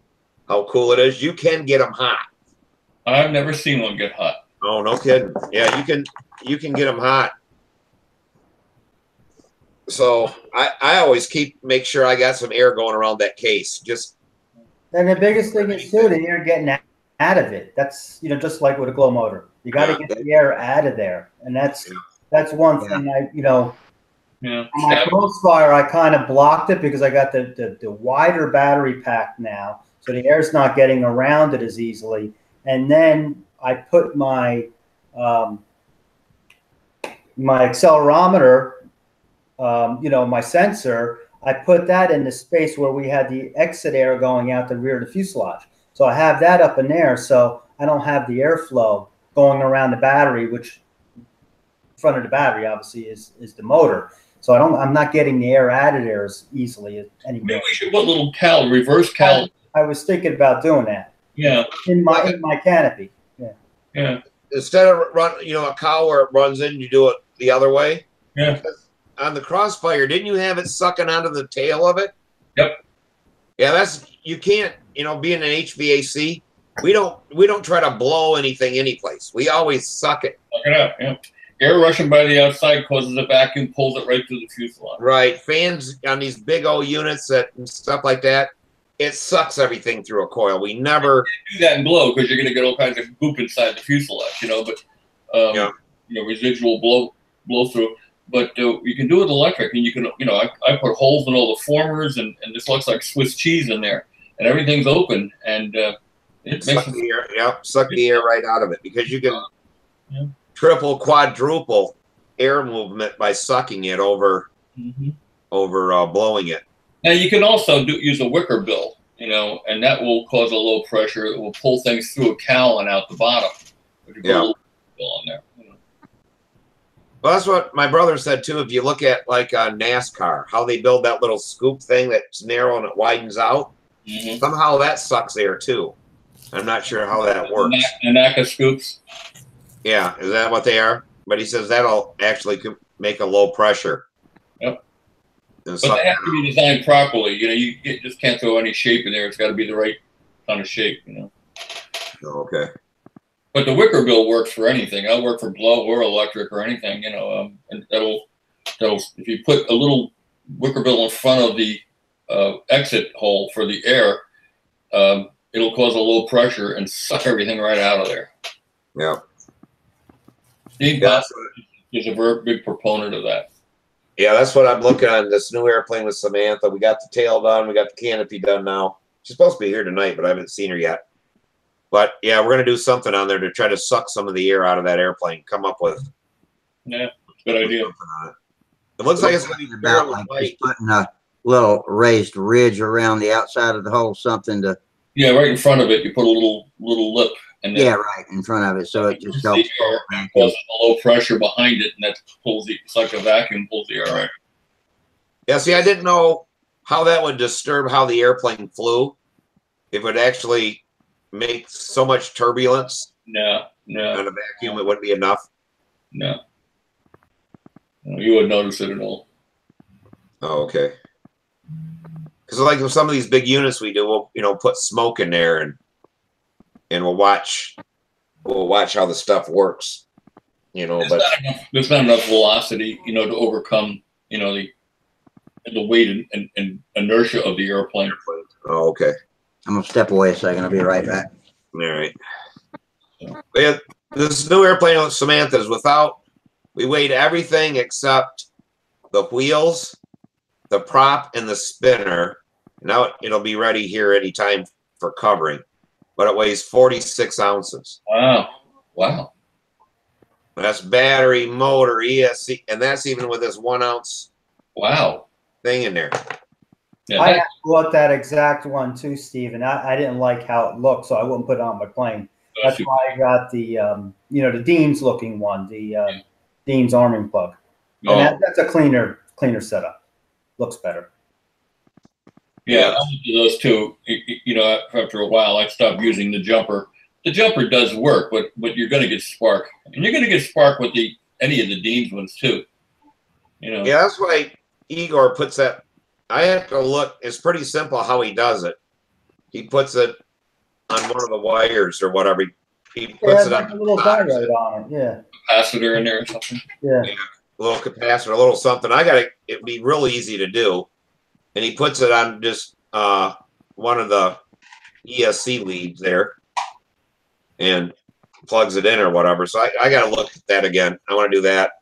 cool it is. You can get them hot. I've never seen one get hot. Oh, no kidding. Yeah, you can get them hot. So I always make sure I got some air going around that case. And the biggest thing is too, the air getting out of it. That's just like with a glow motor. You got to get the air out of there, and that's one thing Yeah. On my Crossfire, I kind of blocked it because I got the wider battery pack now, so the air's not getting around it as easily. And then I put my accelerometer, my sensor, I put that in the space where we had the exit air going out the rear of the fuselage. So I have that up in there, so I don't have the airflow going around the battery, which in front of the battery obviously is the motor. So I'm not getting the air out of there as easily anymore. Maybe we should put a little reverse cowl. I was thinking about doing that. Yeah. In my canopy. Yeah. Yeah. Instead of a cowl where it runs in, you do it the other way. Yeah. On the Crossfire, didn't you have it sucking onto the tail of it? Yep. Yeah, you can't, being an HVAC, we don't try to blow anything anyplace. We always suck it. Suck it up, yeah. Air rushing by the outside causes a vacuum, pulls it right through the fuselage. Right. Fans on these big old units and stuff like that, it sucks everything through a coil. We never do that and blow because you're going to get all kinds of goop inside the fuselage, but residual blow through. But you can do it electric, and you can, I put holes in all the formers, and this looks like Swiss cheese in there, and everything's open, and it suck the air right out of it, because you can triple, quadruple air movement by sucking it over blowing it. Now you can also use a wicker bill, you know, and that will cause a low pressure. It will pull things through a cowl and out the bottom. If you put a little bill on there. You know. Well, that's what my brother said too. If you look at like NASCAR, how they build that little scoop thing that's narrow and it widens out, somehow that sucks air too. I'm not sure how that works. NACA scoops. Yeah, is that what they are? But he says that'll actually make a low pressure. Yep. But they have to be designed properly. You know, you just can't throw any shape in there. It's got to be the right kind of shape. You know. Okay. But the wicker bill works for anything. I'll work for blow or electric or anything. You know, and that'll if you put a little wicker bill in front of the exit hole for the air, it'll cause a low pressure and suck everything right out of there. Yeah. Steve Boss is a very big proponent of that. Yeah, that's what I'm looking on this new airplane with Samantha. We got the tail done. We got the canopy done now. She's supposed to be here tonight, but I haven't seen her yet. But yeah, we're going to do something on there to try to suck some of the air out of that airplane. Come up with. Yeah, good idea. It looks like it's going to be about like just putting a little raised ridge around the outside of the hole, something to. Yeah, right in front of it, you put a little lip. And then right in front of it, so it just helps. Causes a low pressure behind it, and that pulls the. It's like a vacuum pulls the air right. Yeah, see, I didn't know how that would disturb how the airplane flew. If it would actually make so much turbulence. No. And a vacuum, it wouldn't be enough. No, you wouldn't notice it at all. Oh, okay. Because like with some of these big units we do, we'll put smoke in there and we'll watch how the stuff works. There's not enough velocity, to overcome, the weight and inertia of the airplane. Oh, okay. I'm gonna step away a second. I'll be right back. All right. Yeah, this new airplane with Samantha's we weighed everything except the wheels, the prop, and the spinner. Now it'll be ready here anytime for covering, but it weighs 46 ounces. Wow. That's battery, motor, ESC, and that's even with this 1 ounce thing in there. Yeah, I bought that exact one too, Steve, and I didn't like how it looked, so I wouldn't put it on my plane. That's why I got the the Dean's looking one, the Dean's arming plug, and that's a cleaner setup. Looks better. Yeah, I went to those two. After a while, I stopped using the jumper. The jumper does work, but you're going to get spark, and you're going to get spark with any of the Dean's ones too. Yeah, that's why Igor puts that. I have to look. It's pretty simple how he does it. He puts it on one of the wires or whatever. He puts it on a little diode on it. Yeah. Capacitor in there or something. Yeah. A little capacitor, a little something. It'd be real easy to do. And he puts it on just one of the ESC leads there and plugs it in or whatever. So I got to look at that again. I want to do that.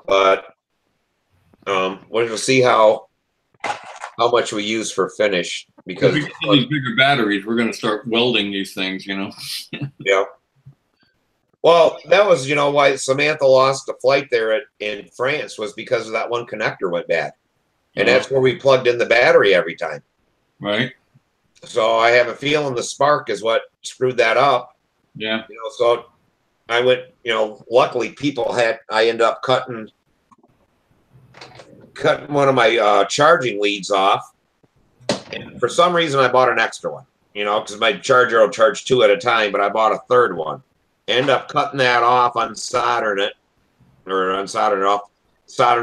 But we'll see how much we use for finish, because we get these bigger batteries, we're going to start welding these things, Yeah. Well, that was, why Samantha lost a flight there in France, was because of that one connector went bad. And that's where we plugged in the battery every time. Right. So I have a feeling the spark is what screwed that up. Yeah. So I went, luckily I ended up cutting one of my charging leads off, and for some reason I bought an extra one, because my charger will charge 2 at a time, but I bought a third one. End up cutting that off, unsoldering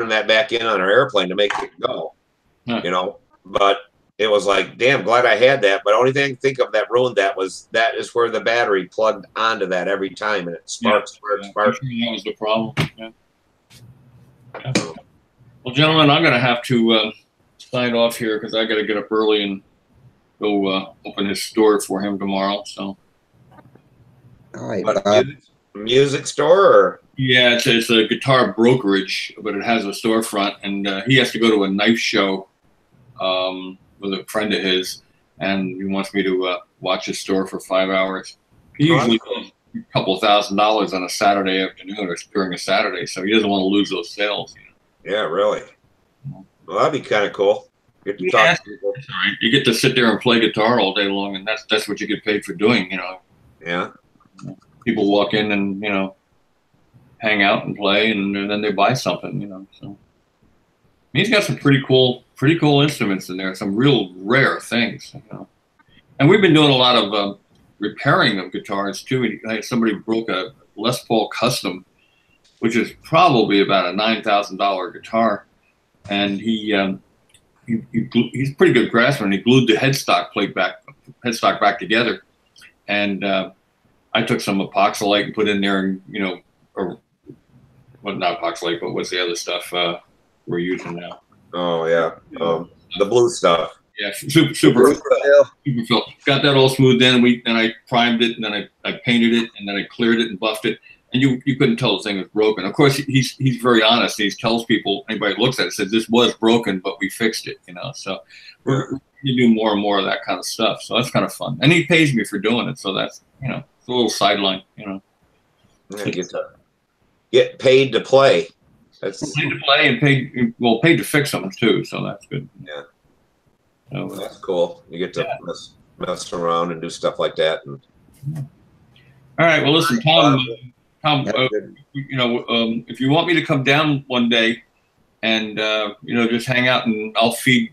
that back in on our airplane to make it go. But it was like, damn, glad I had that. But the only thing I can think of that ruined that is where the battery plugged onto that every time, and it sparks. That was the problem. Yeah. Well, gentlemen, I'm going to have to sign off here because I got to get up early and go open his store for him tomorrow. So, all right, music store? Or? Yeah, it's a guitar brokerage, but it has a storefront, and he has to go to a knife show with a friend of his, and he wants me to watch his store for 5 hours. He couple $1,000s on a Saturday afternoon or during a Saturday, so he doesn't want to lose those sales. Yeah, really. Well, that'd be kind of cool. Get to talk to people. That's all right. You get to sit there and play guitar all day long, and that's what you get paid for doing. Yeah. People walk in and hang out and play, and then they buy something. So he's got some pretty cool instruments in there. Some real rare things. And we've been doing a lot of repairing of guitars too. Somebody broke a Les Paul Custom, which is probably about a $9,000 guitar, and he's a pretty good craftsman. He glued the headstock back together, and I took some epoxylate and put in there, and or well, not epoxylate, but what's the other stuff we're using now? Oh yeah, the blue stuff. Yeah, super fill. Got that all smoothed in, and I primed it, and then I painted it, and then I cleared it and buffed it, and you couldn't tell the thing was broken. Of course, he's very honest. He tells people, anybody who looks at it, says this was broken, but we fixed it. So we're going to do more and more of that kind of stuff. So that's kind of fun, and he pays me for doing it. So that's it's a little sideline. Yeah, get paid to play. That's paid to play and paid to fix them too. So that's good. Yeah. So, that's cool. You get to mess around and do stuff like that. And all right. Well, listen, Tom. If you want me to come down one day and just hang out, and I'll feed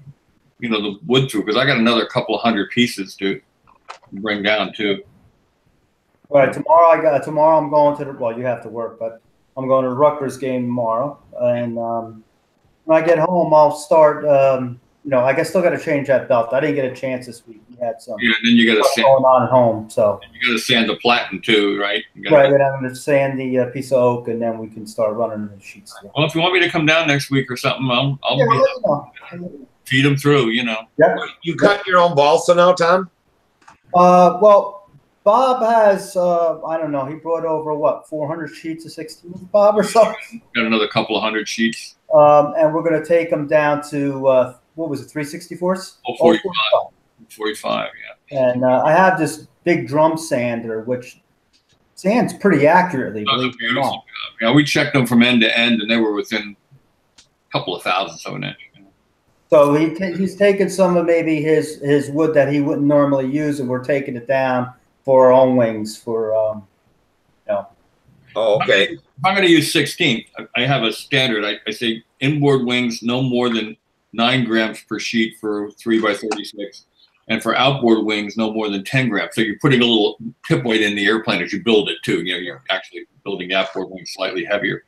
the wood through, because I got another couple of hundred pieces to bring down too. All right. Tomorrow I'm going to well, you have to work, but I'm going to the Rutgers game tomorrow, and when I get home, I'll start. I still got to change that belt. I didn't get a chance this week. We had some. Yeah, then you got to going on at home. So you got to sand the platen too, right? Right. Then I'm going to sand the piece of oak, and then we can start running the sheets. Well, if you want me to come down next week or something, I'll feed them through. Yeah. You cut your own balsa now, Tom? Well, Bob has, I don't know, he brought over, 400 sheets of 16, Bob, or something? Got another couple of hundred sheets. And we're going to take them down to, what was it, 3/64? Oh, 45. 45, yeah. And I have this big drum sander, which sands pretty accurately. Beautiful. Yeah, we checked them from end to end, and they were within a couple of thousandths of an inch. So he's taken some of maybe his wood that he wouldn't normally use, and we're taking it down for our own wings for, Oh, okay. If I'm going to use 16, I have a standard. I say inboard wings no more than 9 grams per sheet for 3x36, and for outboard wings no more than 10 grams. So you're putting a little tip weight in the airplane as you build it too. You're actually building outboard wings slightly heavier.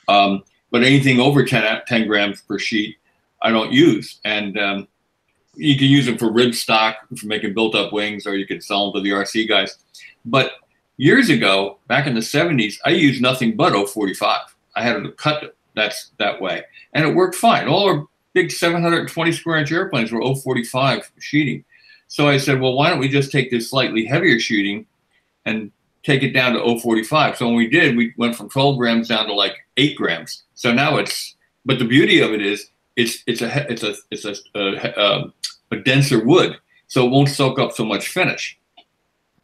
But anything over 10 grams per sheet, I don't use. And you can use them for rib stock, for making built-up wings, or you can sell them to the RC guys. But years ago, back in the 70s, I used nothing but 045. I had to cut that way, and it worked fine. All our big 720 square inch airplanes were 045 sheeting. So I said, well, why don't we just take this slightly heavier sheeting and take it down to 045? So when we did, we went from 12 grams down to like 8 grams. So now but the beauty of it is it's a denser wood, so it won't soak up so much finish.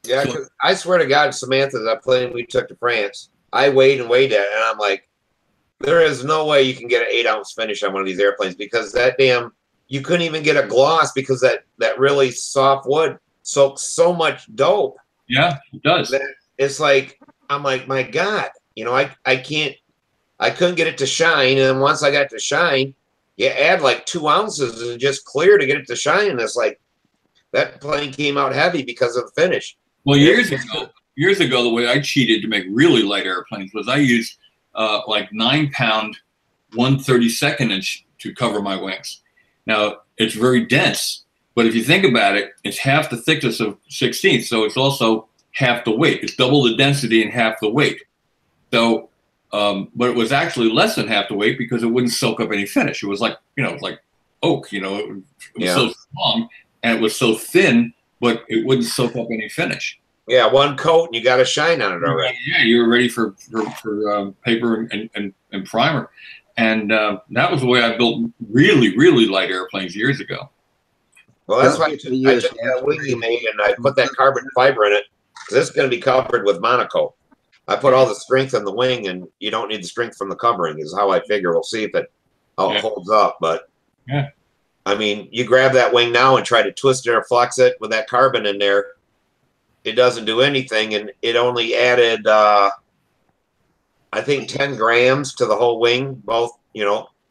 Yeah, because I swear to God, Samantha, that plane we took to France, I weighed and weighed it, and I'm like, there is no way you can get an 8-ounce finish on one of these airplanes, because you couldn't even get a gloss, because that really soft wood soaks so much dope. Yeah, it does. It's like, I'm like, my God, I couldn't get it to shine, and once I got it to shine, you add like 2 ounces and just clear to get it to shine. And it's like, that plane came out heavy because of the finish. Well, years ago, the way I cheated to make really light airplanes was I used like 9-pound 1/32 inch to cover my wings. Now, it's very dense, but if you think about it, it's half the thickness of 16, so it's also half the weight. It's double the density and half the weight. So, but it was actually less than half the weight because it wouldn't soak up any finish. It was like, like oak, it was so strong, and it was so thin, but it wouldn't soak up any finish. Yeah, one coat and you got a shine on it already. Yeah, you were ready for paper and primer. And that was the way I built really, really light airplanes years ago. Well, that's why I took that wing you made and I put that carbon fiber in it, because it's going to be covered with Monaco. I put all the strength in the wing, and you don't need the strength from the covering. Is how I figure. We'll see if it holds up. But yeah, I mean, you grab that wing now and try to twist it or flex it with that carbon in there. It doesn't do anything, and it only added, I think, 10 grams to the whole wing. Both,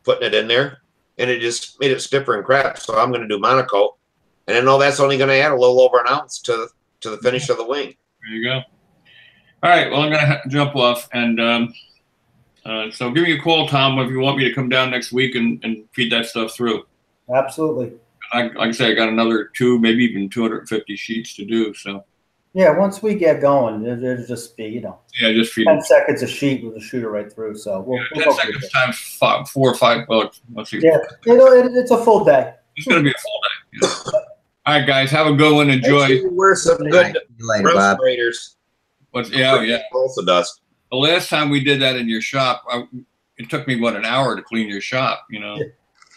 putting it in there, and it just made it stiffer and crap. So I'm going to do monocoat, and I know that's only going to add a little over an ounce to the finish of the wing. There you go. All right. Well, I'm going to jump off, and so give me a call, Tom, if you want me to come down next week and feed that stuff through. Absolutely. Like I say, I got another 2, maybe even 250 sheets to do. So. Yeah, once we get going, it'll just be, Yeah, just feed 10 seconds a sheet with a shooter right through. So we'll 10 seconds times 4 or 5. Well, let's see. Yeah, it's a full day. It's going to be a full day. Yeah. All right, guys, have a good one. Enjoy. Make sure you wear some good respirators. Yeah. Also dust. The last time we did that in your shop, it took me, an hour to clean your shop, Yeah.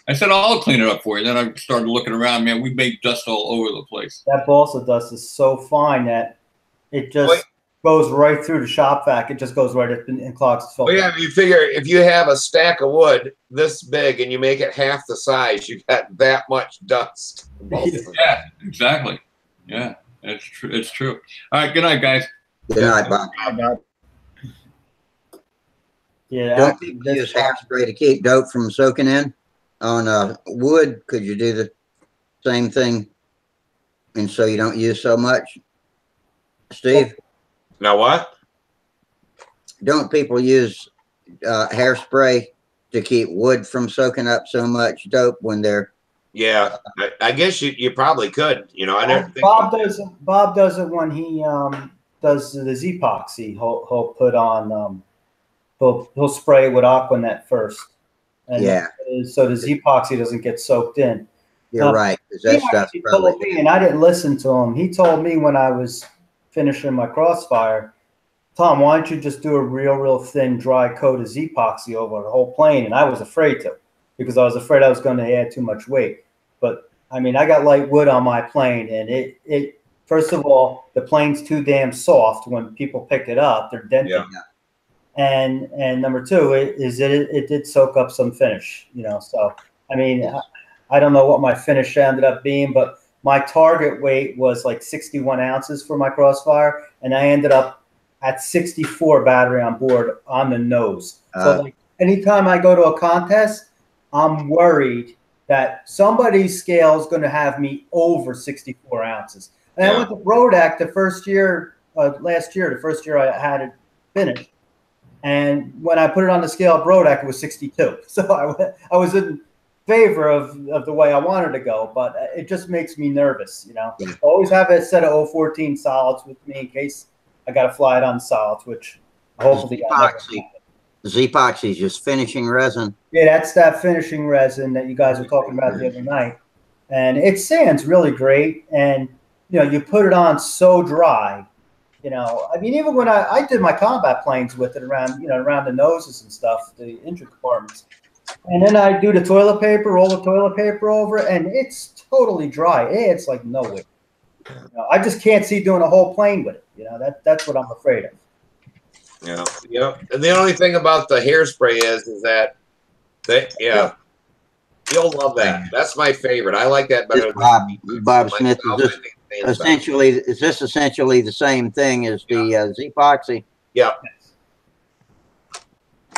I said, I'll clean it up for you. Then I started looking around, man, we make dust all over the place. That balsa dust is so fine that it just goes right through the shop vac. It just goes right up and clogs the filter. Well, yeah, you figure if you have a stack of wood this big and you make it half the size, you got that much dust. Yeah, exactly. Yeah, it's true. It's true. All right, good night, guys. Good night, Bob. Yeah. Don't people use hairspray to keep dope from soaking in? On wood, could you do the same thing, and so you don't use so much? Steve? Now what? Don't people use hairspray to keep wood from soaking up so much dope when they're... Yeah, I guess you probably could. I never think Bob does it when he does the Z-epoxy. He'll put on he'll spray with Aquanet first. And yeah. So the Z-epoxy doesn't get soaked in. You're right. That stuff's told me, and I didn't listen to him. He told me when I was finishing my Crossfire, Tom, why don't you just do a real thin dry coat of Z-epoxy over the whole plane? And I was afraid to, because I was afraid I was going to add too much weight. But I mean, I got light wood on my plane, and it first of all, the plane's too damn soft. When people pick it up, they're dented. Yeah. And number two it did soak up some finish, So I mean, I don't know what my finish ended up being, but my target weight was like 61 ounces for my Crossfire, and I ended up at 64 battery on board on the nose. So like anytime I go to a contest, I'm worried that somebody's scale is going to have me over 64 ounces. And I went to Rodak the first year, last year, the first year I had it finished. And when I put it on the scale at Brodak, it was 62. So I was in favor of the way I wanted to go, but it just makes me nervous, I always have a set of 014 solids with me in case I got to fly it on solids, which hopefully Z-epoxy is just finishing resin. Yeah, that's that finishing resin that you guys were talking about the other night. And it sands really great. And, you put it on so dry. I mean, even when I did my combat planes with it around the noses and stuff, the engine compartments, and then I do the toilet paper, roll the toilet paper over it, and it's totally dry. It's like no way. I just can't see doing a whole plane with it. That's what I'm afraid of. Yeah. And the only thing about the hairspray is that you'll love that. That's my favorite. I like that better. Bob Smith, is this essentially the same thing as the Z-epoxy? Yeah.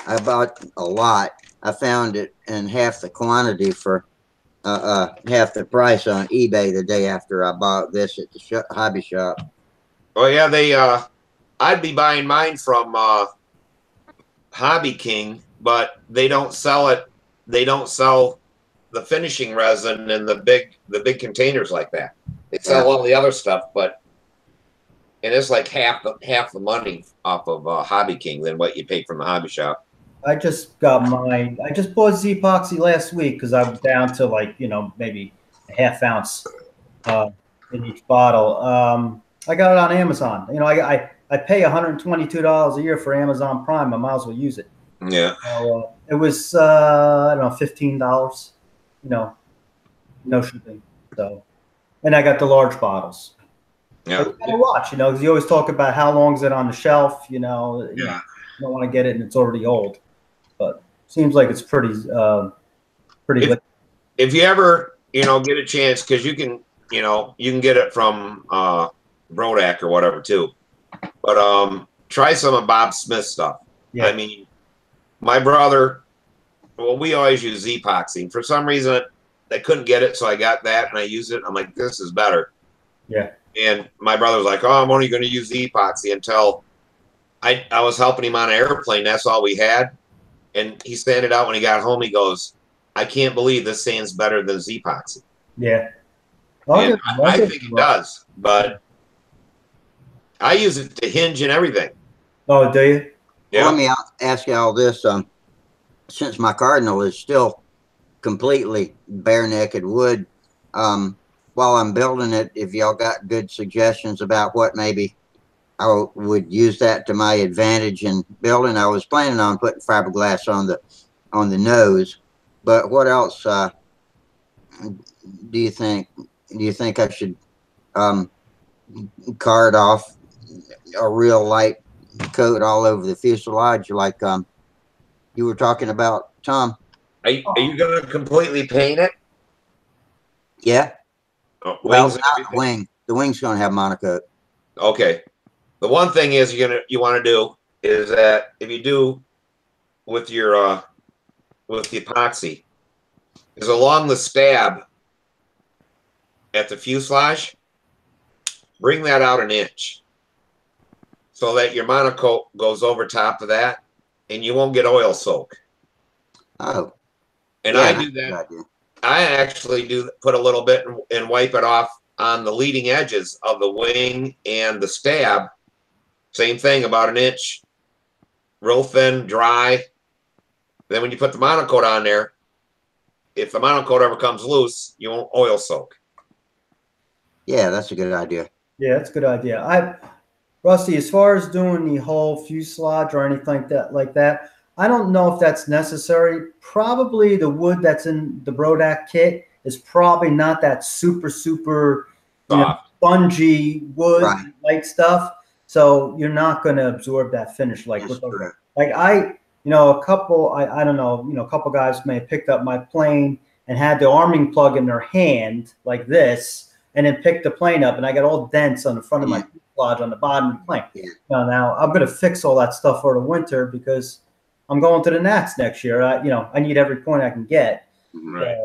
I bought a lot. I found it in half the quantity for half the price on eBay the day after I bought this at the hobby shop. Oh yeah, I'd be buying mine from Hobby King, but they don't sell it. They don't sell the finishing resin in the big containers like that. They sell all the other stuff, and it's like half the money off of Hobby King than what you pay from the hobby shop. I just got mine. I just bought Z-epoxy last week because I was down to maybe a half ounce in each bottle. I got it on Amazon. I pay $122 a year for Amazon Prime. I might as well use it. Yeah. So, it was I don't know, $15. No shipping. So, and I got the large bottles. Yeah. But you gotta watch, you know, because you always talk about how long is it on the shelf. You know, you don't want to get it and it's already old. But seems like it's pretty good. If you ever, you know, get a chance, because you can, you know, you can get it from Brodak or whatever too. But try some of Bob Smith stuff. Yeah. I mean, my brother, well, we always use epoxy. For some reason, I couldn't get it, so I got that and I used it. I'm like, this is better. Yeah. And my brother was like, oh, I'm only going to use the epoxy until I was helping him on an airplane. That's all we had. And he sanded out when he got home. He goes, I can't believe this sand's better than epoxy. Yeah. And I think it does, but I use it to hinge and everything. Oh, do you? Yeah. Well, let me ask you all this. Since my Cardinal is still completely bare naked wood, while I'm building it, if y'all got good suggestions about what maybe I would use that to my advantage in building. I was planning on putting fiberglass on the nose, but what else do you think? Do you think I should card off a real light coat all over the fuselage, like you were talking about, Tom? Are you going to completely paint it? Yeah. Well, not the wing. The wing's going to have monocoat. Okay. The one thing is you want to do is that if you do with your with the epoxy, is along the stab at the fuselage, bring that out an inch so that your monocoat goes over top of that and you won't get oil soak. Oh. And I do that. I actually do put a little bit and wipe it off on the leading edges of the wing and the stab. Same thing, about an inch, real thin, dry. Then when you put the monocoat on there, if the monocoat ever comes loose, you won't oil soak. Yeah, that's a good idea. Yeah, that's a good idea. Rusty, as far as doing the whole fuselage or anything like that, I don't know if that's necessary. Probably the wood that's in the Brodak kit is probably not that super spongy wood, light stuff. So you're not going to absorb that finish like a couple. I don't know. A couple guys may have picked up my plane and had the arming plug in their hand like this, and then picked the plane up, and I got all dents on the front of my fuselage on the bottom of the plane. Yeah. Now I'm going to fix all that stuff for the winter because I'm going to the Nats next year. I need every point I can get. Right.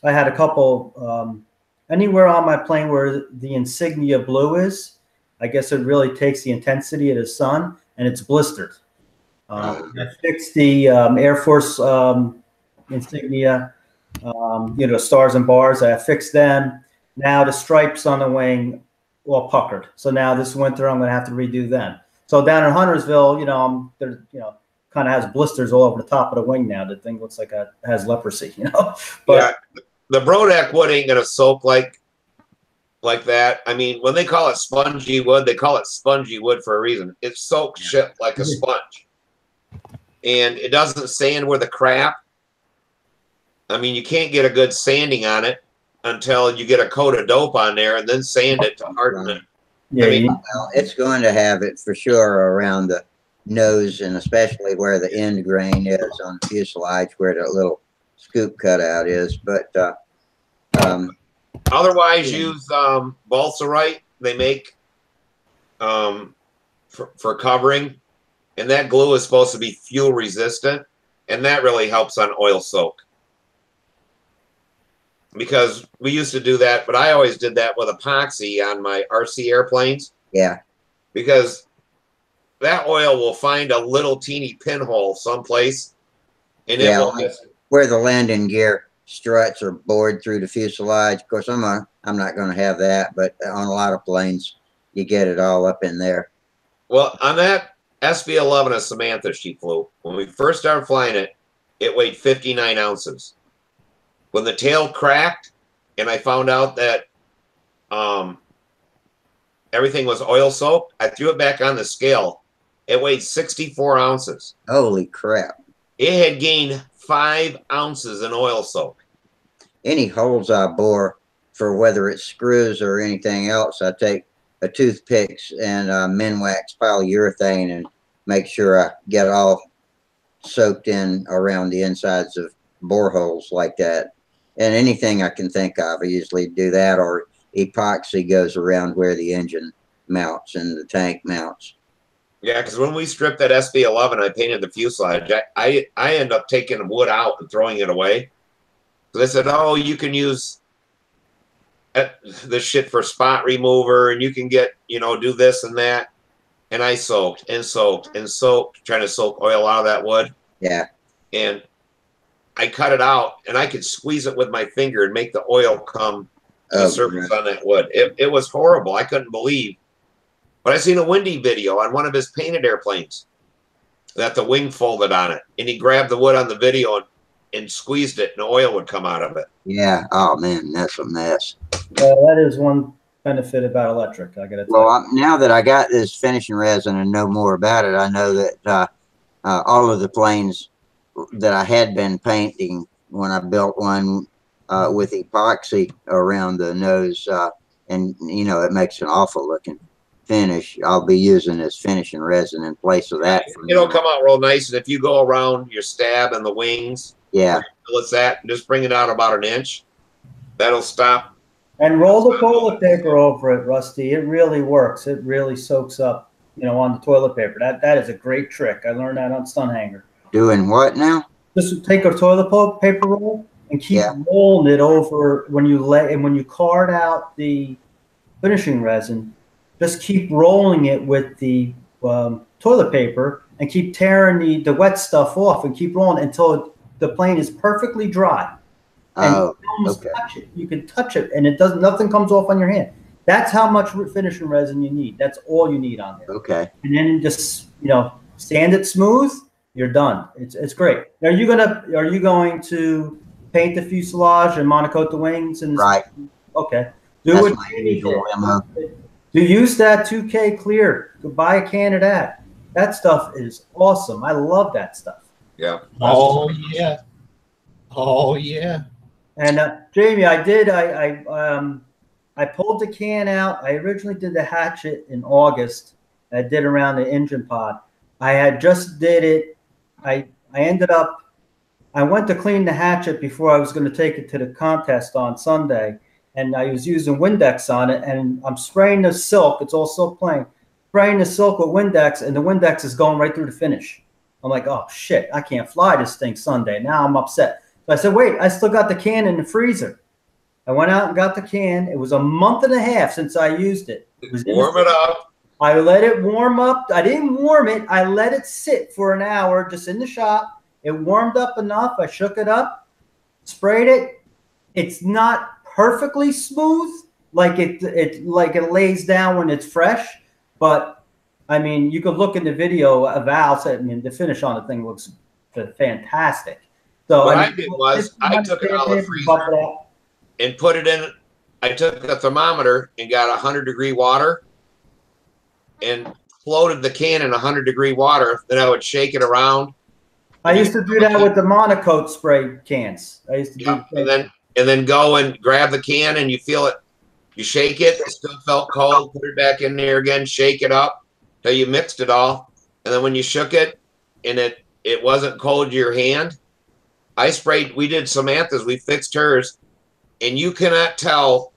I had a couple anywhere on my plane where the insignia blue is. I guess it really takes the intensity of the sun, and it's blistered. I fixed the Air Force insignia, stars and bars. I fixed them. Now the stripes on the wing all puckered. So now this winter I'm going to have to redo them. So down in Huntersville, there, kind of has blisters all over the top of the wing now. The thing looks like it has leprosy, But yeah, the Brodak wood ain't gonna soak like that. I mean, when they call it spongy wood, they call it spongy wood for a reason. It soaks shit like a sponge, and it doesn't sand with the crap. I mean, you can't get a good sanding on it until you get a coat of dope on there and then sand it to harden it. Yeah, well, it's going to have it for sure around the nose, and especially where the end grain is on the fuselage, where the little scoop cutout is. But otherwise, use balsa-rite. They make for covering, and that glue is supposed to be fuel resistant, and that really helps on oil soak. Because we used to do that, but I always did that with epoxy on my RC airplanes. Yeah. Because that oil will find a little teeny pinhole someplace, and it will like where the landing gear struts are bored through the fuselage. Of course, I'm not going to have that, but on a lot of planes, you get it all up in there. Well, on that SB-11 of Samantha she flew, when we first started flying it, it weighed 59 ounces. When the tail cracked and I found out that everything was oil soaked, I threw it back on the scale. It weighed 64 ounces. Holy crap. It had gained 5 ounces in oil soak. Any holes I bore for whether it's screws or anything else, I take a toothpicks and Minwax polyurethane and make sure I get all soaked in around the insides of boreholes like that. And anything I can think of, I usually do that, or epoxy goes around where the engine mounts and the tank mounts. Yeah, because when we stripped that SB11, I painted the fuselage. I ended up taking the wood out and throwing it away. So they said, oh, you can use this shit for spot remover, and you can get, you know, do this and that. And I soaked and soaked and soaked, trying to soak oil out of that wood. Yeah. And I cut it out, and I could squeeze it with my finger and make the oil come to the surface on that wood. It was horrible. I couldn't believe. But I seen a Windy video on one of his painted airplanes that the wing folded on it, and he grabbed the wood on the video and squeezed it, and the oil would come out of it. Yeah. Oh man, that's a mess. That is one benefit about electric. I got to tell you. Well, now that I got this finishing resin and know more about it, I know that all of the planes that I had been painting when I built one with epoxy around the nose, and you know, it makes an awful looking finish. I'll be using this finishing resin in place of that. It'll come out real nice, and if you go around your stab and the wings, yeah, let's that, just bring it out about an inch. That'll stop. And roll the toilet paper over it, Rusty. It really works. It really soaks up, you know, on the toilet paper. That is a great trick. I learned that on Stunthangar. Doing what now? Just take a toilet paper roll and keep rolling it over when you when you card out the finishing resin. Just keep rolling it with the toilet paper and keep tearing the wet stuff off and keep rolling until the plane is perfectly dry. And you can touch it. You can touch it, and it doesn't. Nothing comes off on your hand. That's how much finishing resin you need. That's all you need on there. Okay. And then just, you know, sand it smooth. You're done. It's great. Are you going to paint the fuselage and monocoat the wings and right? Okay. Do what Jamie did. Do use that 2K clear. Buy a can of that. That stuff is awesome. I love that stuff. Yeah. Oh yeah. Oh yeah. And Jamie, I pulled the can out. I originally did the hatchet in August. I did around the engine pod. I had just did it. I ended up, I went to clean the hatchet before I was going to take it to the contest on Sunday. And I was using Windex on it, and I'm spraying the silk. It's all silk plain. Spraying the silk with Windex, and the Windex is going right through the finish. I'm like, oh shit, I can't fly this thing Sunday. Now I'm upset. So I said, wait, I still got the can in the freezer. I went out and got the can. It was a month and a half since I used it. Warm it up. I let it warm up. I didn't warm it. I let it sit for an hour just in the shop. It warmed up enough. I shook it up, sprayed it. It's not perfectly smooth like it lays down when it's fresh, but I mean, you could look in the video of Al said, I mean, the finish on the thing looks fantastic. So what I did was I took it out of the freezer and put it in. I took a thermometer and got 100-degree water and floated the can in 100-degree water. Then I would shake it around. I used to do that with the monocoat spray cans. I used to do and then go and grab the can and you feel it. You shake it. It still felt cold. Put it back in there again. Shake it up till you mixed it all. And then when you shook it and it wasn't cold to your hand, I sprayed. We did Samantha's. We fixed hers, and you cannot tell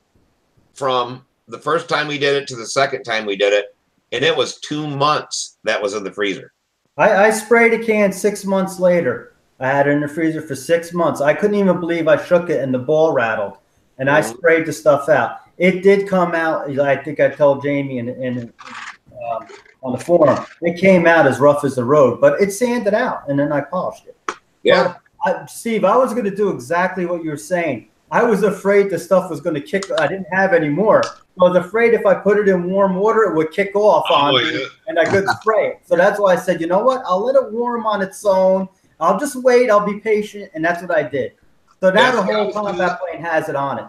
from the first time we did it to the second time we did it, and it was 2 months that was in the freezer. I sprayed a can 6 months later. I had it in the freezer for 6 months. I couldn't even believe I shook it and the ball rattled, and I sprayed the stuff out. It did come out. I think I told Jamie on the forum. It came out as rough as the road, but it sanded out, and then I polished it. Yeah. Well, Steve, I was going to do exactly what you were saying. I was afraid the stuff was going to kick. I didn't have any more. I was afraid if I put it in warm water, it would kick off on me, and I couldn't spray it. So that's why I said, you know what? I'll let it warm on its own. I'll just wait. I'll be patient, and that's what I did. So now the whole combat plane has it on it.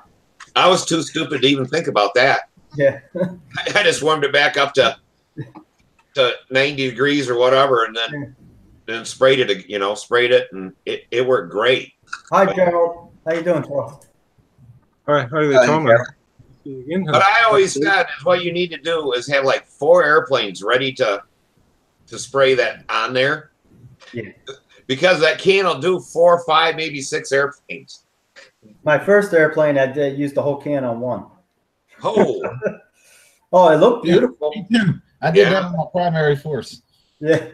I was too stupid to even think about that. Yeah. I just warmed it back up to 90 degrees or whatever, and then sprayed it, and it worked great. Hi, Gerald. How you doing, Charles? Hi there, Hi, Tom. Jeff. See you again. But I always said is what you need to do is have like 4 airplanes ready to spray that on there. Yeah. Because that can will do 4, 5, maybe 6 airplanes. My first airplane, I did use the whole can on one. Oh, Oh, it looked beautiful. Me too. I did that on my primary force. Yeah.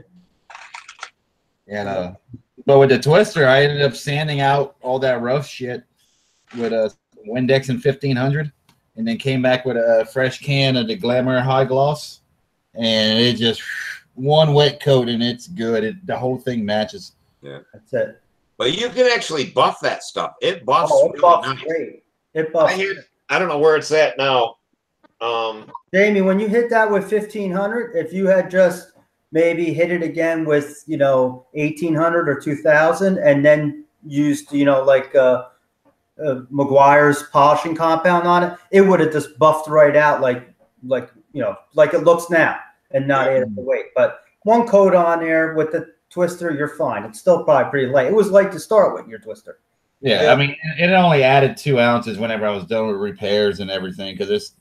And but with the twister, I ended up sanding out all that rough shit with a Windex and 1500, and then came back with a fresh can of the Glamour High Gloss, and it just one wet coat and it's good. The whole thing matches. yeah, That's it. but you can actually buff that stuff. It buffs Oh, it really buffs nice. great. It buffs. I don't know where it's at now. Jamie, when you hit that with 1500, if you had just maybe hit it again with 1800 or 2000, and then used like McGuire's polishing compound on it, it would have just buffed right out like it looks now, and not added the weight. But one coat on there with the twister, you're fine. It's still probably pretty light. It was light to start with your twister. Yeah, I mean, it only added 2 ounces whenever I was done with repairs and everything, because it's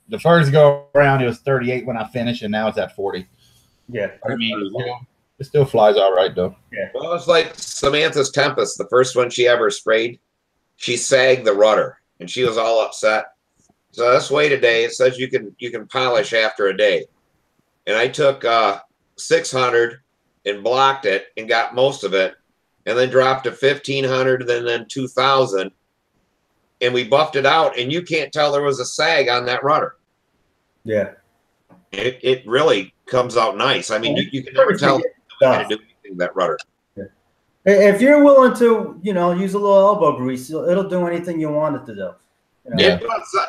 the first go around it was 38 when I finished, and now it's at 40. Yeah, I mean, it still flies all right though. Yeah. Well, it's like Samantha's Tempest, the first one she ever sprayed. She sagged the rudder, and she was all upset. So this way today, it says you can polish after a day, and I took 600 and blocked it and got most of it, and then dropped to 1500 and then 2000, and we buffed it out, and you can't tell there was a sag on that rudder. Yeah. It really comes out nice. I mean, you can never tell how to do anything with that rudder. Yeah. If you're willing to, use a little elbow grease, it'll do anything you want it to do. Yeah.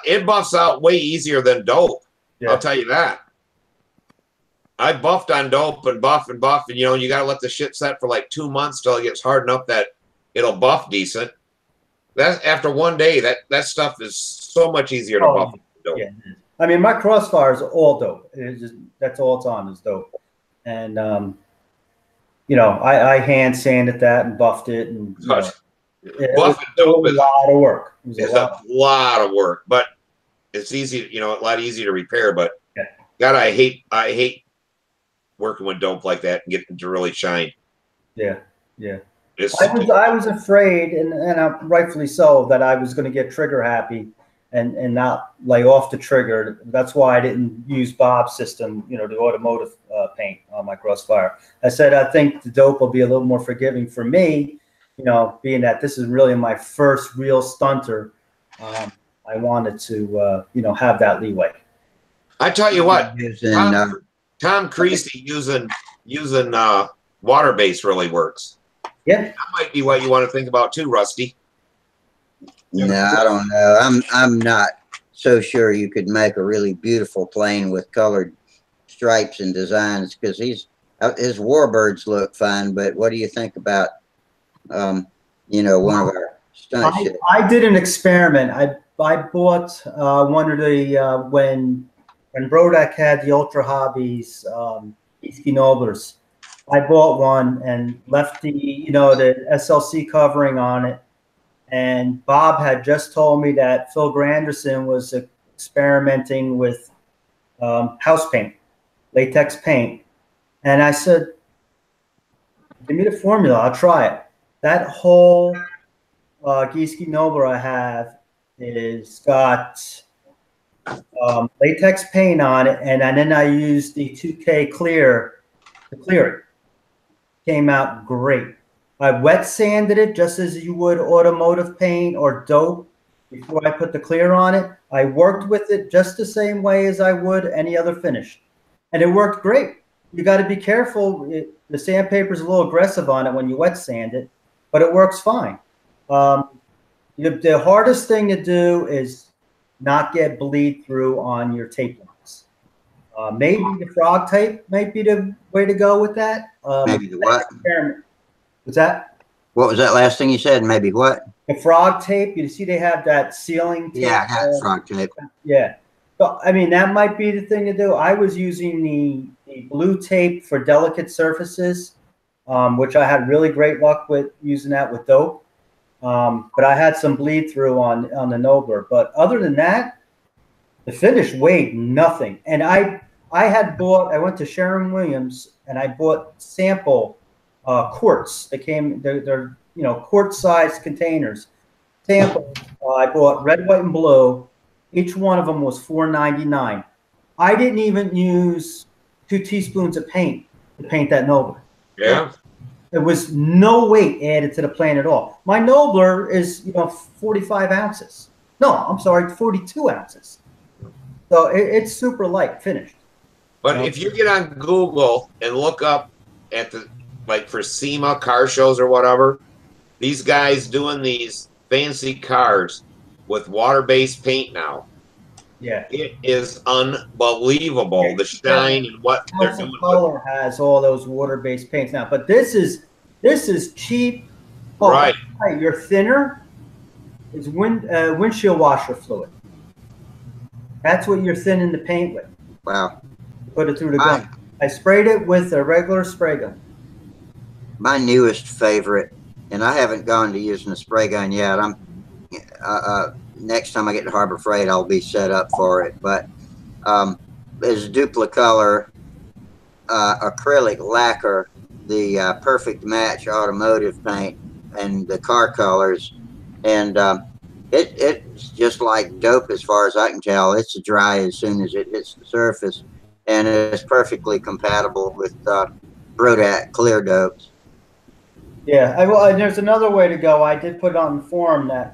It buffs out way easier than dope. Yeah. I'll tell you that. I buffed on dope and buff, and you got to let the shit set for like 2 months till it gets hard enough that it'll buff decent. That's after one day. That stuff is so much easier to buff than dope. Yeah. I mean, my Crossfire is all dope. It's just that's all it's on is dope. And I hand sanded that and buffed it, and it was a lot of work. It's a lot of work, but it's easy. A lot easier to repair. But God, I hate working with dope like that and getting it to really shine. Yeah, yeah. I was afraid, and rightfully so, that I was going to get trigger happy and not lay off the trigger. That's why I didn't use Bob's system, the automotive paint on my Crossfire. I said I think the dope will be a little more forgiving for me, being that this is really my first real stunter. I wanted to, have that leeway. I tell you what, Tom Creasy using water base really works. Yeah, that might be what you want to think about too, Rusty. No, I don't know. I'm not so sure you could make a really beautiful plane with colored stripes and designs, because his warbirds look fine. But what do you think about one of our stunt ships? I did an experiment. I bought one of the when Brodak had the Ultra Hobbies Easky Noblers. I bought one and left the the SLC covering on it. And Bob had just told me that Phil Granderson was experimenting with house paint, latex paint. And I said, give me the formula, I'll try it. That whole Gieske Nobler I have is got latex paint on it, and then I used the 2K clear to clear it. Came out great. I wet sanded it just as you would automotive paint or dope before I put the clear on it. I worked with it just the same way as I would any other finish, and it worked great. You got to be careful. The sandpaper is a little aggressive on it when you wet sand it, but it works fine. The hardest thing to do is not get bleed through on your tape lines. Maybe the frog tape might be the way to go with that. Maybe the what? What's that? What was that last thing you said? Maybe what? The frog tape. You see they have that sealing tape. Yeah, I got frog tape. Yeah. So, I mean, that might be the thing to do. I was using the blue tape for delicate surfaces, which I had really great luck with using that with dope. But I had some bleed through on the Nobler. But other than that, the finish weighed nothing. And I went to Sharon Williams and I bought sample quarts. They're quart sized containers. Sample. I bought red, white, and blue. Each one of them was $4.99. I didn't even use 2 teaspoons of paint to paint that Nobler. Yeah. There was no weight added to the plane at all. My Nobler is 45 ounces. No, I'm sorry, 42 ounces. So it's super light, finished. But if you get on Google and look up at for SEMA car shows or whatever, these guys doing these fancy cars with water-based paint now. Yeah, it is unbelievable. The shine and what they're House of doing. Color has all those water-based paints now, but this is cheap. Oh, Right. Your thinner is windshield washer fluid. That's what you're thinning the paint with. Wow. Put it through the gun. I sprayed it with a regular spray gun. My newest favorite, and I haven't gone to using a spray gun yet. I'm next time I get to Harbor Freight, I'll be set up for it. But is Duplicolor acrylic lacquer, the perfect match automotive paint and the car colors, and it's just like dope as far as I can tell. It's dry as soon as it hits the surface, and it's perfectly compatible with Brodat clear dopes. Yeah, and there's another way to go. I did put on the forum that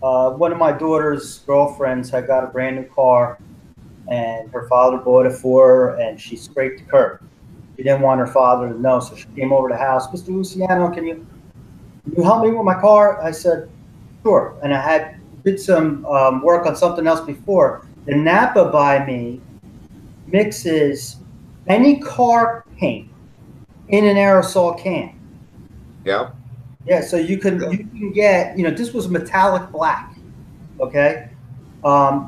one of my daughter's girlfriends had got a brand new car, and her father bought it for her, and she scraped the curb. She didn't want her father to know, so she came over to the house. Mr. Luciano, can you help me with my car? I said, sure. And I did some work on something else before. The Napa by me mixes any car paint in an aerosol can. Yeah. Yeah, so you can get, this was metallic black, okay?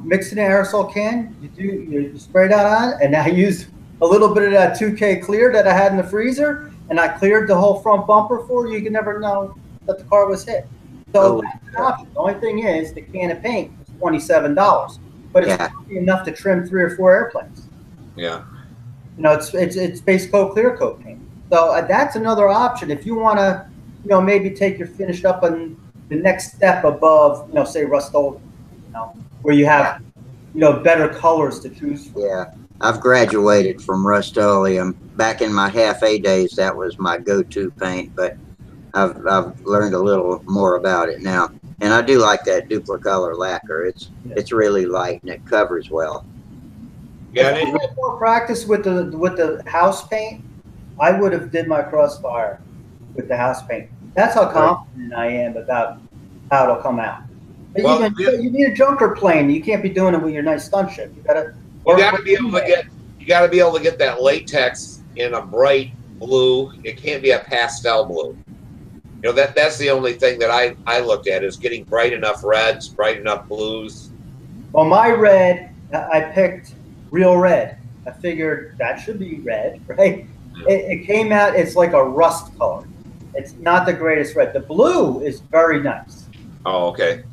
Mix in an aerosol can, you spray that on, and I used a little bit of that 2K clear that I had in the freezer, and I cleared the whole front bumper for you. You can never know that the car was hit. So that's an option. The only thing is the can of paint is $27, but it's probably enough to trim 3 or 4 airplanes. Yeah. It's base coat, clear coat paint. So that's another option if you want to, maybe take your finish up on the next step above, say Rust-Oleum, where you have, better colors to choose from. Yeah, I've graduated from Rust-Oleum. Back in my half-A days, that was my go-to paint, but I've learned a little more about it now. And I do like that Duplicolor lacquer. It's really light and it covers well. Yeah. If I had more practice with the house paint, I would have did my Crossfire with the house paint. That's how confident I am about how it'll come out. But you need a junker plane. You can't be doing it with your nice stunt ship. You gotta be able to get that latex in a bright blue. It can't be a pastel blue. That's the only thing that I looked at is getting bright enough reds, bright enough blues. Well, my red, I picked real red. I figured that should be red, right? It came out, it's like a rust color. It's not the greatest red. The blue is very nice. Oh, okay.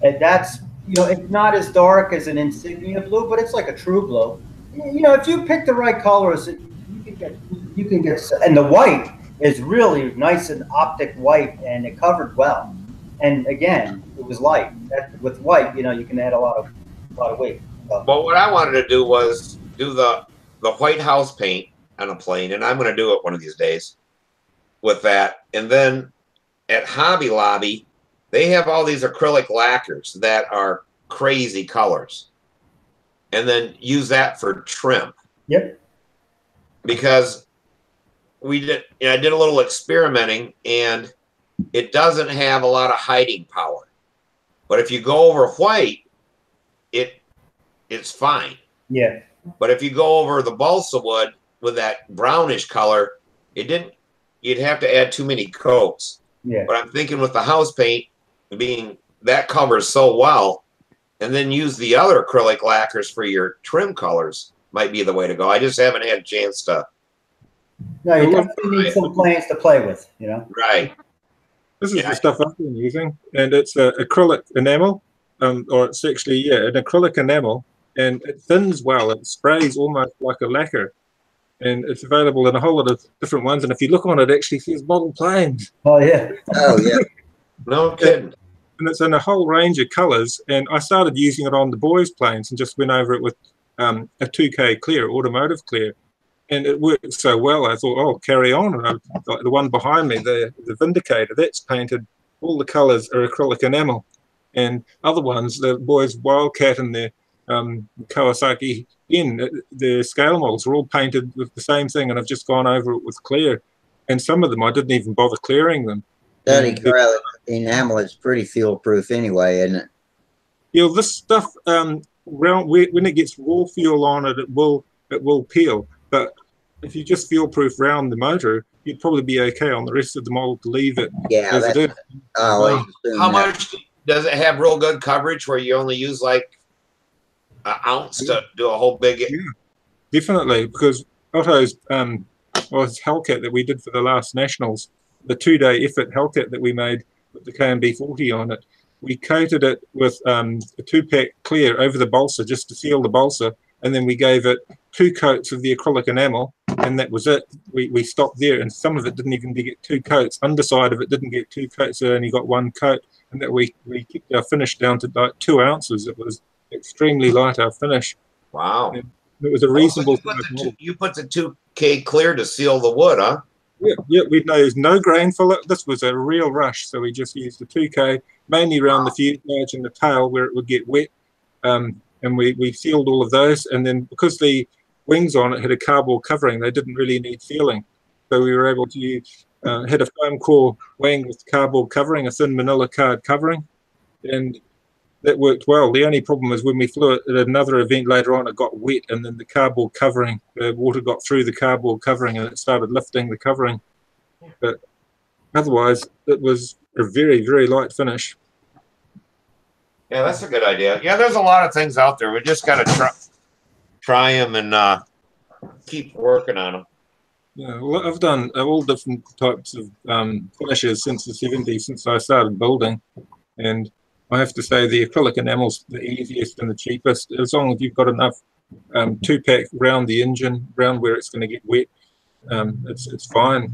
And that's, it's not as dark as an insignia blue, but it's like a true blue. If you pick the right colors, you can get, and the white is really nice and optic white, and it covered well. And again, it was light. With white, you can add a lot of weight. But what I wanted to do was do the White House paint on a plane, and I'm going to do it one of these days with that. And then at Hobby Lobby, they have all these acrylic lacquers that are crazy colors, and then use that for trim. Yep. Because I did a little experimenting, and it doesn't have a lot of hiding power. But if you go over white, it's fine. Yeah. But if you go over the balsa wood with that brownish color, you'd have to add too many coats. Yeah. But I'm thinking with the house paint being that covers so well, and then use the other acrylic lacquers for your trim colors might be the way to go. I just haven't had a chance to. No, you definitely need some planes to play with, Right. This is the stuff I've been using, and it's acrylic enamel, or it's actually an acrylic enamel, and it thins well. It sprays almost like a lacquer, and it's available in a whole lot of different ones. And if you look on it, actually says model planes. Oh yeah. Oh yeah. No kidding. And it's in a whole range of colors. And I started using it on the boys' planes and just went over it with a 2K clear, automotive clear. And it worked so well, I thought, oh, carry on. And like the one behind me, the Vindicator, that's painted. All the colors are acrylic enamel. And other ones, the boys' Wildcat and the Kawasaki the scale models are all painted with the same thing. And I've just gone over it with clear. And some of them, I didn't even bother clearing them. That acrylic enamel is pretty fuel proof anyway, isn't it? Yeah, this stuff, when it gets raw fuel on it, it will peel. But if you just fuel proof round the motor, you'd probably be okay on the rest of the model to leave it as it is. How much does it have real good coverage where you only use like an ounce to do a whole big? Yeah, definitely, because Otto's his Hellcat that we did for the last Nationals, the 2-day effort Hellcat that we made with the KMB 40 on it, we coated it with a 2-pack clear over the balsa just to seal the balsa, and then we gave it 2 coats of the acrylic enamel, and that was it. We stopped there, and some of it didn't even get 2 coats. Underside of it didn't get 2 coats, it only got 1 coat, and that we kept our finish down to like 2 ounces. It was extremely light, our finish. Wow. And it was a reasonable. You put the 2K clear to seal the wood, huh? Yeah, we know there's no grain fillet. This was a real rush, so we just used the 2K, mainly around the fuselage and the tail where it would get wet. And we sealed all of those. And then because the wings on it had a cardboard covering, they didn't really need sealing. So we were able to use, had a foam core wing with cardboard covering, a thin manila card covering. And that worked well. The only problem was when we flew it at another event later on, it got wet, and then the cardboard covering, the water got through the cardboard covering, and it started lifting the covering. But otherwise, it was a very, very light finish. Yeah, that's a good idea. Yeah, there's a lot of things out there. We just got to try them and keep working on them. Yeah, well, I've done all different types of finishes since the 70s, since I started building, and I have to say the acrylic enamel's the easiest and the cheapest, as long as you've got enough 2-pack round the engine, round where it's going to get wet. It's fine,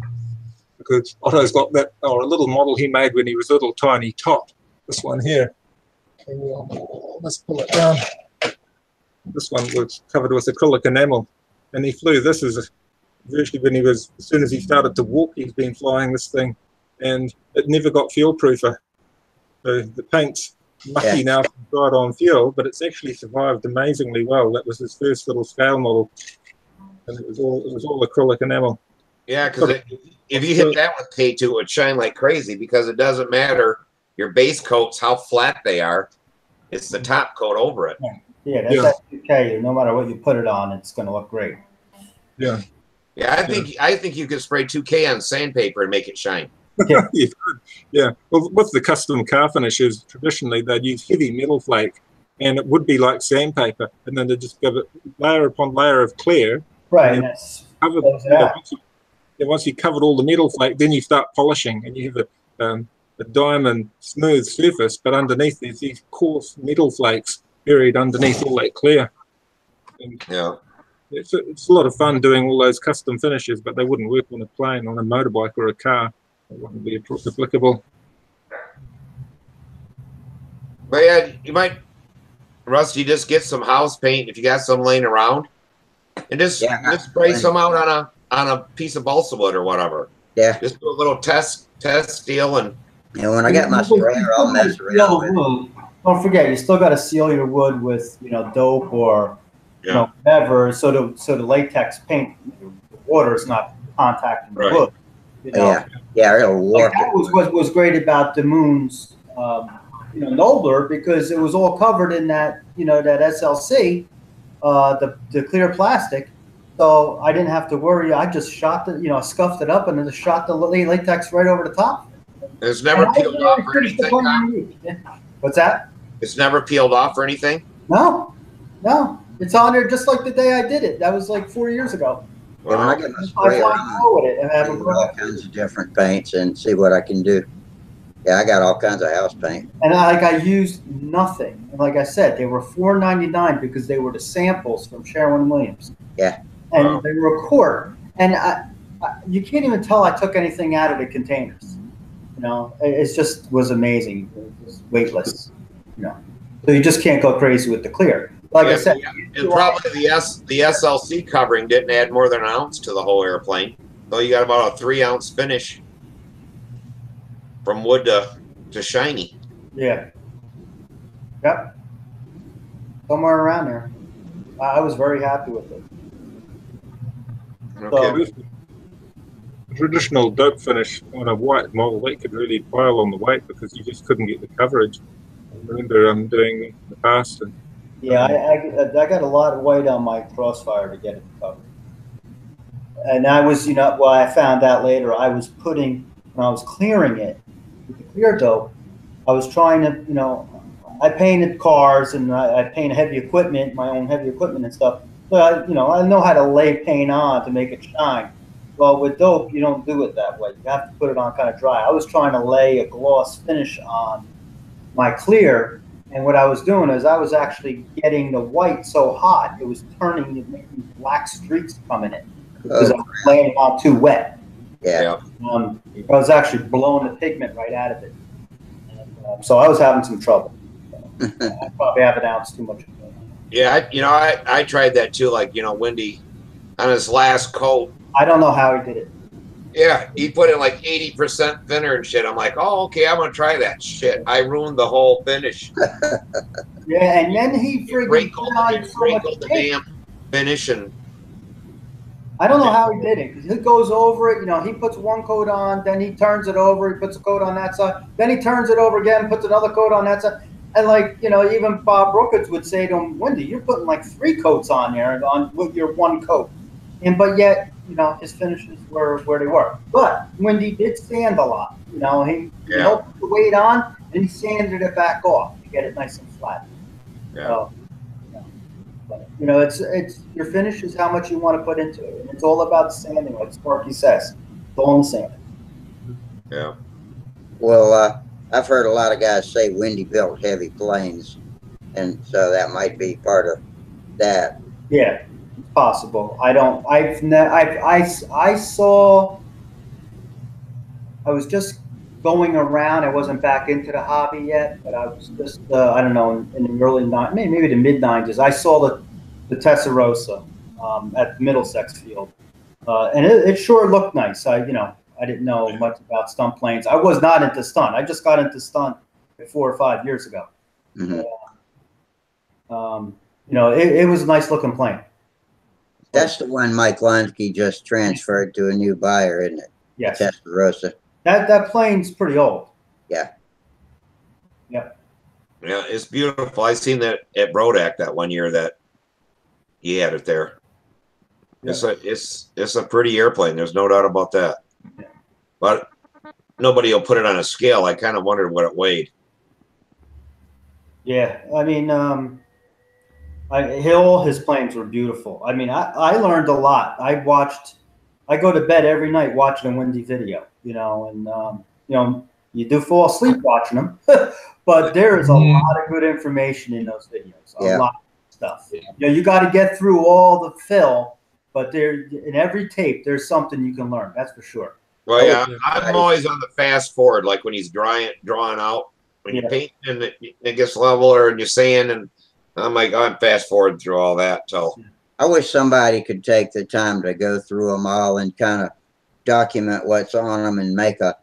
because Otto's got that, a little model he made when he was a little tiny tot. This one here. Let's pull it down. This one was covered with acrylic enamel, and he flew this as virtually when he was, as soon as he started to walk, he's been flying this thing, and it never got fuel proofer. So the paint's mucky now from dried on fuel, but it's actually survived amazingly well. That was his first little scale model, and it was all acrylic enamel. Yeah, because if you hit that with K2, it would shine like crazy, because it doesn't matter your base coats how flat they are; it's the top coat over it. Yeah, that's okay. No matter what you put it on, it's going to look great. Yeah. Yeah, I think you could spray 2K on sandpaper and make it shine. Yeah. Yeah. Well, with the custom car finishes, traditionally they'd use heavy metal flake, and it would be like sandpaper, and then they just give it layer upon layer of clear. Right. And once you covered all the metal flake, then you start polishing, and you have a diamond smooth surface, but underneath there's these coarse metal flakes buried underneath all that clear. And yeah. It's a lot of fun doing all those custom finishes, but they wouldn't work on a plane, on a motorbike or a car. It wouldn't be applicable. But yeah, you might, Rusty, just get some house paint if you got some laying around, and just spray some out on a piece of balsa wood or whatever. Yeah. Just do a little test deal, and when I got my sprayer, I'll mess around with it. Don't forget, you still got to seal your wood with dope or whatever, so the latex paint, the water is not contacting the wood. It'll warp. That was what was great about the Moon's, Nobler, because it was all covered in that, that SLC, the clear plastic. So I didn't have to worry. I just shot the, scuffed it up and then just shot the latex right over the top. It's never peeled off or anything. What's that? It's never peeled off or anything? No. It's on there just like the day I did it. That was like 4 years ago. When I get my sprayer, I'll do all kinds of different paints and see what I can do. Yeah, I got all kinds of house paint. And I used nothing. And like I said, they were $4.99 because they were the samples from Sherwin-Williams. Yeah. And Wow. they were a quart. And you can't even tell I took anything out of the containers. You know, it just was amazing. It was weightless. You know, so you just can't go crazy with the clear. Like I said, and probably the SLC covering didn't add more than an ounce to the whole airplane. So you got about a 3-ounce finish from wood to shiny. Yeah. Yep. Somewhere around there. I was very happy with it. Okay. So, A traditional dope finish on a white model, that could really pile on the weight because you just couldn't get the coverage. I remember doing in the past. And, yeah, I got a lot of weight on my Crossfire to get it covered. And I was, you know, well, I found out later, I was putting, when I was clearing it with the clear dope, I was trying to, you know, I painted cars and I paint heavy equipment, my own heavy equipment and stuff. But, you know, I know how to lay paint on to make it shine. Well, with dope, you don't do it that way. You have to put it on kind of dry. I was trying to lay a gloss finish on my clear. And what I was doing is I was actually getting the white so hot, it was turning, it making black streaks coming in because I was laying it on too wet. Yeah. I was actually blowing the pigment right out of it. And, so I was having some trouble. I probably have an ounce too much. Yeah, I tried that too. Like, Wendy on his last coat. I don't know how he did it. Yeah, he put in like 80% thinner and shit. I'm like, oh, okay, I'm gonna try that shit. I ruined the whole finish. Yeah, and then he wrinkled so the damn finish, and I don't know how he did it. He goes over it, he puts one coat on, then he turns it over, he puts a coat on that side, then he turns it over again, puts another coat on that side. And even Bob Brookins would say to him, Wendy, you're putting like 3 coats on there with your one coat. But yet, his finishes were where they were. But Wendy did sand a lot. He put the weight on and he sanded it back off to get it nice and flat. Yeah. So, but, it's your finish is how much you want to put into it. And it's all about sanding, like Sparky says. It's all in the sanding. Yeah. Well, I've heard a lot of guys say Wendy built heavy planes, and so that might be part of that. Yeah. Possible. I was just going around. I wasn't back into the hobby yet, but I was just I don't know, in the early maybe the mid 90s. I saw the Testarossa at Middlesex Field, and it sure looked nice. I didn't know much about stunt planes. I was not into stunt. I just got into stunt 4 or 5 years ago. Mm-hmm. It was a nice looking plane. That's the one Mike Lonsky just transferred to a new buyer, isn't it? Yes. Testarossa. That plane's pretty old. Yeah. Yep. Yeah, it's beautiful. I seen that at Brodak that one year that he had it there. Yeah. It's a pretty airplane. There's no doubt about that. Yeah. But nobody will put it on a scale. I kind of wondered what it weighed. Yeah, I mean, all his planes were beautiful. I mean, I learned a lot. I go to bed every night watching a Wendy video, and you do fall asleep watching them, but there is a lot of good information in those videos. A lot of stuff. You got to get through all the fill, but in every tape, there's something you can learn. That's for sure. Well, yeah, I'm always on the fast forward, like when he's drawing out, when you paint and it gets leveler and you're sand, and I'm like, I'm fast forward through all that. So I wish somebody could take the time to go through them all and kind of document what's on them and make a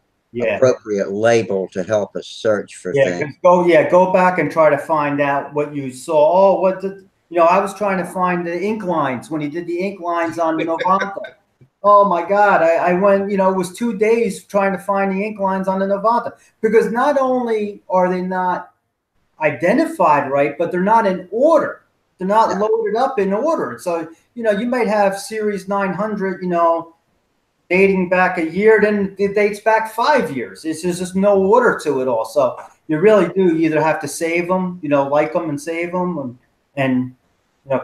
appropriate label to help us search for things. Go back and try to find out what you saw. I was trying to find the ink lines when he did the ink lines on the Novanta. Oh my God. I went, it was 2 days trying to find the ink lines on the Novanta, because not only are they not identified right, but they're not in order. They're not loaded up in order. So, you might have series 900, dating back a year, then it dates back 5 years. There's just no order to it all. So you really do either have to save them, like them and save them and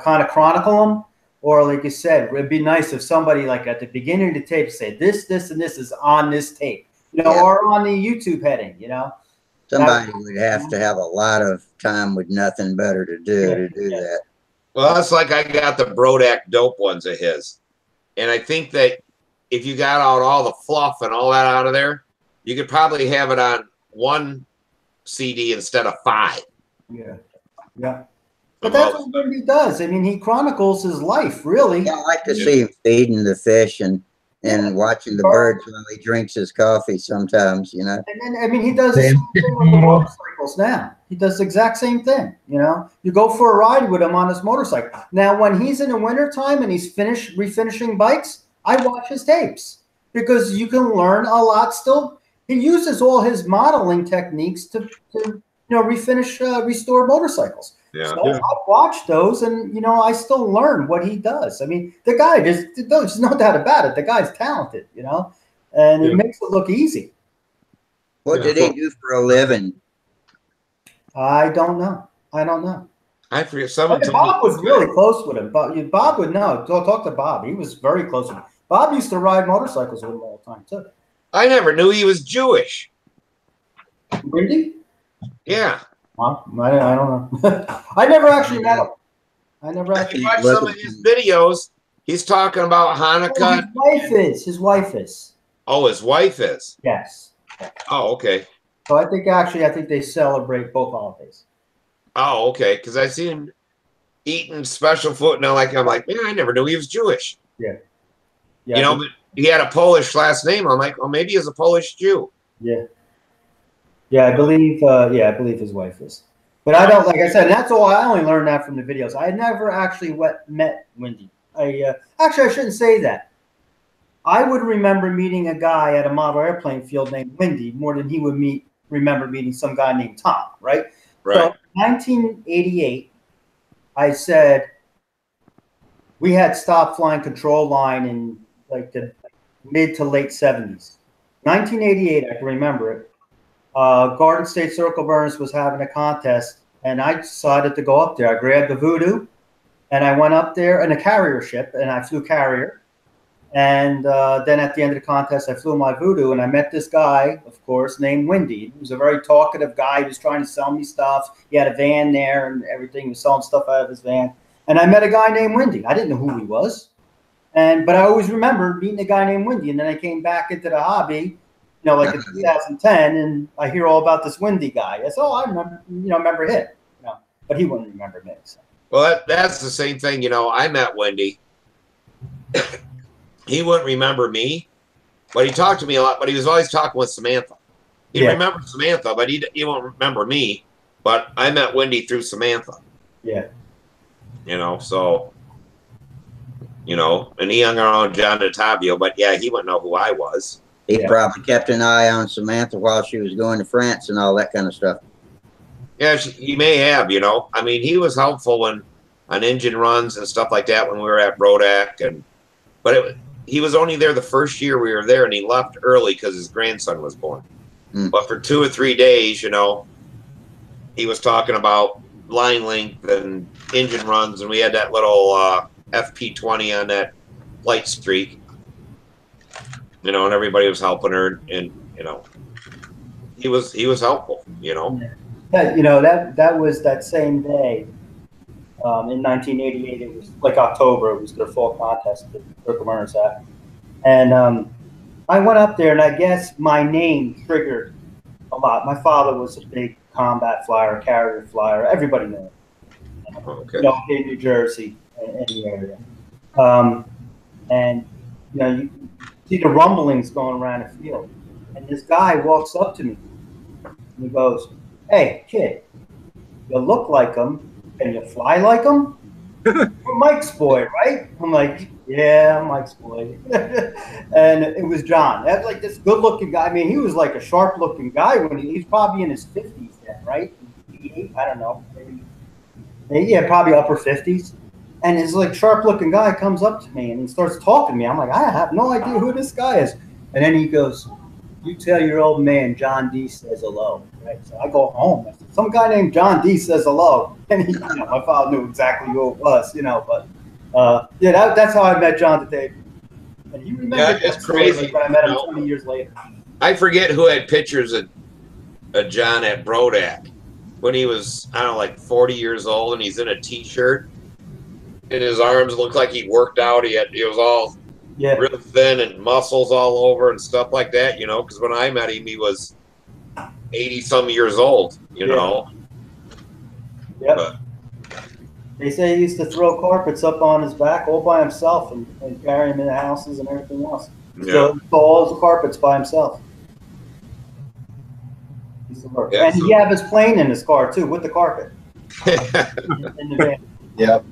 kind of chronicle them. Or like you said, it'd be nice if somebody like at the beginning of the tape said this, and this is on this tape. you know, Yeah. or on the YouTube heading, you know. Somebody would have to have a lot of time with nothing better to do that. Well, that's like I got the Brodak dope ones of his. And I think that if you got out all the fluff and all that out of there, you could probably have it on one CD instead of 5. Yeah. Yeah. But that's what Wendy does. I mean, he chronicles his life, really. Yeah, I like to see him feeding the fish and watching the birds while he drinks his coffee sometimes, you know. And then, I mean, he does the same thing with the motorcycles now. He does the exact same thing, you know. You go for a ride with him on his motorcycle. Now, when he's in the wintertime and he's refinishing bikes, I watch his tapes because you can learn a lot still. He uses all his modeling techniques to you know, restore motorcycles. Yeah. So I watch those, and you know, I still learn what he does. I mean, the guy, there's no doubt about it. The guy's talented, you know, and it makes it look easy. What did he do for a living? I don't know. I forget. Someone told Bob me was really close with him. Bob would know. Go talk to Bob. He was very close with him. Bob used to ride motorcycles with him all the time too. I never knew he was Jewish. Really? Yeah. Well, I don't know. I never actually met him. If you watch some of his videos, he's talking about Hanukkah. His wife is. Oh, his wife is. Yes. Oh, okay. So I think they celebrate both holidays. Oh, okay. Because I seen him eating special food, and I'm like, man, I never knew he was Jewish. Yeah. You know, but he had a Polish last name. I'm like, well, maybe he's a Polish Jew. Yeah. Yeah, I believe his wife is. But I don't, like I said, that's all. I only learned that from the videos. I never actually met Wendy. Actually, I shouldn't say that. I would remember meeting a guy at a model airplane field named Wendy more than he would remember meeting some guy named Tom, right? Right. So, 1988, I said we had stopped flying control line in like the mid to late 70s. 1988, I can remember it. Garden State Circle Burners was having a contest, and I decided to go up there. I grabbed the Voodoo, and I went up there in a carrier ship, and I flew carrier. And then at the end of the contest, I flew my Voodoo, and I met this guy, of course, named Wendy. He was a very talkative guy. He was trying to sell me stuff. He had a van there and everything. He was selling stuff out of his van. And I met a guy named Wendy. I didn't know who he was. But I always remember meeting a guy named Wendy. And then I came back into the hobby, you know, like in 2010, and I hear all about this Wendy guy. I said, oh, I remember him. You know, but he wouldn't remember me. So. Well, that's the same thing. You know, I met Wendy. He wouldn't remember me, but he talked to me a lot. But he was always talking with Samantha. He remembered Samantha, but he won't remember me. But I met Wendy through Samantha. Yeah. You know, so, you know, and he hung around John DeTavio, but yeah, he wouldn't know who I was. He probably kept an eye on Samantha while she was going to France and all that kind of stuff. Yeah, he may have, you know. I mean, he was helpful on engine runs and stuff like that when we were at Brodak. But he was only there the first year we were there, and he left early because his grandson was born. But for 2 or 3 days, you know, he was talking about line length and engine runs, and we had that little FP20 on that flight streak. You know, and everybody was helping her, and you know, he was helpful. You know, you know that was that same day in 1988. It was like October. It was their fall contest that Circle Burners at, and I went up there, and I guess my name triggered a lot. My father was a big combat flyer, carrier flyer. Everybody knew it. Okay. You know, in New Jersey, in the area, and you know you see the rumblings going around the field, and this guy walks up to me and he goes, "Hey kid, you look like him. Can you fly like him? You're Mike's boy, right?" I'm like, "Yeah, I'm Mike's boy." And it was John. That's like this good-looking guy. I mean, he was like a sharp-looking guy when he's probably in his 50s then, right? 88, I don't know, maybe yeah, probably upper 50s. And this like sharp-looking guy comes up to me and he starts talking to me. I'm like, I have no idea who this guy is. And then he goes, "You tell your old man John D says hello." Right? So I go home. I said, "Some guy named John D says hello." And he, you know, my father knew exactly who it was, you know. But yeah, that's how I met John today. And he remembered it's crazy. but I met him 20 years later. I forget who had pictures of John at Brodak when he was, I don't know, like 40 years old, and he's in a T-shirt, and his arms looked like he worked out. He was all real thin and muscles all over and stuff like that, you know, because when I met him, he was 80-some years old, you know. Yep. But they say he used to throw carpets up on his back all by himself and carry them in the houses and everything else. So all the carpets by himself. Yeah, and he had his plane in his car too, with the carpet. in the van. Yep.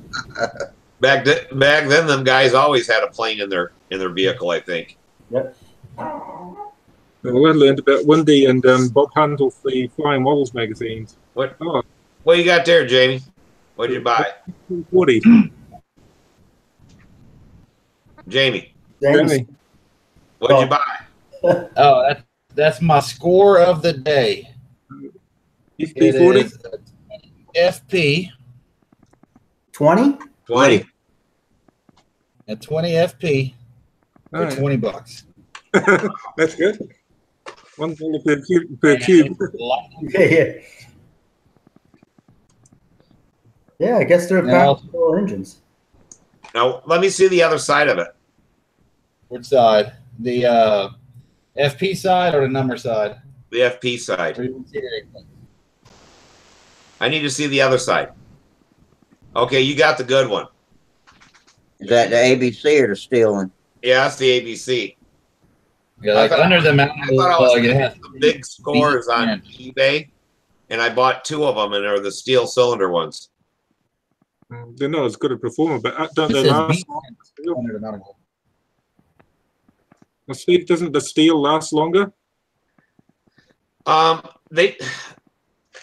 Back then, them guys always had a plane in their vehicle, I think. Yep. Well, I learned about Wendy and Bob Handel, the Flying Models magazines. What you got there, Jamie? What did you buy? 40. Jamie. What did you buy? Oh, that's my score of the day. FP40? FP. 20? 20. At 20 FP for $20. That's good. $1 per cube. Yeah, I guess they're powerful engines. Now, let me see the other side of it. Which side? The FP side or the number side? The FP side. I need to see the other side. Okay, you got the good one. Is that the ABC or the steel one? Yeah, that's the ABC. Yeah, like under the mountain. I thought I was going to have the big scores on eBay, and I bought 2 of them, and they're the steel cylinder ones. They're not as good a performer, but don't they last longer? Well, Steve, doesn't the steel last longer?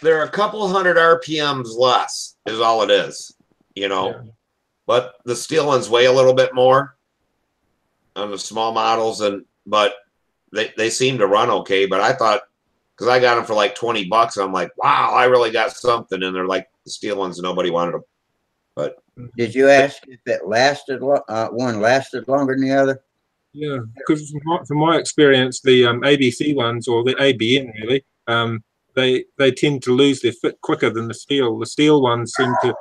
They're a couple hundred RPMs less, is all it is, you know. Yeah. But the steel ones weigh a little bit more on the small models, but they seem to run okay. But I thought, because I got them for like $20, I'm like, wow, I really got something. And they're like the steel ones, and nobody wanted them. But did you ask if it lasted? One lasted longer than the other? Yeah, because from my experience, the ABC ones, or the ABN really, they tend to lose their fit quicker than the steel. The steel ones seem to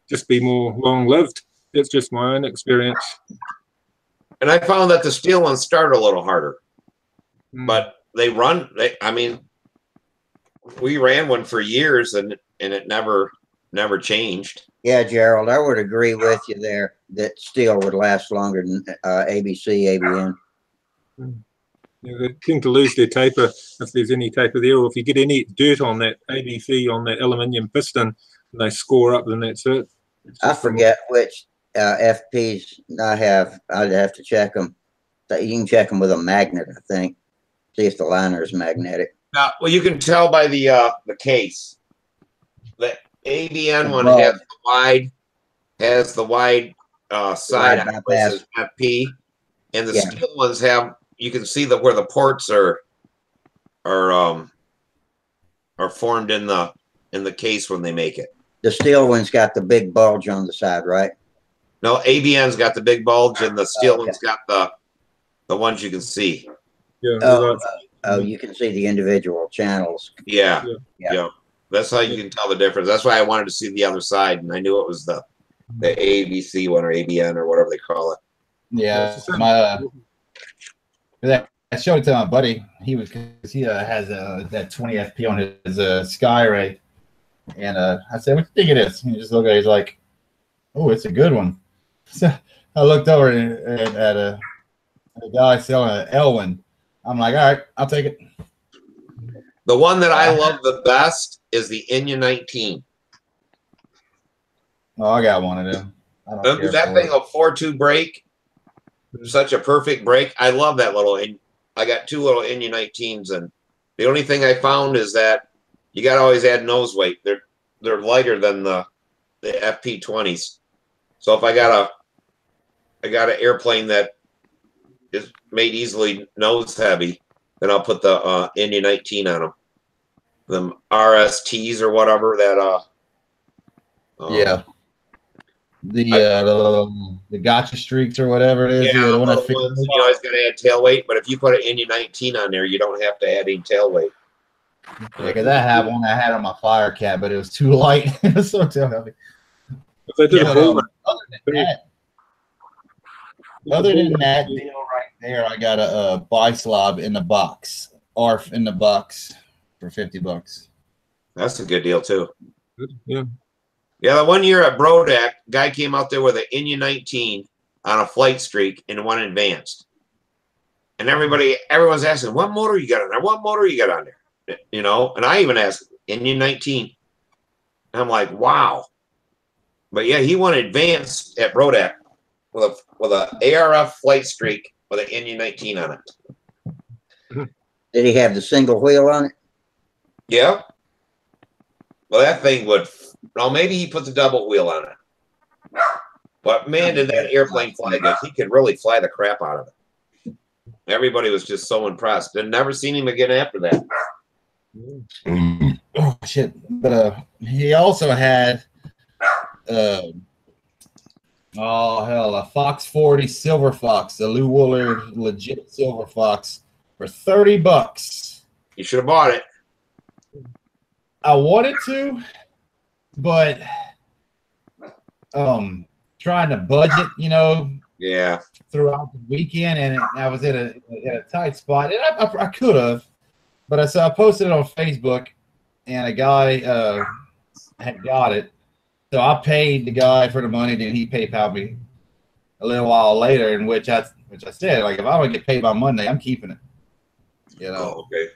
just be more long-lived. That's just my own experience. And I found that the steel ones start a little harder, but they run. I mean, we ran one for years, and it never changed. Yeah, Gerald, I would agree with you there that steel would last longer than ABC, ABN. Yeah, they tend to lose their taper if there's any taper there, or if you get any dirt on that ABC on that aluminium piston, and they score up, then that's it. I forget which FPs I have. I'd have to check them. You can check them with a magnet, I think. See if the liner is magnetic. Well, you can tell by the case. The ABN one has the wide side on places FP, and the steel ones have. You can see where the ports are formed in the case when they make it. The steel one's got the big bulge on the side, right? No, ABN's got the big bulge, and the steel one's got the ones you can see. Yeah. You can see the individual channels. Yeah. That's how you can tell the difference. That's why I wanted to see the other side, and I knew it was the ABC one or ABN or whatever they call it. Yeah, I showed it to my buddy. He has that 20 FP on his Skyray, and I said, "What do you think it is?" And he just looked at it. He's like, "Oh, it's a good one." So I looked over at a guy selling an Elwin. I'm like, "All right, I'll take it." The one that I love the best is the Enya 19. Oh, I got one of them. That thing a 4.2 brake. Such a perfect brake. I love that little. I got 2 little Enya 19s, and the only thing I found is that you got to always add nose weight. They're lighter than the FP 20s. So if I got an airplane that is made easily nose heavy, then I'll put the Enya 19 on them. Them RSTs or whatever that. The gotcha streaks or whatever it is. Yeah, The one the that fits- ones, you always got to add tail weight, but if you put an Indy 19 on there, you don't have to add any tail weight. Yeah, because I have one I had on my fire cat, but it was too light. It was so tail heavy. If they did a bull, Other than that deal right there, I got a bi-slob in the box, ARF in the box for $50. That's a good deal too. yeah. Yeah, the one year at Brodak, guy came out there with an Indy 19 on a flight streak and one advanced. And everyone's asking, what motor you got on there? What motor you got on there? You know, and I even asked, Indy 19. And I'm like, wow. But yeah, he won advanced at Brodak with a ARF flight streak with an Indy 19 on it. Did he have the single wheel on it? Yeah. Well, that thing would. Well, maybe he put the double wheel on it. But man, did that airplane fly good. He could really fly the crap out of it. Everybody was just so impressed. And never seen him again after that. Oh shit! But he also had oh hell, a Fox 40 Silver Fox, a Lou Wooler legit Silver Fox for $30. You should have bought it. I wanted to, but trying to budget, you know, Yeah. throughout the weekend, and I was in a tight spot, and I could have, but I posted it on Facebook, and a guy had got it, so I paid the guy for the money, then he PayPal me a little while later, in which I said, like, if I don't get paid by Monday, I'm keeping it, you know. Oh, okay.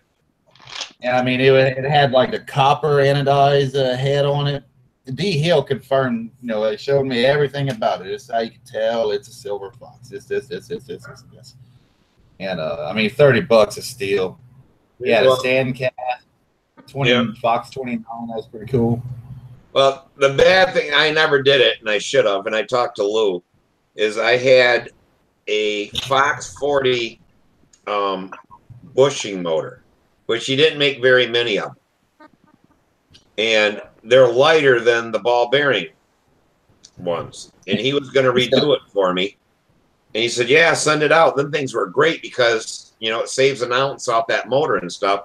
And I mean, it had like the copper anodized head on it. D Hill confirmed, you know, it showed me everything about it. It's how you can tell it's a Silver Fox. It's this. And I mean, $30 a steal. Yeah, the Sandcast 20 Yeah. Fox 29. That was pretty cool. Well, the bad thing, I never did it, and I should have, and I talked to Lou, is I had a Fox 40 bushing motor, which he didn't make very many of. And they're lighter than the ball bearing ones. And he was going to redo it for me. And he said, yeah, send it out. Them things were great because, you know, it saves an ounce off that motor and stuff.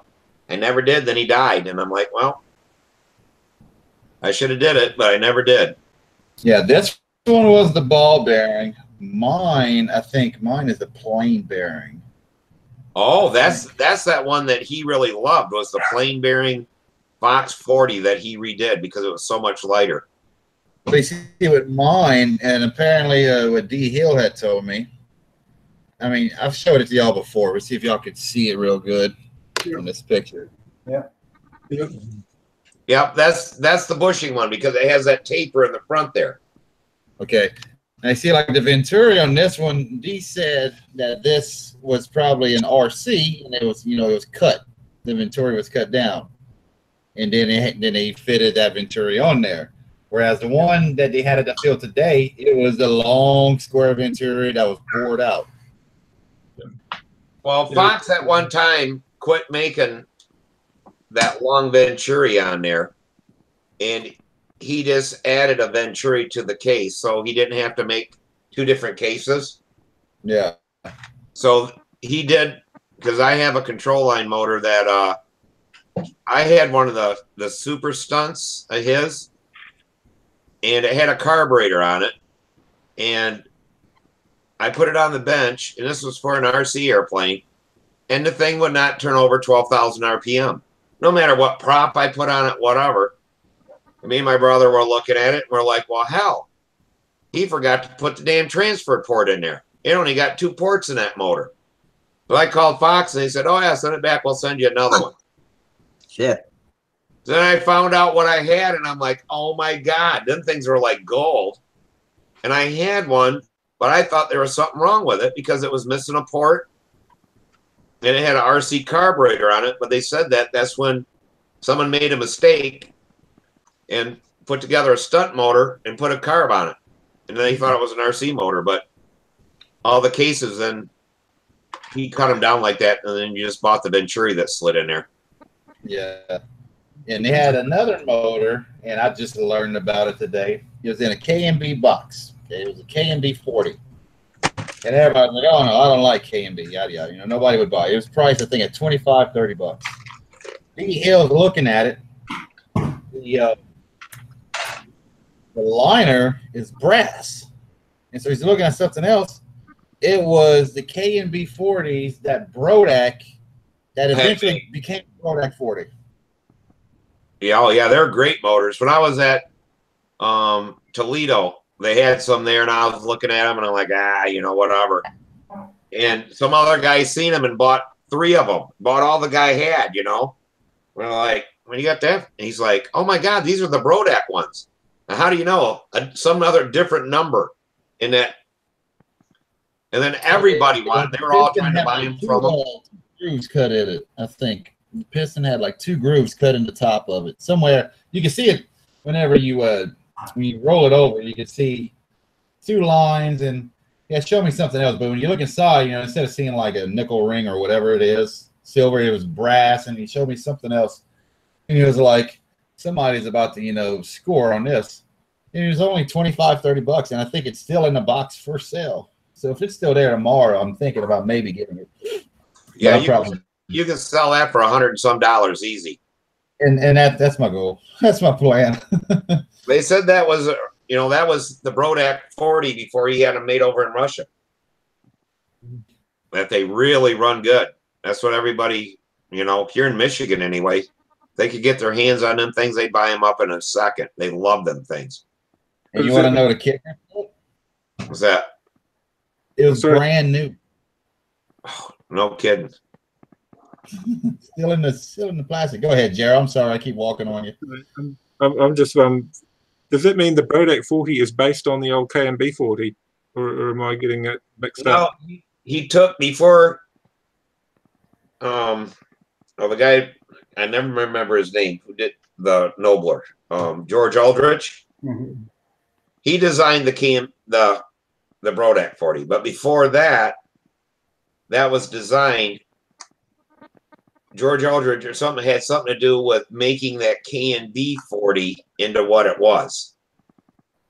I never did. Then he died. And I'm like, well, I should have did it, but I never did. Yeah, this one was the ball bearing. Mine, I think mine is the plain bearing. Oh, that's that one that he really loved, was the plain bearing Fox 40 that he redid because it was so much lighter. But you see with mine, and apparently what D Hill had told me, I mean, I've showed it to y'all before, but see if y'all could see it real good in this picture. Yeah. Yep, that's the bushing one because it has that taper in the front there. Okay. And I see like the Venturi on this one, D said that this was probably an RC, and it was, you know, it was cut. The Venturi was cut down. And then they fitted that Venturi on there. Whereas the one that they had at the field today, it was the long square Venturi that was bored out. Well, Fox at one time quit making that long Venturi on there, and he just added a Venturi to the case, so he didn't have to make two different cases. Yeah. So he did, because I have a control line motor that I had one of the super stunts of his, and it had a carburetor on it, and I put it on the bench, and this was for an RC airplane, and the thing would not turn over 12,000 RPM. No matter what prop I put on it, whatever. Me and my brother were looking at it, and we're like, well, hell, he forgot to put the damn transfer port in there. It only got 2 ports in that motor. So I called Fox, and they said, oh, yeah, send it back. We'll send you another one. Shit. Then I found out what I had, and I'm like, oh, my God. Them things were like gold. And I had one, but I thought there was something wrong with it because it was missing a port, and it had an RC carburetor on it. But they said that's when someone made a mistake and put together a stunt motor and put a carb on it. And then they thought it was an RC motor, but all the cases, then he cut them down like that, and then you just bought the Venturi that slid in there. Yeah. And they had another motor, and I just learned about it today. It was in a K&B box. Okay, it was a K&B 40. And everybody was like, oh, no, I don't like K&B, yada, yada. You know, nobody would buy it. It was priced, I think, at $25, $30. D. Hill's looking at it. The liner is brass. And so he's looking at something else. It was the K&B 40s that Brodak, that eventually became Brodak 40. Yeah, oh yeah, they're great motors. When I was at Toledo, they had some there, and I was looking at them, and I'm like, you know, whatever. And some other guy seen them and bought 3 of them, bought all the guy had, you know. We're like, when you got that? And he's like, oh my God, these are the Brodak ones. Now, how do you know? Some other different number in that. And then everybody wanted, they were all trying to buy them from them. Grooves cut in it, I think. The piston had like 2 grooves cut in the top of it. Somewhere, you can see it whenever you, when you roll it over, you can see 2 lines. And yeah, show me something else. But when you look inside, you know, instead of seeing like a nickel ring or whatever it is, silver, it was brass. And he showed me something else. And he was like, somebody's about to, you know, score on this. And it was only $25, $30. And I think it's still in the box for sale. So if it's still there tomorrow, I'm thinking about maybe getting it. Yeah, you can sell that for $100 and some easy. And that's my goal. That's my plan. They said that was, you know, that was the Brodak 40 before he had them made over in Russia. That they really run good. That's what everybody, you know, here in Michigan anyway, they could get their hands on them things, they'd buy them up in a second. They love them things. And you want to know the kicker? What's that? It was brand new. Oh, no kidding. Still in the plastic. Go ahead, Jared. I'm sorry, I keep walking on you. I'm just does it mean the Brodak 40 is based on the old K&B 40, or am I getting it mixed up? He took before. The guy, I never remember his name, who did the Nobler, George Aldrich. Mm-hmm. He designed the Brodak 40, but before that, that was designed. George Aldrich or something had something to do with making that K&B 40 into what it was.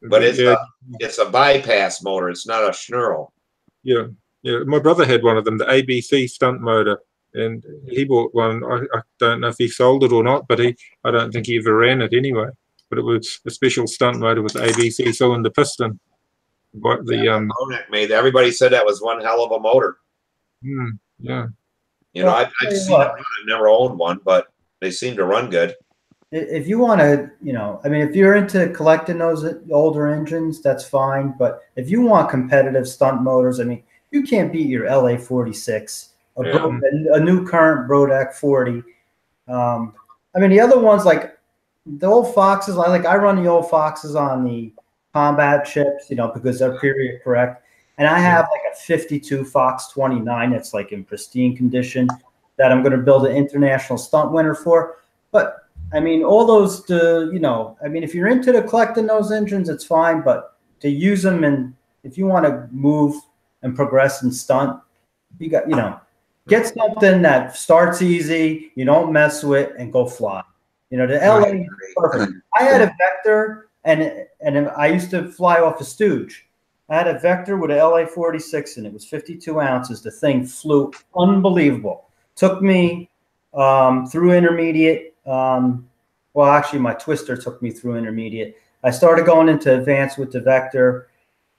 But it's a bypass motor. It's not a Schnurl. Yeah. My brother had one of them, the ABC stunt motor, and he bought one. I don't know if he sold it or not, but I don't think he ever ran it anyway. But it was a special stunt motor with ABC cylinder piston. But Brodak made. Everybody said that was one hell of a motor. Yeah. You know, I've seen it run. I've never owned one, but they seem to run good. If you want to, you know, I mean, if you're into collecting those older engines, that's fine. But if you want competitive stunt motors, I mean, you can't beat your LA 46, a new current Brodak 40. I mean, the other ones, like the old Foxes, I run the old Foxes on the combat chips, you know, because they're period correct. And I have like a 52 Fox 29 that's like in pristine condition that I'm going to build an international stunt winner for. But I mean, all those, you know, I mean, if you're into the collecting those engines, it's fine. But to use them, and if you want to move and progress in stunt, you got, you know, get something that starts easy, you don't mess with, and go fly. You know, the LA, perfect. I had a Vector, and I used to fly off a Stooge. I had a Vector with a LA 46 and it was 52 ounces. The thing flew unbelievable. Took me through intermediate. Well, actually, my Twister took me through intermediate. I started going into advanced with the Vector,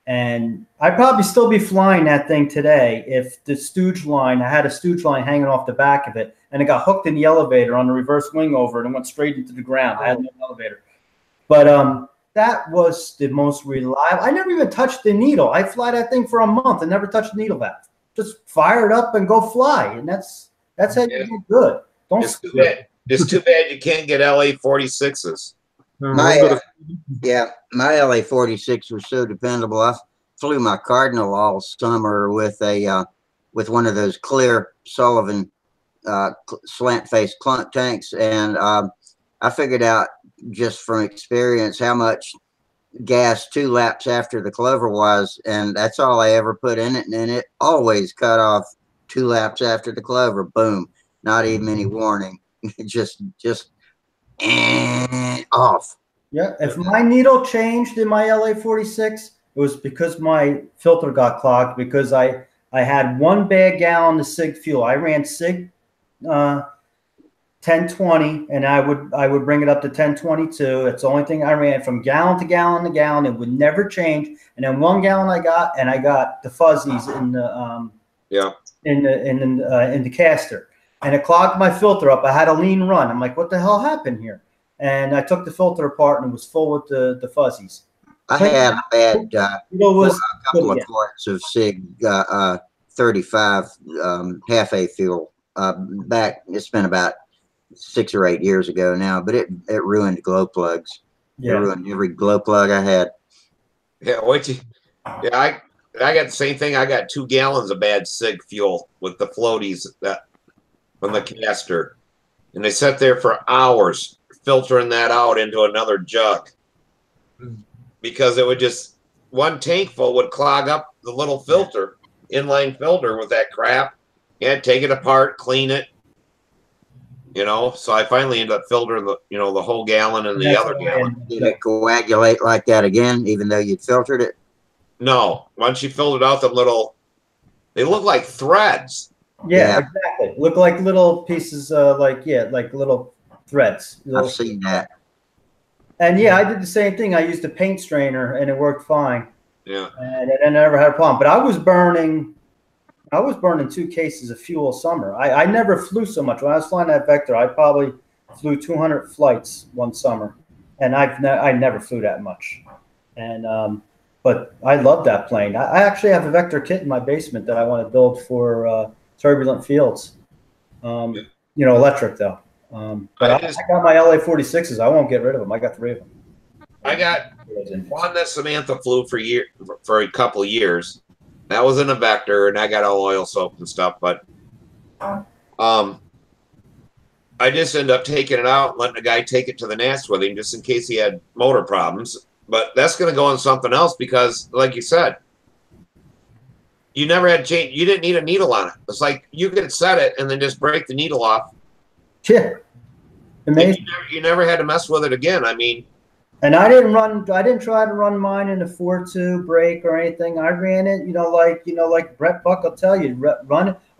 and I'd probably still be flying that thing today if the Stooge line, I had a Stooge line hanging off the back of it, and it got hooked in the elevator on the reverse wing over and went straight into the ground. I had no elevator. But that was the most reliable. I never even touched the needle. I fly that thing for a month and never touched the needle valve. Just fire it up and go fly, and that's how you do good. It's too bad you can't get LA 46s. My LA 46 was so dependable. I flew my Cardinal all summer with one of those clear Sullivan slant face clunk tanks, and I figured out just from experience how much gas 2 laps after the clover was, and that's all I ever put in it, and it always cut off 2 laps after the clover. Boom, not even any warning. just and off. Yeah, if my needle changed in my LA-46, it was because my filter got clogged because I had 1 bad gallon of SIG fuel. I ran SIG 1020, and I would bring it up to 1022. It's the only thing I ran from gallon to gallon to gallon. It would never change. And then 1 gallon I got the fuzzies in the in the caster, and it clogged my filter up. I had a lean run. I'm like, what the hell happened here? And I took the filter apart, and it was full with the fuzzies. I had a bad a couple of good, quarts of SIG 35 half-A fuel back. It's been about 6 or 8 years ago now, but it ruined glow plugs. Yeah. It ruined every glow plug I had. Yeah, I got the same thing. I got 2 gallons of bad SIG fuel with the floaties from the caster, and they sat there for hours filtering that out into another jug because it would just, 1 tank full would clog up the little filter, inline filter with that crap. You had to take it apart, clean it, you know. So I finally ended up filtering the whole gallon and the other gallon. Did it coagulate like that again, even though you'd filtered it? No. Once you filtered out they look like threads. Yeah, exactly. Look like little pieces, like little threads. I've seen that. And yeah, I did the same thing. I used a paint strainer, and it worked fine. Yeah. And I never had a problem. But I was burning 2 cases of fuel a summer. I never flew so much. When I was flying that Vector, I probably flew 200 flights one summer, and I never flew that much. And but I love that plane. I actually have a Vector kit in my basement that I want to build for turbulent fields. Electric though. But I got my LA-46s. I won't get rid of them. I got 3 of them. I got one that Samantha flew for a couple of years. That was in a Vector, and I got all oil soaked and stuff. But I just ended up taking it out and letting the guy take it to the nest with him just in case he had motor problems. But that's going to go on something else because, like you said, you never had change. You didn't need a needle on it. It's like you could set it and then just break the needle off. Yeah. Amazing. You never had to mess with it again. I mean, and I didn't try to run mine in a 4.2 brake or anything. I ran it, like Brett Buck will tell you,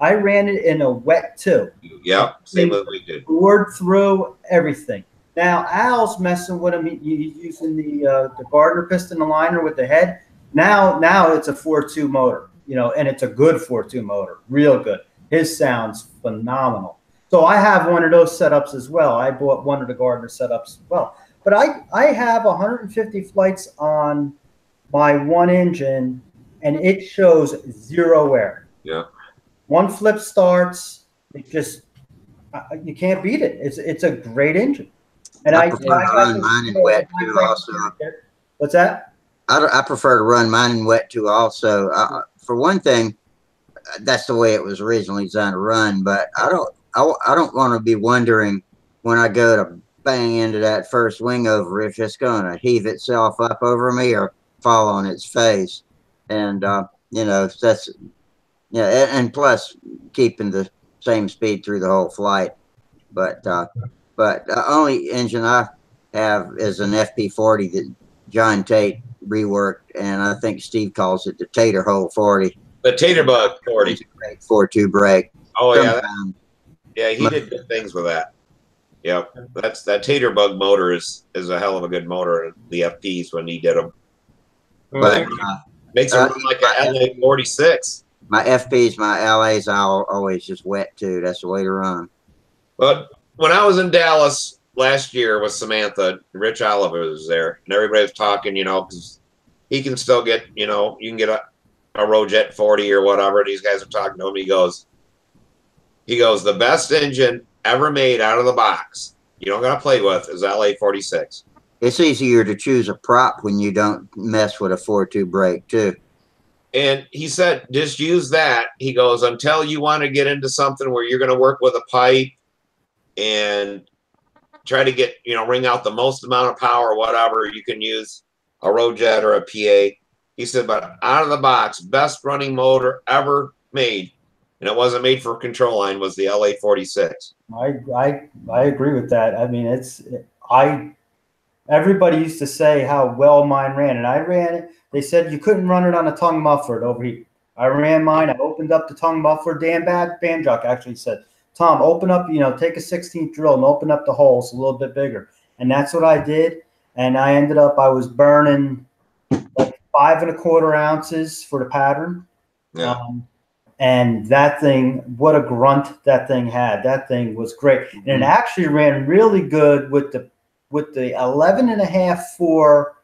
I ran it in a wet 2. Yeah, same as we did. Bored through everything. Now Al's messing with him. He's using the Gardner piston aligner with the head. Now it's a 4.2 motor, and it's a good 4.2 motor, real good. His sounds phenomenal. So I have one of those setups as well. I bought one of the Gardner setups as well. But I have 150 flights on my one engine, and it shows 0 air. Yeah. 1 flip starts. It just you can't beat it. It's a great engine. And I prefer to run mine in wet too. Also, what's that? I prefer to run mine in wet too. Also, for one thing, that's the way it was originally designed to run. But I don't want to be wondering when I go to bang into that first wing over if it's going to heave itself up over me or fall on its face. And that's and plus keeping the same speed through the whole flight. But the only engine I have is an FP40 that John Tate reworked, and I think Steve calls it the Tater Hole 40. The Tater Bug 40. 4.2 brake. Oh yeah, he did good things with that. Yeah, that Tater Bug motor is a hell of a good motor. The FPs when he did them, but makes it run like a LA-46. My FPs, my LAs, I'll always just wet too. That's the way to run. But when I was in Dallas last year with Samantha, Rich Oliver was there, and everybody was talking, because he can still get, you can get a Rojet 40 or whatever. These guys are talking to him. He goes, the best engine ever made out of the box, you don't got to play with, is LA-46. It's easier to choose a prop when you don't mess with a 4.2 brake too. And he said, just use that. He goes, until you want to get into something where you're going to work with a pipe and try to get, ring out the most amount of power or whatever, you can use a Rojet or a PA. He said, but out of the box, best running motor ever made and it wasn't made for control line, was the LA 46. I agree with that. I mean, everybody used to say how well mine ran, and I ran it. They said you couldn't run it on a tongue muffler, it overheat. I ran mine. I opened up the tongue muffler. Dan Banjock actually said, Tom, open up, take a 16th drill and open up the holes a little bit bigger. And that's what I did. And I ended up, I was burning like 5 1/4 ounces for the pattern. Yeah. And that thing, what a grunt that thing had. That thing was great. And it actually ran really good with the 11.5 for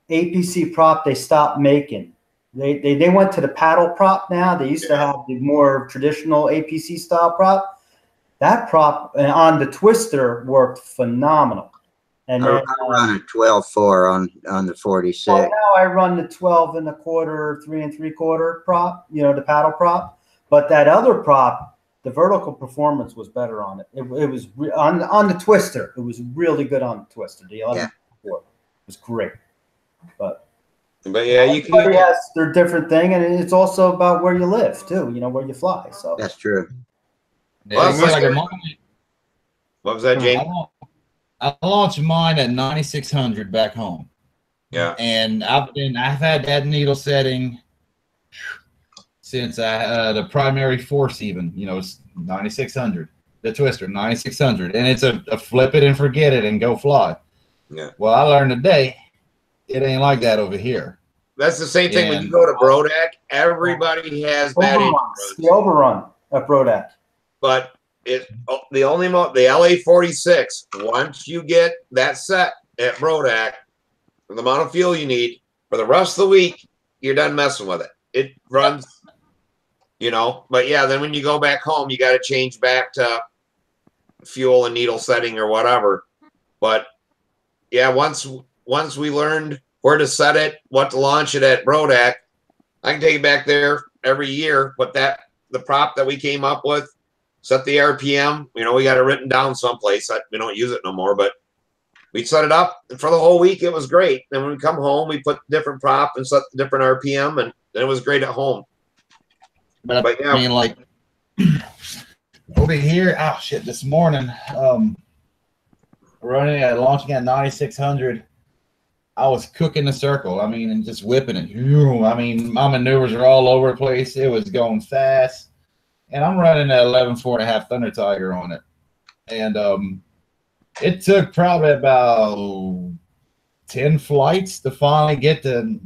APC prop they stopped making. They went to the paddle prop now. They used to have the more traditional APC style prop. That prop on the twister worked phenomenal. And I run a 12.4 on the 46. Well, now I run the 12 1/4, 3 3/4 prop, the paddle prop. But that other prop, the vertical performance was better on it. It was on the twister. It was really good on the twister. The 11.4 was great. But yeah, everybody has their different thing, and it's also about where you live too. Where you fly. So that's true. Well, what was that, Jake? I launched mine at 9600 back home. Yeah. And I've had that needle setting since the primary force even, it's 9600. The twister, 9600. And it's a flip it and forget it and go fly. Yeah. Well, I learned today it ain't like that over here. That's the same thing when you go to Brodak. Everybody has bad the overrun at Brodak. But the LA 46, once you get that set at Brodak, the amount of fuel you need for the rest of the week, you're done messing with it. It runs, but yeah, then when you go back home, you got to change back to fuel and needle setting or whatever. But yeah, once we learned where to set it, what to launch it at Brodak, I can take it back there every year. But the prop that we came up with, set the RPM. We got it written down someplace. We don't use it no more, but we set it up, and for the whole week it was great. Then when we come home, we put different prop and set the different RPM, and then it was great at home. But yeah, I mean, like over here, this morning, launching at 9600. I was cooking the circle. I mean, and just whipping it. I mean, my maneuvers are all over the place. It was going fast. And I'm running an 11.4.5 Thunder Tiger on it. And it took probably about 10 flights to finally get the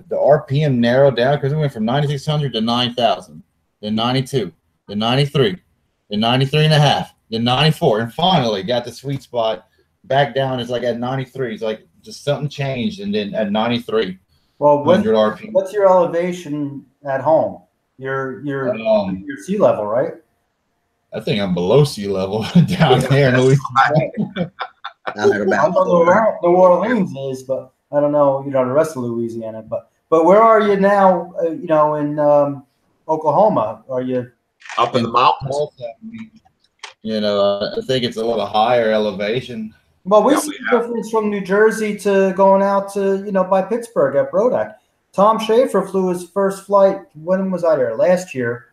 RPM narrowed down, because we went from 9,600 to 9,000, then 92, then 93, then 93.5, then 94, and finally got the sweet spot back down. It's like at 93. It's like just something changed, and then at 93. Well, 100 RPM. What's your elevation at home? Your sea level, right? I think I'm below sea level down there in Louisiana. I know where New Orleans is, but I don't know, the rest of Louisiana. But where are you now? In Oklahoma, are you up in the mountains? I think it's a little higher elevation. Well, we see the difference from New Jersey to going out to by Pittsburgh at Brodak. Tom Schaefer flew his first flight. When was I there? Last year.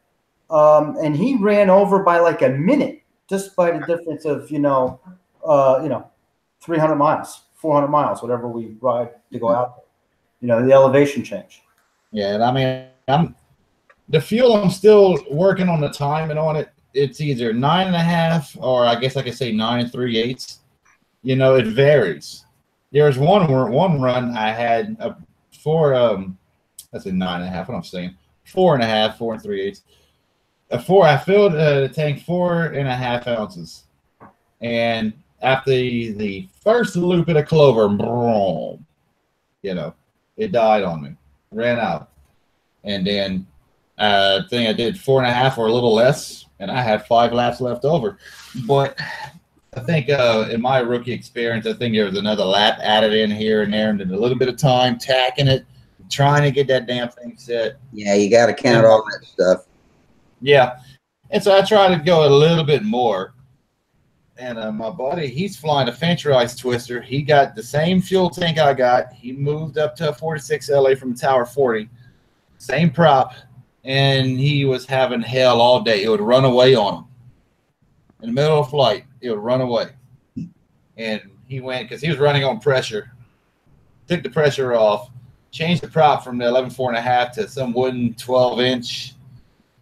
And he ran over by like a minute just by the difference of 300 miles, 400 miles, whatever we ride to go out there. The elevation change. Yeah, and I mean, the fuel. I'm still working on the timing on it. It's either 9.5 or I guess I could say 9 3/8. It varies. There's one run I had that's a 9.5. What I'm saying, 4.5, 4 3/8. I filled the tank 4.5 ounces, and after the first loop of the clover, boom, it died on me, ran out, and then I think I did 4.5 or a little less, and I had 5 laps left over. But I think in my rookie experience, I think there was another lap added in here and there, and then a little bit of time tacking it, trying to get that damn thing set. Yeah, you got to count all that stuff. Yeah, and so I try to go a little bit more. And my buddy, he's flying a Fancherized Twister. He got the same fuel tank I got. He moved up to a 46 LA from Tower 40. Same prop. and he was having hell all day. It would run away on him in the middle of flight. It would run away, and he went because he was running on pressure. Took the pressure off, changed the prop from the 11.4.5 to some wooden 12-inch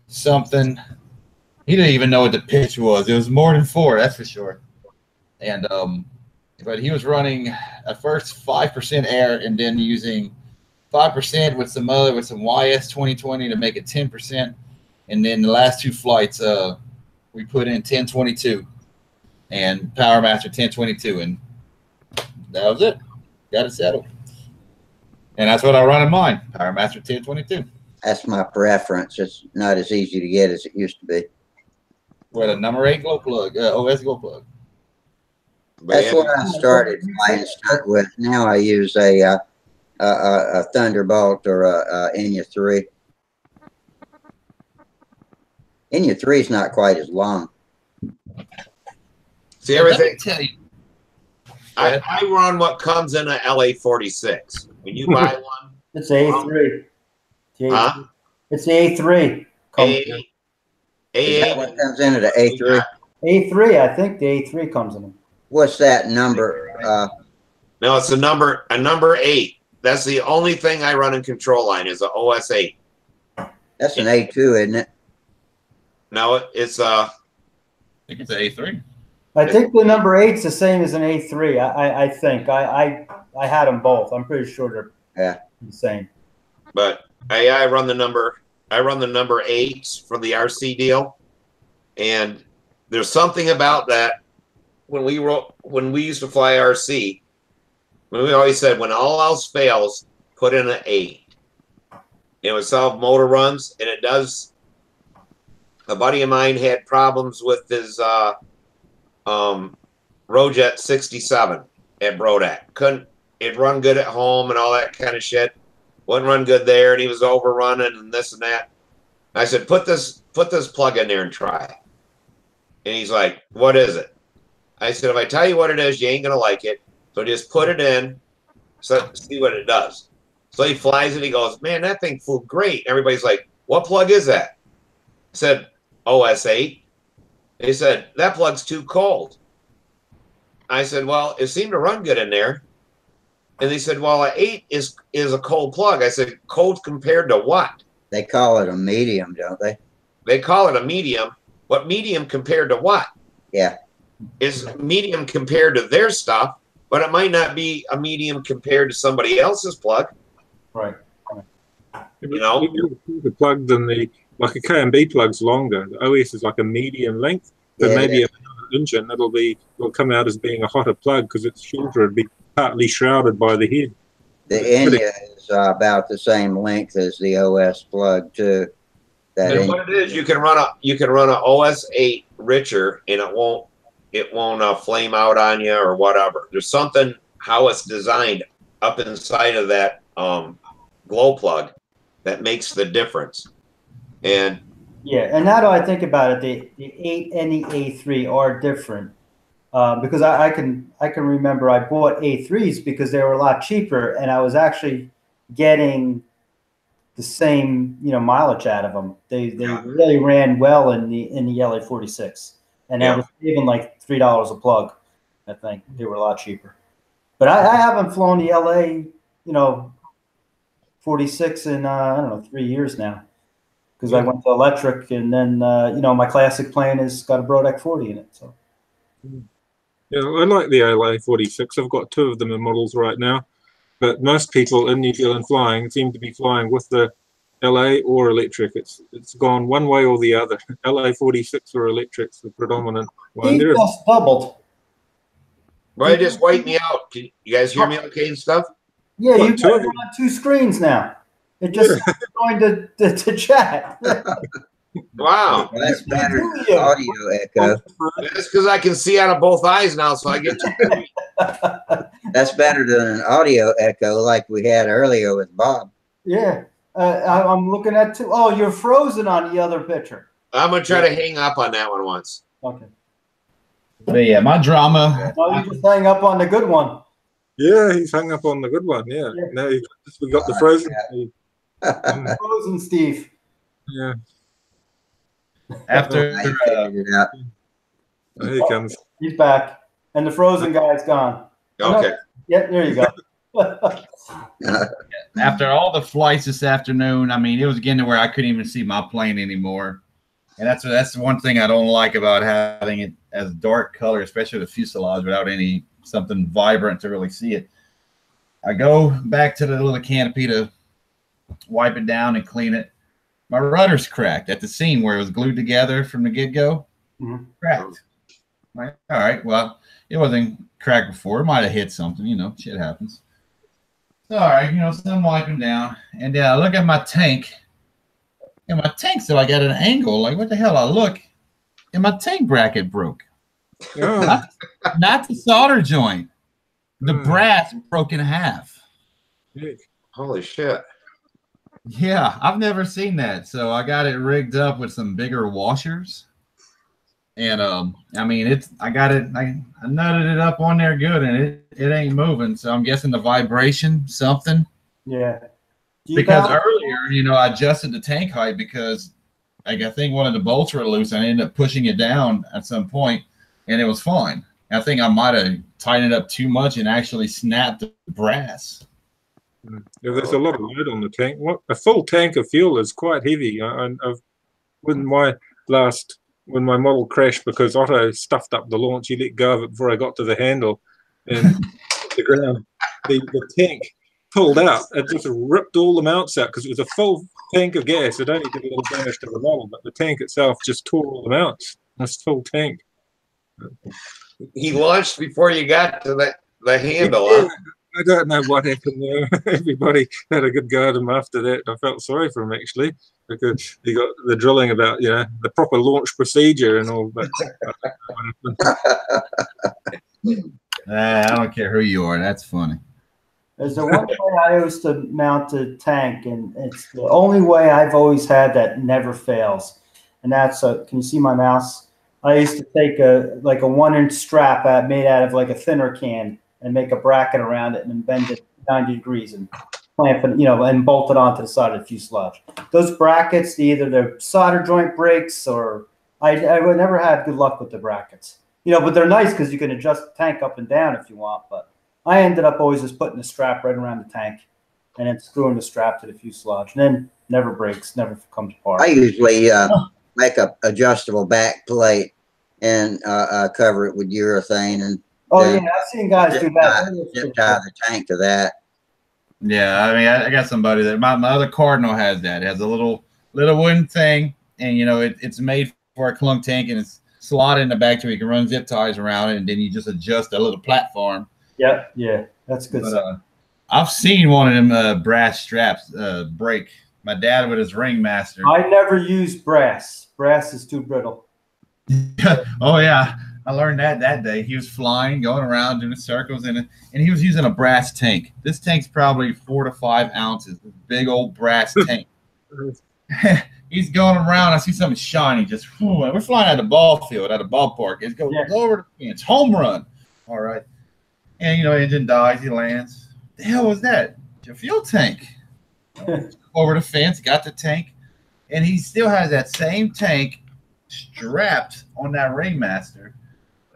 something. He didn't even know what the pitch was. It was more than 4, that's for sure. And but he was running at first 5% air, and then using 5% with some YS 2020 to make it 10%. And then the last 2 flights, we put in 1022 and Power Master 1022, and that was it. Got it settled. And that's what I run in mine, Power Master 1022. That's my preference. It's not as easy to get as it used to be. With a number 8 glow plug, OS glow plug. That's what I started flying stunt with. Now I use a Thunderbolt or a Enya 3. Enya 3 is not quite as long. See, everything. Tell you. I run what comes in a LA-46. When you buy one, It's A3. huh? It's the A3. Is that what comes in at an A3? A3, I think the A3 comes in. What's that number? No, it's a number 8. That's the only thing I run in control line is a OS 8. That's an A2, isn't it? No, it's I think it's an A3. I think the number 8's the same as an A3. I think I had them both. I'm pretty sure they're the same. But I run the number 8 for the RC deal, and there's something about that when we used to fly RC. We always said when all else fails, put in an 8. It would solve motor runs, and it does. A buddy of mine had problems with his Rojet 67 at Brodak. It'd run good at home and all that kind of shit. Wouldn't run good there, and he was overrunning and this and that. I said, put this plug in there and try it. And he's like, what is it? I said, if I tell you what it is, you ain't gonna like it. So just put it in, so see what it does. So he flies it. He goes, man, that thing flew great. Everybody's like, what plug is that? I said, OS 8. He said, that plug's too cold. I said, well, it seemed to run good in there. And they said, well, an 8 is a cold plug. I said, cold compared to what? They call it a medium, don't they? They call it a medium. What medium compared to what? Yeah. Is medium compared to their stuff, but it might not be a medium compared to somebody else's plug. Right. You know, the plug than like a KMB plug's longer. The OS is like a medium length, but maybe an engine will come out as being a hotter plug because it's shorter. It'd be partly shrouded by the head. The Enya is about the same length as the OS plug too. And what it is, you can run a OS 8 richer, and it won't flame out on you or whatever. There's something how it's designed up inside of that glow plug that makes the difference. And yeah, and now that I think about it, the 8 and the A3 are different because I can remember I bought A3s because they were a lot cheaper, and I was actually getting the same mileage out of them. They really ran well in the LA-46, and I was saving like $3 a plug. I think they were a lot cheaper. But I haven't flown the LA-46 in I don't know 3 years now. Because I went to electric, and then my classic plane has got a Brodak 40 in it. So, yeah, I like the LA-46. I've got 2 of them in models right now, but most people in New Zealand flying seem to be flying with the LA or electric. It's gone one way or the other. LA-46 or electric's the predominant one. He just doubled. Well, it just wiped me out. Can you guys hear me okay and stuff? Yeah, you guys are on 2 screens now. It just going to chat. Wow. That's better than audio echo. That's because I can see out of both eyes now, so I get to. That's better than an audio echo like we had earlier with Bob. Yeah. I'm looking at 2. Oh, you're frozen on the other picture. I'm going to try to hang up on that one once. Okay. But yeah, my drama. No, you just hang up on the good one. Yeah, he's hung up on the good one. Yeah. Now we got the frozen. Frozen Steve. Yeah. After I figured it out. Here he comes. He's back, and the frozen guy's gone. Okay. Yep, there you go. after all the flights this afternoon, I mean, it was getting to where I couldn't even see my plane anymore. And that's one thing I don't like about having it as dark color, especially the fuselage, without any something vibrant to really see it. I go back to the little canopy to wipe it down and clean it. My rudder's cracked at the seam where it was glued together from the get-go. Cracked. I'm like, all right, well, it wasn't cracked before. It might have hit something, shit happens. All right, so I'm wiping down. And then I look at my tank. And my tank's still like at an angle. Like, what the hell? I look, and my tank bracket broke. Oh. Not the solder joint. The brass broke in half. Holy shit. Yeah, I've never seen that. So I got it rigged up with some bigger washers. And I mean, I got it, I nutted it up on there good, and it ain't moving. So I'm guessing the vibration, something. Yeah. Because earlier, I adjusted the tank height because I think one of the bolts were loose. And I ended up pushing it down at some point, and it was fine. I think I might have tightened it up too much and actually snapped the brass. Yeah, there's a lot of load on the tank. A full tank of fuel is quite heavy. When my model crashed because Otto stuffed up the launch, he let go of it before I got to the handle and the ground. The tank pulled out. It just ripped all the mounts out because it was a full tank of gas. It only did a little damage to the model, but the tank itself just tore all the mounts. That's full tank. He launched before you got to the handle. Yeah. I don't know what happened there. Everybody had a good go at him after that. I felt sorry for him, actually, because he got the drilling about, the proper launch procedure and all that. I don't care who you are. That's funny. There's the one way I used to mount a tank, and it's the only way I've always had that never fails. And that's can you see my mouse? I used to take a 1-inch strap made out of like a thinner can and make a bracket around it and then bend it 90 degrees and clamp it, and bolt it onto the side of the fuselage. Those brackets, either the solder joint breaks or I would never have good luck with the brackets. But they're nice because you can adjust the tank up and down if you want. But I ended up always just putting the strap right around the tank and then screwing the strap to the fuselage. And then never breaks, never comes apart. I usually make a adjustable back plate and cover it with urethane and I've seen guys do that. Zip tie the tank to that. Yeah, I mean, I got somebody that my other Cardinal has that. It has a little wooden thing, and it's made for a clunk tank, and it's slotted in the back so you can run zip ties around it, and then you just adjust a little platform. Yeah, that's good stuff. I've seen one of them brass straps break. My dad with his Ringmaster. I never use brass. Brass is too brittle. Oh yeah, I learned that day. He was flying, going around doing circles and he was using a brass tank. This tank's probably 4 to 5 ounces. This big old brass tank. He's going around. I see something shiny. We're flying at a ball field, at a ballpark. It goes over the fence. Home run. All right. And engine dies. He lands. The hell was that? It's your fuel tank. Over the fence, got the tank, and he still has that same tank strapped on that Ringmaster.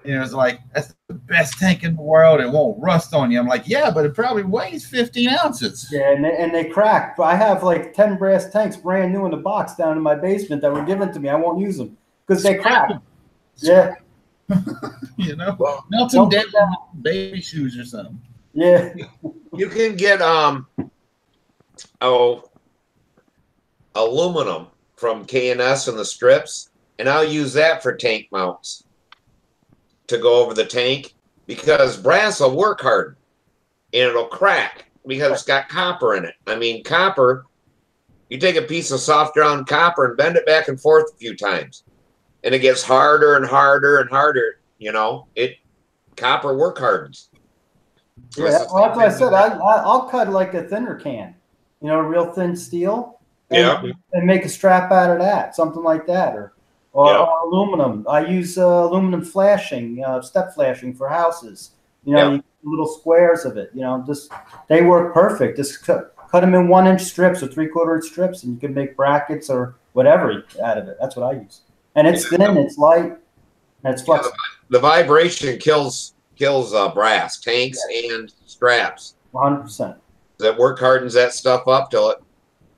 And it was like, that's the best tank in the world. It won't rust on you. I'm like, yeah, but it probably weighs 15 ounces. Yeah, and they crack. I have like 10 brass tanks brand new in the box down in my basement that were given to me. I won't use them because they crack. Yeah. Melt them down with baby shoes or something. Yeah. You can get aluminum from K&S and the strips, and I'll use that for tank mounts to go over the tank, because brass will work hard and it'll crack because it's got copper in it. I mean, copper, you take a piece of soft ground copper and bend it back and forth a few times, and it gets harder and harder and harder. Copper work hardens. Yeah, that's what I said. I'll cut like a thinner can, real thin steel, and make a strap out of that, something like that, or aluminum. I use aluminum flashing, step flashing for houses. Little squares of it. They work perfect. Just cut them in 1-inch strips or 3/4 inch strips, and you can make brackets or whatever out of it. That's what I use. And it's thin, it's light, and it's flexible. The vibration kills brass tanks and straps. 100%. That work hardens that stuff up till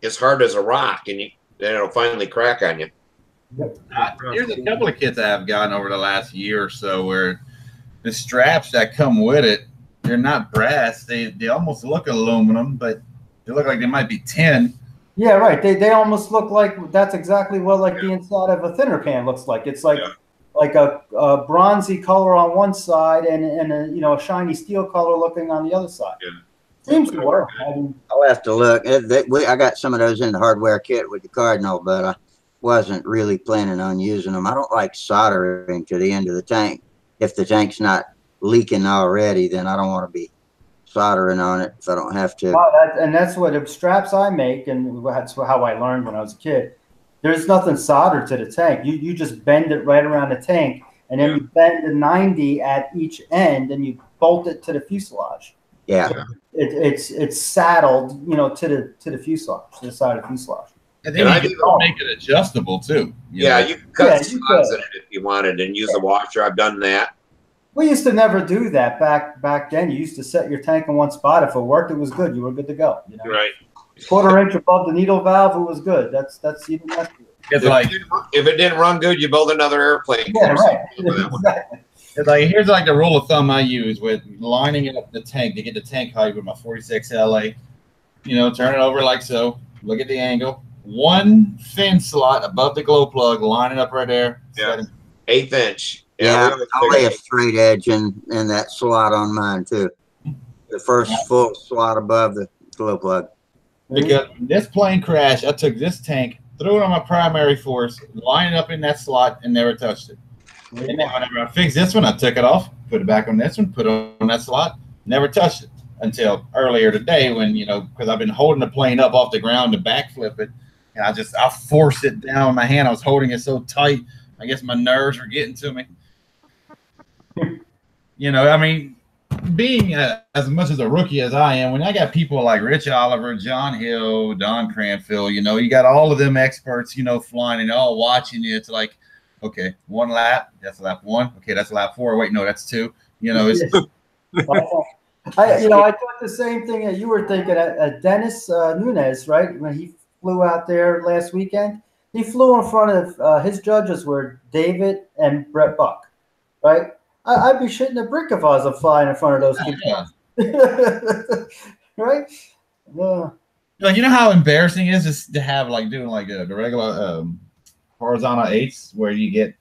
it's hard as a rock, and then it'll finally crack on you. Here's a couple of kits I have gotten over the last year or so where the straps that come with it, they're not brass. They almost look aluminum, but they look like they might be tin. Yeah, right. They almost look like that's exactly what like the inside of a thinner can looks like. It's like a bronzy color on one side and a shiny steel color looking on the other side. Yeah. Seems to work. I'll have to look. I got some of those in the hardware kit with the Cardinal, but I wasn't really planning on using them. I don't like soldering to the end of the tank. If the tank's not leaking already, then I don't want to be soldering on it if I don't have to. And that's what the straps I make, and that's how I learned when I was a kid. There's nothing soldered to the tank. You just bend it right around the tank, and then you bend the 90 at each end, and you bolt it to the fuselage. Yeah. It's saddled, to the fuselage, to the side of the fuselage. And then you can make it adjustable too. You can cut slots in it if you wanted and use a washer. I've done that. We used to never do that back then. You used to set your tank in one spot. If it worked, it was good. You were good to go. Right. 1/4 inch above the needle valve, it was good. That's even less good. It's like if it didn't run good, you build another airplane. Yeah, right. Exactly. It's like here's like the rule of thumb I use with lining it up the tank to get the tank height with my 46 LA. Turn it over like so. Look at the angle. One fin slot above the glow plug. Line it up right there. Yeah. 1/8 inch. Yeah, I'll lay a straight edge in that slot on mine too. The first full slot above the glow plug. Because this plane crashed, I took this tank, threw it on my primary force, lined it up in that slot, and never touched it. And then whenever I fixed this one, I took it off, put it back on this one, put it on that slot, never touched it until earlier today when, because I've been holding the plane up off the ground to backflip it, and I forced it down with my hand. I was holding it so tight, I guess my nerves were getting to me. Being as much as a rookie as I am, when I got people like Rich Oliver, John Hill, Don Cranfield, you got all of them experts, flying and all watching you. It's like, okay, one lap, that's lap one. Okay, that's lap four. Wait, no, that's two. It's I thought the same thing that you were thinking. Dennis Nunes, right? When he flew out there last weekend, he flew in front of his judges were David and Brett Buck, right? I'd be shitting a brick if I was flying in front of those two guys. Right? Yeah. How embarrassing it is just to have doing the regular horizontal eights where you get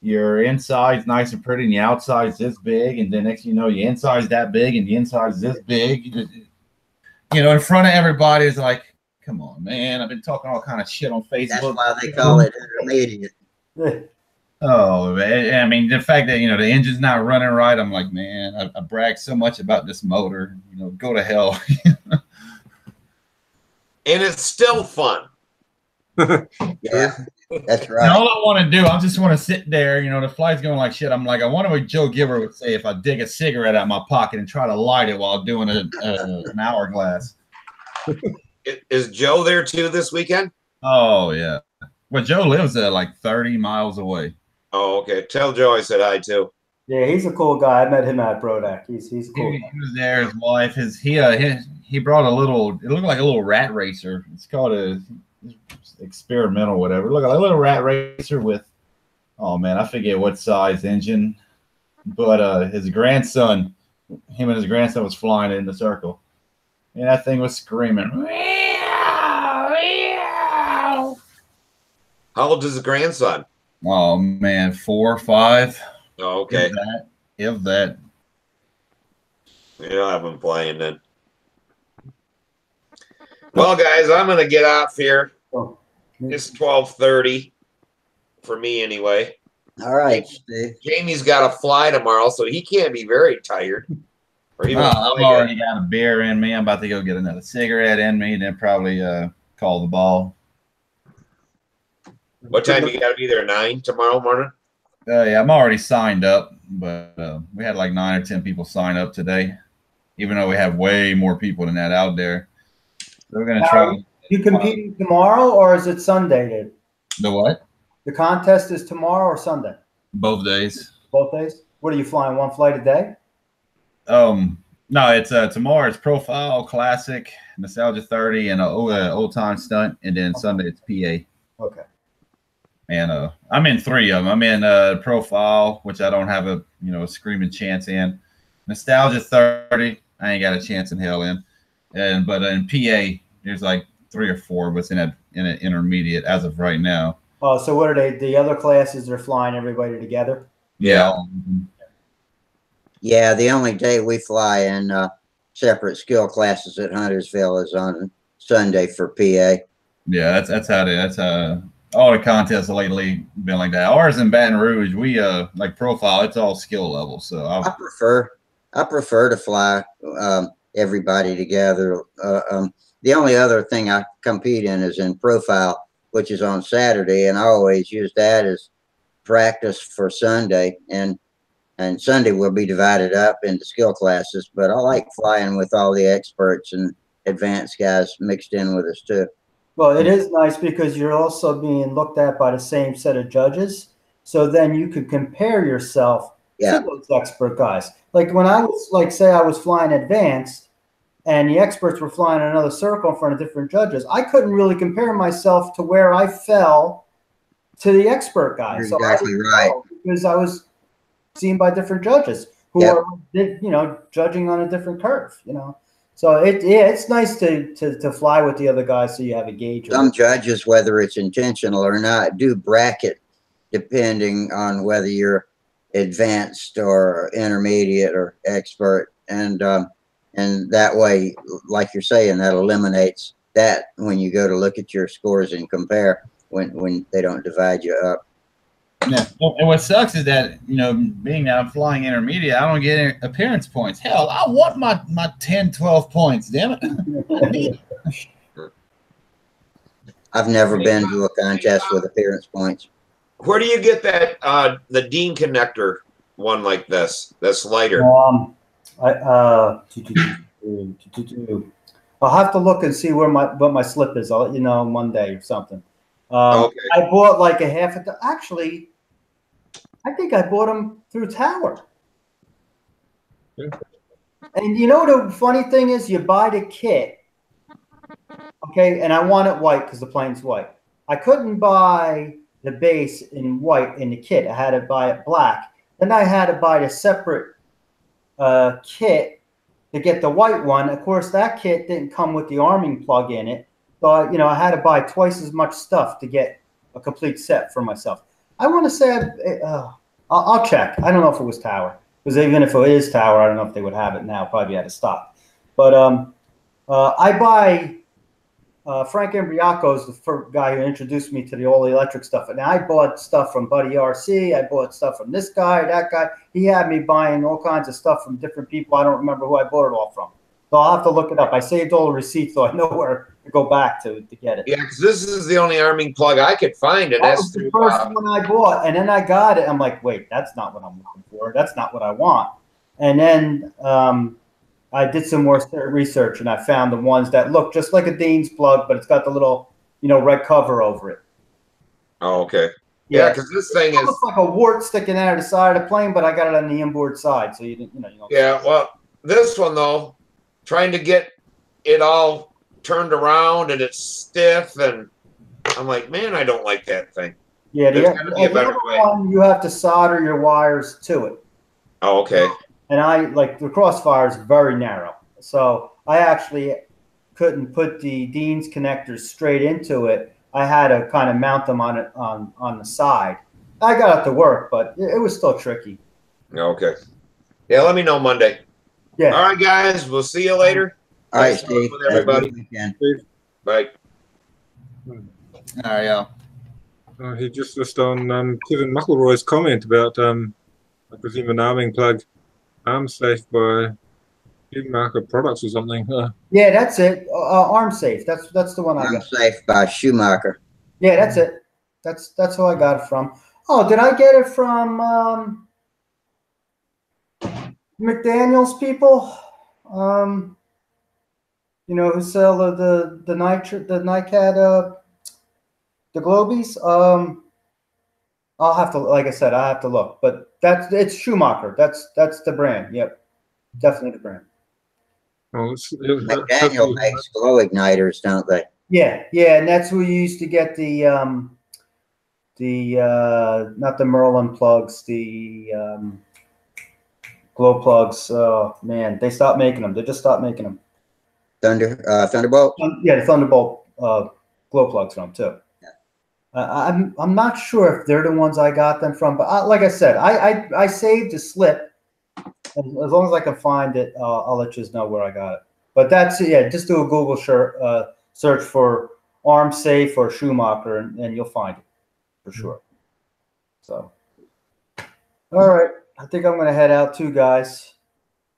your inside's nice and pretty and the outside's this big, and then next your inside's that big and the inside's this big. In front of everybody is like, come on, man. I've been talking all kind of shit on Facebook. That's why they call it intermediate. Oh, man. The fact that, the engine's not running right, I'm like, man, I brag so much about this motor. Go to hell. And it's still fun. Yeah, that's right. And all I want to do, I just want to sit there. The flight's going like shit. I'm like, I wonder what Joe Giver would say if I dig a cigarette out of my pocket and try to light it while doing an hourglass. Is Joe there too this weekend? Oh, yeah. Well, Joe lives like 30 miles away. Oh, okay. Tell Joe I said hi too. Yeah, he's a cool guy. I met him at Brodak. He's cool. He was there. His wife. He brought a little. It looked like a little rat racer. It's called a experimental whatever. It looked like a little rat racer with. Oh man, I forget what size engine, but his grandson, him and his grandson was flying in the circle, and that thing was screaming. How old is the grandson? Oh man, 4 or 5. Oh, okay. If that. Yeah, I've been playing then. Well, guys, I'm gonna get off here. It's 12:30 for me anyway. All right, Steve. Jamie's got to fly tomorrow, so he can't be very tired. I've already got a beer in me. I'm about to go get another cigarette in me, and then probably call the ball. What time you got to be there? 9 tomorrow morning? Yeah, I'm already signed up, but we had like 9 or 10 people sign up today, even though we have way more people than that out there. So we're going to try. You competing tomorrow, or is it Sunday, dude? The what? The contest is tomorrow or Sunday? Both days. Both days? What are you flying? One flight a day? No, it's tomorrow. It's Profile, Classic, Nostalgia 30, and Old Time Stunt, and then Sunday it's PA. Okay. And I'm in 3 of them. I'm in Profile, which I don't have a screaming chance in. Nostalgia 30, I ain't got a chance in hell in. But in PA, there's like 3 or 4 of us in an intermediate as of right now. Oh, so what are they? The other classes are flying everybody together? Yeah. Yeah, the only day we fly in separate skill classes at Huntersville is on Sunday for PA. Yeah, that's how it is. That's all the contests lately been like that. Ours in Baton Rouge, we like Profile, it's all skill level. So I prefer to fly everybody together. The only other thing I compete in is in Profile, which is on Saturday, and I always use that as practice for Sunday. And Sunday will be divided up into skill classes, but I like flying with all the experts and advanced guys mixed in with us too. Well, it is nice because you're also being looked at by the same set of judges. So then you could compare yourself to those expert guys. Like when I was, like, say I was flying advanced and the experts were flying another circle in front of different judges, I couldn't really compare myself to where I fell to the expert guys. You're exactly right. Because I was seen by different judges who are, judging on a different curve, So it's nice to fly with the other guys so you have a gauge. Some judges, whether it's intentional or not, do bracket depending on whether you're advanced or intermediate or expert, and that way, like you're saying, that eliminates that when you go to look at your scores and compare when they don't divide you up. Yeah. And what sucks is that, being that I'm flying intermediate, I don't get any appearance points. Hell, I want my 10, 12 points, damn it. I've never been to a contest with appearance points. Where do you get that the Dean connector one like this? That's lighter. I'll have to look and see what my slip is. I'll let you know Monday or something. Okay. I bought like a half a. Actually, I think I bought them through Tower. Yeah. And the funny thing is, you buy the kit, okay? And I want it white because the plane's white. I couldn't buy the base in white in the kit. I had to buy it black. Then I had to buy the separate kit to get the white one. Of course, that kit didn't come with the arming plug in it. So, I had to buy twice as much stuff to get a complete set for myself. I want to say, I'll check. I don't know if it was Tower. Because even if it is Tower, I don't know if they would have it now. Probably out of stock. But I buy Frank Imbriaco is the first guy who introduced me to the all-electric stuff. And I bought stuff from Buddy RC. I bought stuff from this guy, that guy. He had me buying all kinds of stuff from different people. I don't remember who I bought it all from. So I'll have to look it up. I saved all the receipts so I know where to go back to get it. Yeah, because this is the only arming plug I could find. And That that's was the first one I bought. And then I got it. I'm like, wait, that's not what I'm looking for. That's not what I want. And then I did some more research, and I found the ones that look just like a Dean's plug, but it's got the little, red cover over it. Oh, okay. Yeah, because this thing is looks like a wart sticking out of the side of the plane, but I got it on the inboard side, so you don't. Yeah, well, this one though, trying to get it all turned around and it's stiff, and I'm like, man, I don't like that thing. Yeah, there's got to be a better way. One, you have to solder your wires to it. Oh, okay. And I the crossfire is very narrow, so I actually couldn't put the Dean's connectors straight into it. I had to kind of mount them on it on the side. I got it to work, but it was still tricky. Okay. Yeah, let me know Monday. Yeah. All right, guys. We'll see you later. All right, Steve. With everybody. Bye. Hmm. All right, y'all. He just on Kevin McElroy's comment about, I presume, an arming plug, arm safe by Schumacher Products or something. Yeah, that's it. Arm safe. That's the one I got. Arm safe by Schumacher. Yeah, that's it. That's who I got it from. Oh, did I get it from McDaniel's people? Who sell the NiCad The Globies, I'll have to, like I said, I have to look, but it's Schumacher. That's the brand. Yep, definitely the brand. Well, McDaniel makes glow igniters, don't they? Yeah, yeah, and that's where you used to get the not the Merlin plugs, the glow plugs. Oh man, they stopped making them. They just stopped making them. Thunderbolt. Yeah, the Thunderbolt glow plugs from too. I'm not sure if they're the ones I got them from, but like I said, I saved a slip. As long as I can find it, I'll let you know where I got it. But that's, yeah, just do a Google search for Arm Safe or Schumacher, and you'll find it for sure. So, all right, I think I'm going to head out too, guys.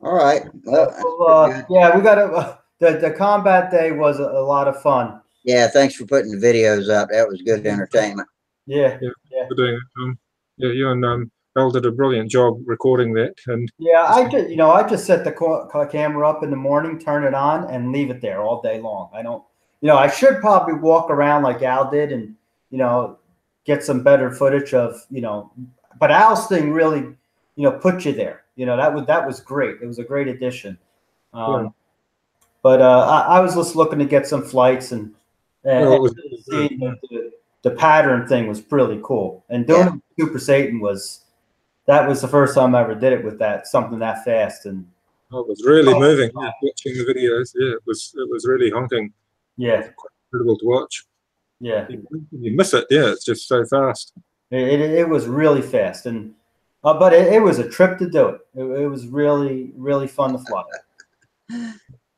All right. Well, yeah, we got the combat day was a lot of fun. Yeah, thanks for putting the videos up. That was good entertainment. Yeah. For doing it. Yeah, you and Mel did a brilliant job recording that. And yeah, I just set the camera up in the morning, turn it on, and leave it there all day long. I don't, I should probably walk around like Al did and, get some better footage of, but Al's thing really, put you there. That was great. It was a great addition. But I was just looking to get some flights and the pattern thing was really cool. And doing it with Super Satan that was the first time I ever did it with something that fast. And it was really moving. Watching the videos, yeah, it was really honking. Yeah, quite incredible to watch. Yeah, you miss it. Yeah, it's just so fast. It was really fast, and but it was a trip to do it. It was really fun to fly.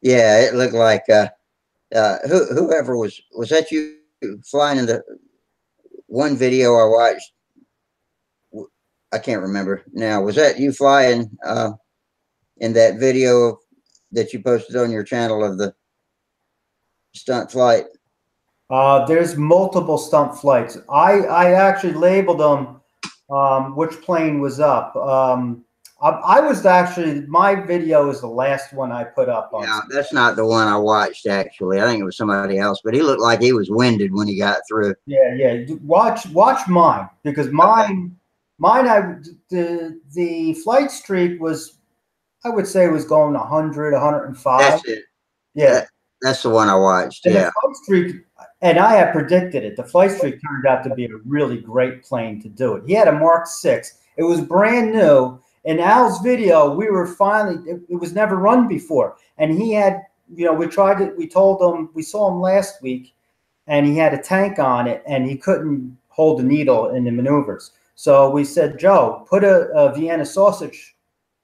Yeah, it looked like whoever was that you flying in the one video I watched. I can't remember now. Was that you flying in that video that you posted on your channel of the stunt flight? There's multiple stunt flights. I actually labeled them which plane was up. I was actually, my video is the last one I put up on. Yeah, that's not the one I watched actually. I think it was somebody else, but he looked like he was winded when he got through. Yeah. Watch mine, because mine the flight streak was, I would say, was going 100, 105. That's it. Yeah. That's the one I watched. And yeah. The flight streak, and I had predicted it. The flight streak turned out to be a really great plane to do it. He had a Mark 6. It was brand new. In Al's video, we were finally, it was never run before. And he had, we tried it. We told him, we saw him last week, and he had a tank on it, and he couldn't hold the needle in the maneuvers. So we said, Joe, put a Vienna sausage,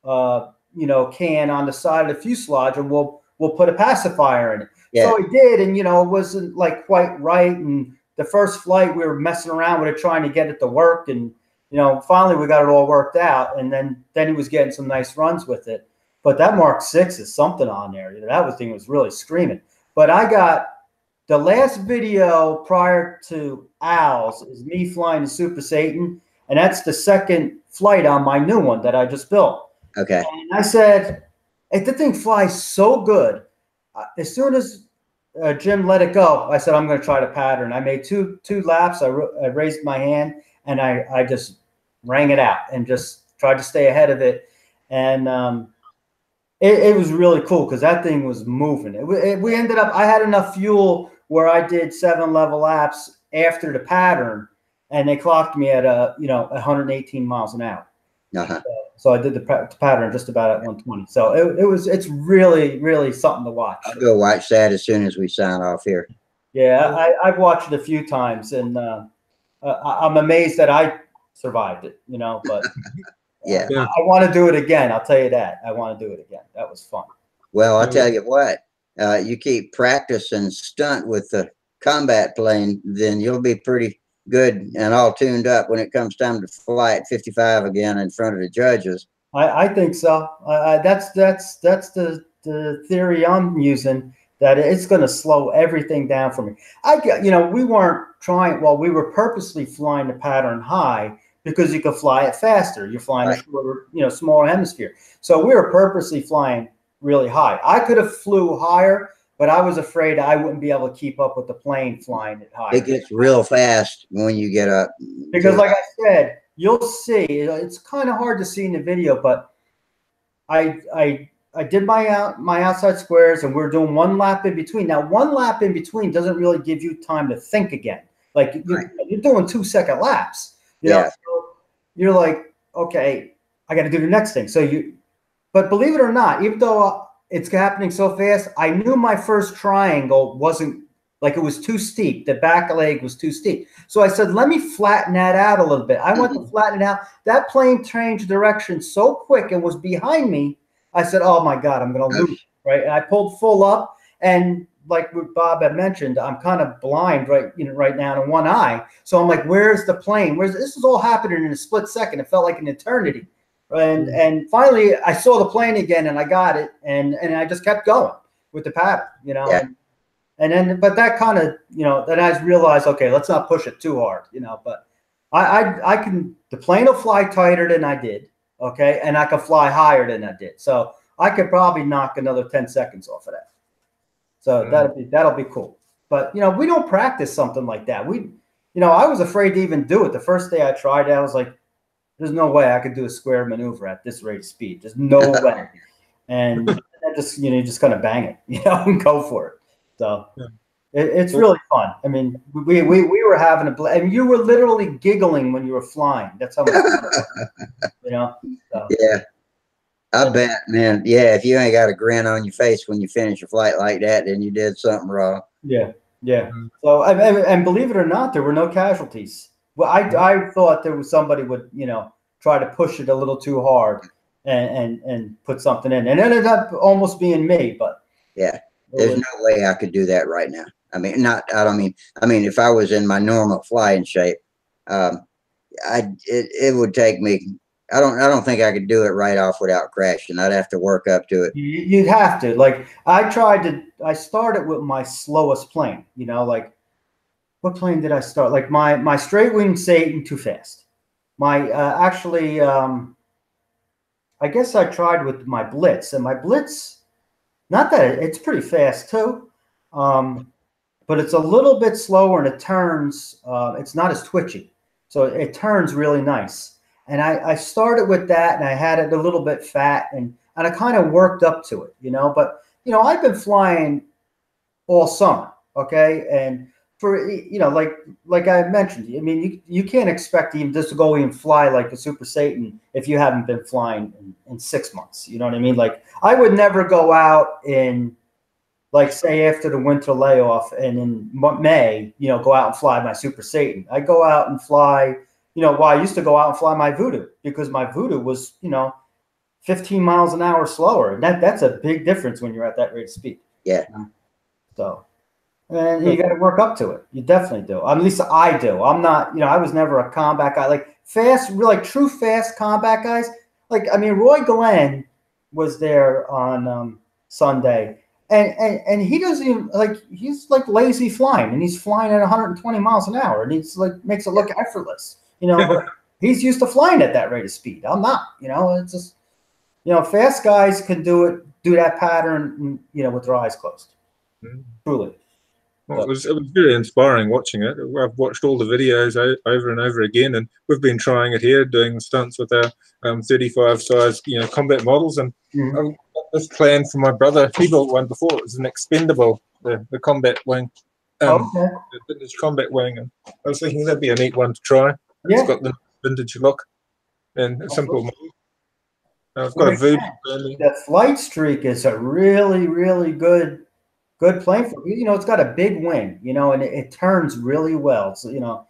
can on the side of the fuselage, and we'll put a pacifier in it. Yeah. So he did, and it wasn't like quite right. And the first flight, we were messing around with it, trying to get it to work, and finally we got it all worked out. And then he was getting some nice runs with it. But that Mark 6 is something on there. That thing was really screaming. But I got the last video prior to Al's is me flying the Super Satan, and that's the second flight on my new one that I just built. Okay. And I said, hey, the thing flies so good. As soon as Jim let it go, I said, I'm going to try the pattern. I made two laps. I raised my hand, and I just rang it out and just tried to stay ahead of it. And it was really cool because that thing was moving. We ended up, I had enough fuel where I did 7 level laps after the pattern, and they clocked me at 118 miles an hour. Uh-huh. So I did the pattern just about at 120. So it's really something to watch. I'll go watch that as soon as we sign off here. Yeah, I've watched it a few times, and I'm amazed that I survived it. But yeah, I want to do it again. I'll tell you that. I want to do it again. That was fun. Well, I'll tell you what. You keep practicing stunt with the combat plane, then you'll be pretty good and all tuned up when it comes time to fly at 55 again in front of the judges. I think so. That's the theory I'm using, that it's going to slow everything down for me. We weren't trying. Well, we were purposely flying the pattern high because you could fly it faster. You're flying a shorter, smaller hemisphere. So we were purposely flying really high. I could have flew higher, but I was afraid I wouldn't be able to keep up with the plane flying at high. It gets real fast when you get up. Because like I said, you'll see, it's kind of hard to see in the video, but I did my outside squares, and we're doing one lap in between. Now, one lap in between doesn't really give you time to think again. Like you're doing 2-second laps. You know? So you're like, okay, I got to do the next thing. But believe it or not, even though it's happening so fast, I knew my first triangle wasn't, like, it was too steep. The back leg was too steep. So I said, let me flatten that out a little bit. I want to flatten it out. That plane changed direction so quick and was behind me. I said, oh my God, I'm going to lose, right? And I pulled full up, and like what Bob had mentioned, I'm kind of blind right now in one eye. So I'm like, where's the plane? This is all happening in a split second. It felt like an eternity. And finally I saw the plane again, and I got it, and I just kept going with the pattern, you know. Yeah. And then, but that kind of, you know, then I realized, okay, let's not push it too hard, you know. But the plane will fly tighter than I did, okay, and I can fly higher than I did. So I could probably knock another 10 seconds off of that. So that'll be cool. But you know, we don't practice something like that. I was afraid to even do it. The first day I tried it, I was like, there's no way I could do a square maneuver at this rate of speed. There's no way. And I just, you just kind of bang it, and go for it. So it's really fun. I mean, we were having a blast. I mean, you were literally giggling when you were flying. That's how much fun, So. Yeah. I bet, man. Yeah, if you ain't got a grin on your face when you finish a flight like that, then you did something wrong. Yeah. So, and believe it or not, there were no casualties. Well, I thought there was somebody would, try to push it a little too hard and put something in, and it ended up almost being me. But yeah, there's no way I could do that right now. I mean, if I was in my normal flying shape, it would take me. I don't think I could do it right off without crashing. I'd have to work up to it. You'd have to. Like, I started with my slowest plane, like, what plane did I start? Like my straight wing Satan, too fast. My, I guess I tried with my Blitz, and my Blitz, not that it's pretty fast too. But it's a little bit slower, and it turns, it's not as twitchy. So it turns really nice. And I started with that, and I had it a little bit fat, and I kind of worked up to it, But, I've been flying all summer, okay? And for, like I mentioned, I mean, you can't expect even just to go and fly like the Super Satan if you haven't been flying in 6 months. You know what I mean? Like, I would never go out in, like, say, after the winter layoff and in May, go out and fly my Super Satan. I go out and fly. I used to go out and fly my Voodoo, because my Voodoo was, 15 miles an hour slower. And that's a big difference when you're at that rate of speed. Yeah. So, and you got to work up to it. You definitely do. At least I do. I'm not, I was never a combat guy. Like fast, like true fast combat guys. Like, I mean, Roy Glenn was there on Sunday. And he doesn't even, like, he's like lazy flying, and he's flying at 120 miles an hour, and he's like, makes it look effortless. But he's used to flying at that rate of speed. I'm not, it's just, fast guys can do that pattern, with their eyes closed. Truly. Well, it was very inspiring watching it. I've watched all the videos over and over again, and we've been trying it here, doing stunts with our 35 size, combat models. And I've got this plan for my brother. He built one before. It was an expendable, the combat wing, the vintage combat wing. And I was thinking that'd be a neat one to try. It's got the vintage look and a simple model. I've got a Voodoo. That flight streak is a really, really good plane for, it's got a big wing, and it turns really well. So,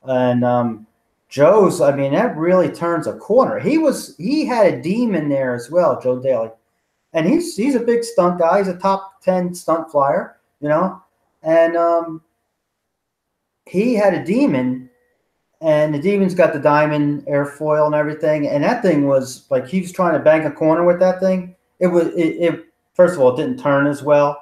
and Joe's, I mean, that really turns a corner. He had a demon there as well, Joe Daly. And he's a big stunt guy. He's a top 10 stunt flyer, and he had a demon. And the demon's got the diamond airfoil and everything. And that thing was like, he was trying to bank a corner with that thing. It first of all, it didn't turn as well.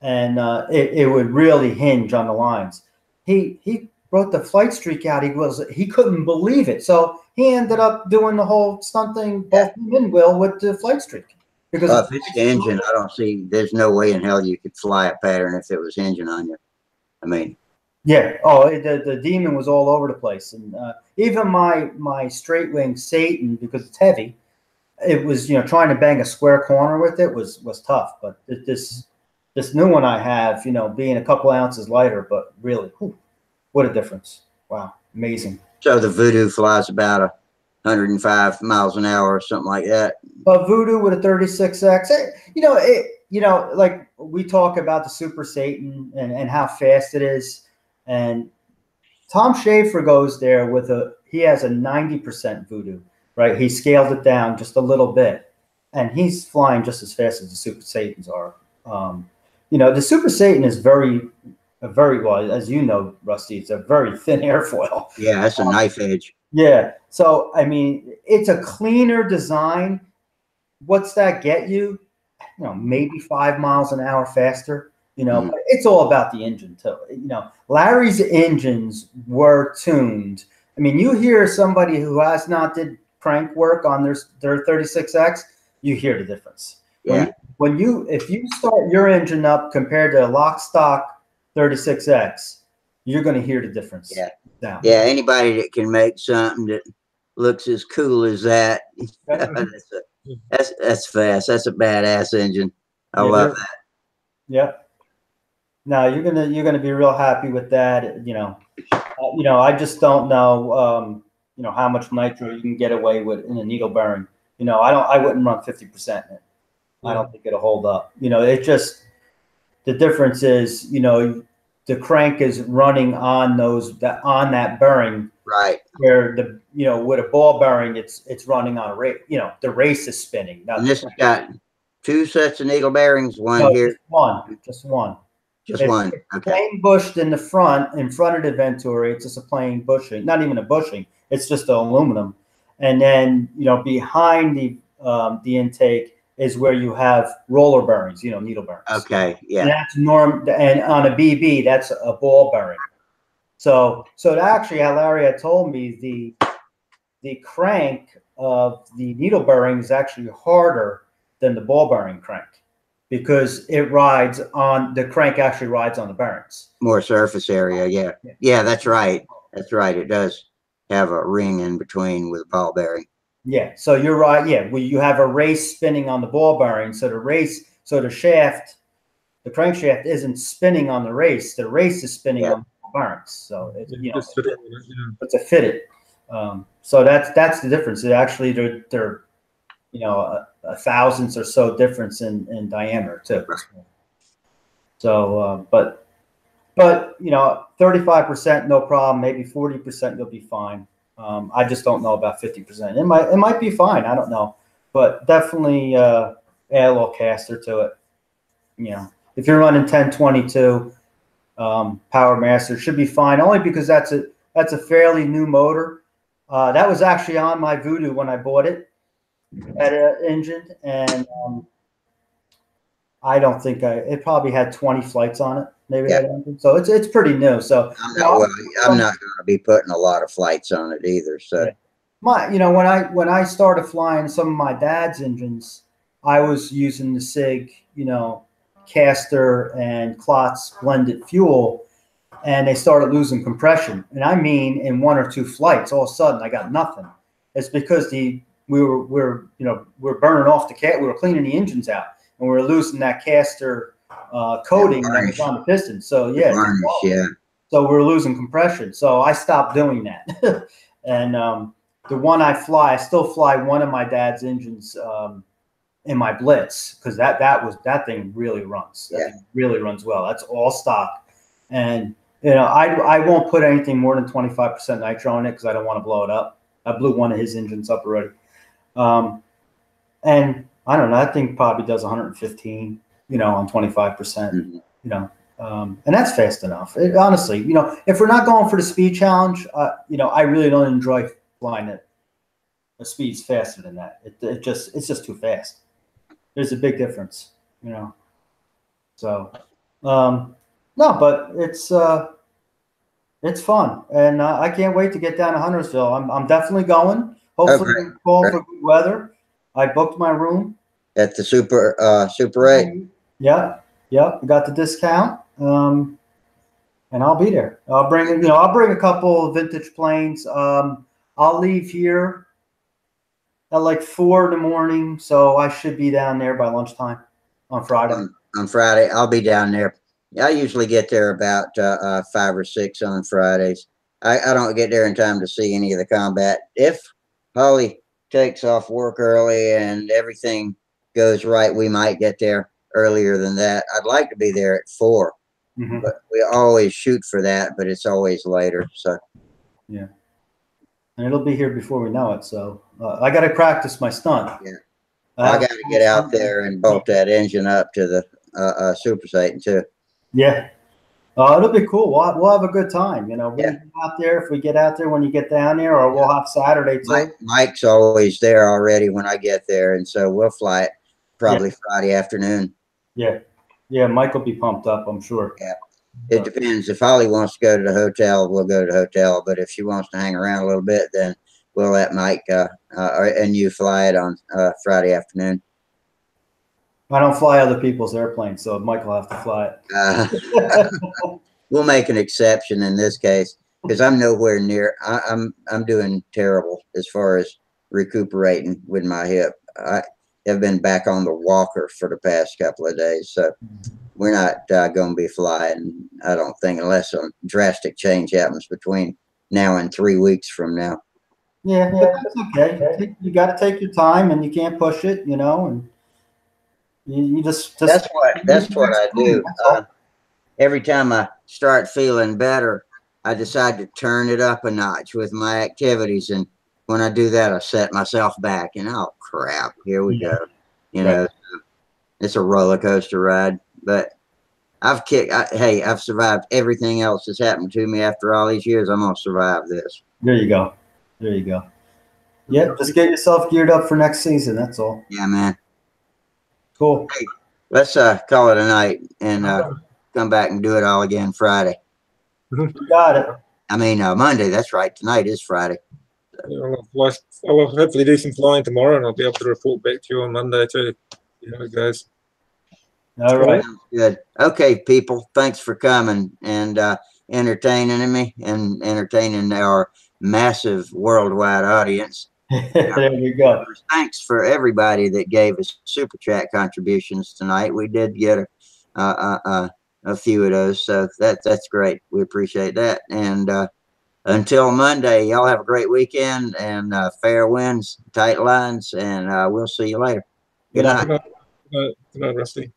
And it would really hinge on the lines. He wrote the flight streak out. He couldn't believe it. So he ended up doing the whole stunt thing, both him and Will, with the flight streak. Because Well, if it's the engine, I don't see. There's no way in hell you could fly a pattern if it was engine on you. I mean, yeah. Oh, the Demon was all over the place, and even my straight wing Satan, because it's heavy, it was trying to bang a square corner with it was tough. But this new one I have, being a couple ounces lighter, but really, whew, what a difference! Wow, amazing. so the Voodoo flies about 105 miles an hour or something like that. Voodoo with a 36X, like we talk about the Super Satan and how fast it is, and Tom Schaefer goes there with he has a 90% Voodoo, right? He scaled it down just a little bit, and he's flying just as fast as the Super Satans are. The Super Satan is a very well, as you know, Rusty, it's a very thin airfoil. Yeah, that's a knife edge. Yeah, so I mean, it's a cleaner design. What's that get you? Maybe 5 miles an hour faster. But it's all about the engine too. Larry's engines were tuned. I mean, you hear somebody who has not did crank work on their 36X, you hear the difference. Yeah. If you start your engine up compared to a lock stock 36X, you're going to hear the difference. Yeah. Down. Yeah. Anybody that can make something that looks as cool as that, that's fast. That's a badass engine. I love that. Yeah. No, you're gonna be real happy with that. I just don't know. How much nitro you can get away with in a needle bearing. I wouldn't run 50% in it. Yeah. I don't think it'll hold up. It just, the difference is, the crank is running on that bearing. Right. Where with a ball bearing, it's running on a race. The race is spinning. And this has got 2 sets of needle bearings. One here. Just one. Just one. Okay. Plain bushed in the front of the Venturi. It's just a plain bushing, not even a bushing. It's just the aluminum, and then behind the intake is where you have roller bearings. Needle bearings. Okay. Yeah. And that's and on a BB, that's a ball bearing. So actually, how Larry had told me, the crank of the needle bearing is actually harder than the ball bearing crank, because the crank actually rides on the bearings. More surface area, yeah. Yeah, that's right. That's right. It does have a ring in between with a ball bearing. Yeah, so you're right. Yeah, you have a race spinning on the ball bearing. So the shaft, the crankshaft isn't spinning on the race. The race is spinning on the bearings. So it's a fitted. So that's the difference. Actually, they're a thousandths or so difference in diameter too. So, but 35%, no problem. Maybe 40%, you'll be fine. I just don't know about 50%. It might be fine. I don't know, but definitely add a little caster to it. If you're running 1022 Power Master, it should be fine. Only because that's a fairly new motor. That was actually on my Voodoo when I bought it. Had an engine, and I don't think it probably had 20 flights on it, maybe. Yeah. So it's pretty new. So I'm not going to be putting a lot of flights on it either. So when I started flying some of my dad's engines, I was using the SIG, caster and Klotz blended fuel, and they started losing compression. And I mean, in 1 or 2 flights, all of a sudden I got nothing. It's because we're burning off the cat. We were cleaning the engines out, and we were losing that caster coating that was on the piston. So so we're losing compression. So I stopped doing that. And the one I still fly one of my dad's engines in my Blitz, because that thing really runs. That thing really runs well. That's all stock, and I won't put anything more than 25% nitro in it because I don't want to blow it up. I blew one of his engines up already. And I don't know, that thing probably does 115, on 25%, and that's fast enough. Honestly, if we're not going for the speed challenge, I really don't enjoy flying it. The speed's faster than that. It's just too fast. There's a big difference, So, no, but it's fun, and I can't wait to get down to Huntersville. I'm definitely going. Hopefully, call for good weather. I booked my room. at the Super 8. Yeah, yeah, we got the discount. And I'll be there. I'll bring a couple of vintage planes. I'll leave here at like 4 in the morning, so I should be down there by lunchtime on Friday. On Friday, I'll be down there. I usually get there about 5 or 6 on Fridays. I don't get there in time to see any of the combat. If Holly takes off work early and everything goes right, we might get there earlier than that. I'd like to be there at 4, but we always shoot for that, but it's always later. So yeah, and it'll be here before we know it. So I got to practice my stunt. Yeah, I got to get out there and bolt that engine up to the Super Satan too. Yeah. It'll be cool. We'll have a good time. You know, we'll get out there if we get out there when you get down there, or we'll have Saturday too. Mike's always there already when I get there, and so we'll fly it probably Friday afternoon. Yeah, yeah. Mike will be pumped up, I'm sure. Yeah, it depends. If Holly wants to go to the hotel, we'll go to the hotel. But if she wants to hang around a little bit, then we'll let Mike and you fly it on Friday afternoon. I don't fly other people's airplanes, so Mike will have to fly it. We'll make an exception in this case because I'm nowhere near. I'm doing terrible as far as recuperating with my hip. I have been back on the walker for the past couple of days, so we're not going to be flying. I don't think, unless a drastic change happens between now and 3 weeks from now. Yeah, that's okay. You got to take your time, and you can't push it, you know. And you just that's what I do. Every time I start feeling better, I decide to turn it up a notch with my activities, and when I do that, I set myself back. And oh crap, here we go. You know, it's a roller coaster ride. But I've survived everything else that's happened to me after all these years. I'm gonna survive this. There you go. There you go. Yep, just get yourself geared up for next season. That's all. Yeah, man. Cool. Hey, let's call it a night and come back and do it all again Friday. You got it. I mean, Monday. That's right. Tonight is Friday. I'll hopefully do some flying tomorrow, and I'll be able to report back to you on Monday too. See how it goes. All right. Good. Okay, people. Thanks for coming and entertaining me and entertaining our massive worldwide audience. There we go. Thanks for everybody that gave us super chat contributions tonight. We did get a few of those, so that's great. We appreciate that. And until Monday, y'all have a great weekend and fair winds, tight lines, and we'll see you later. Good night. Good night, Rusty.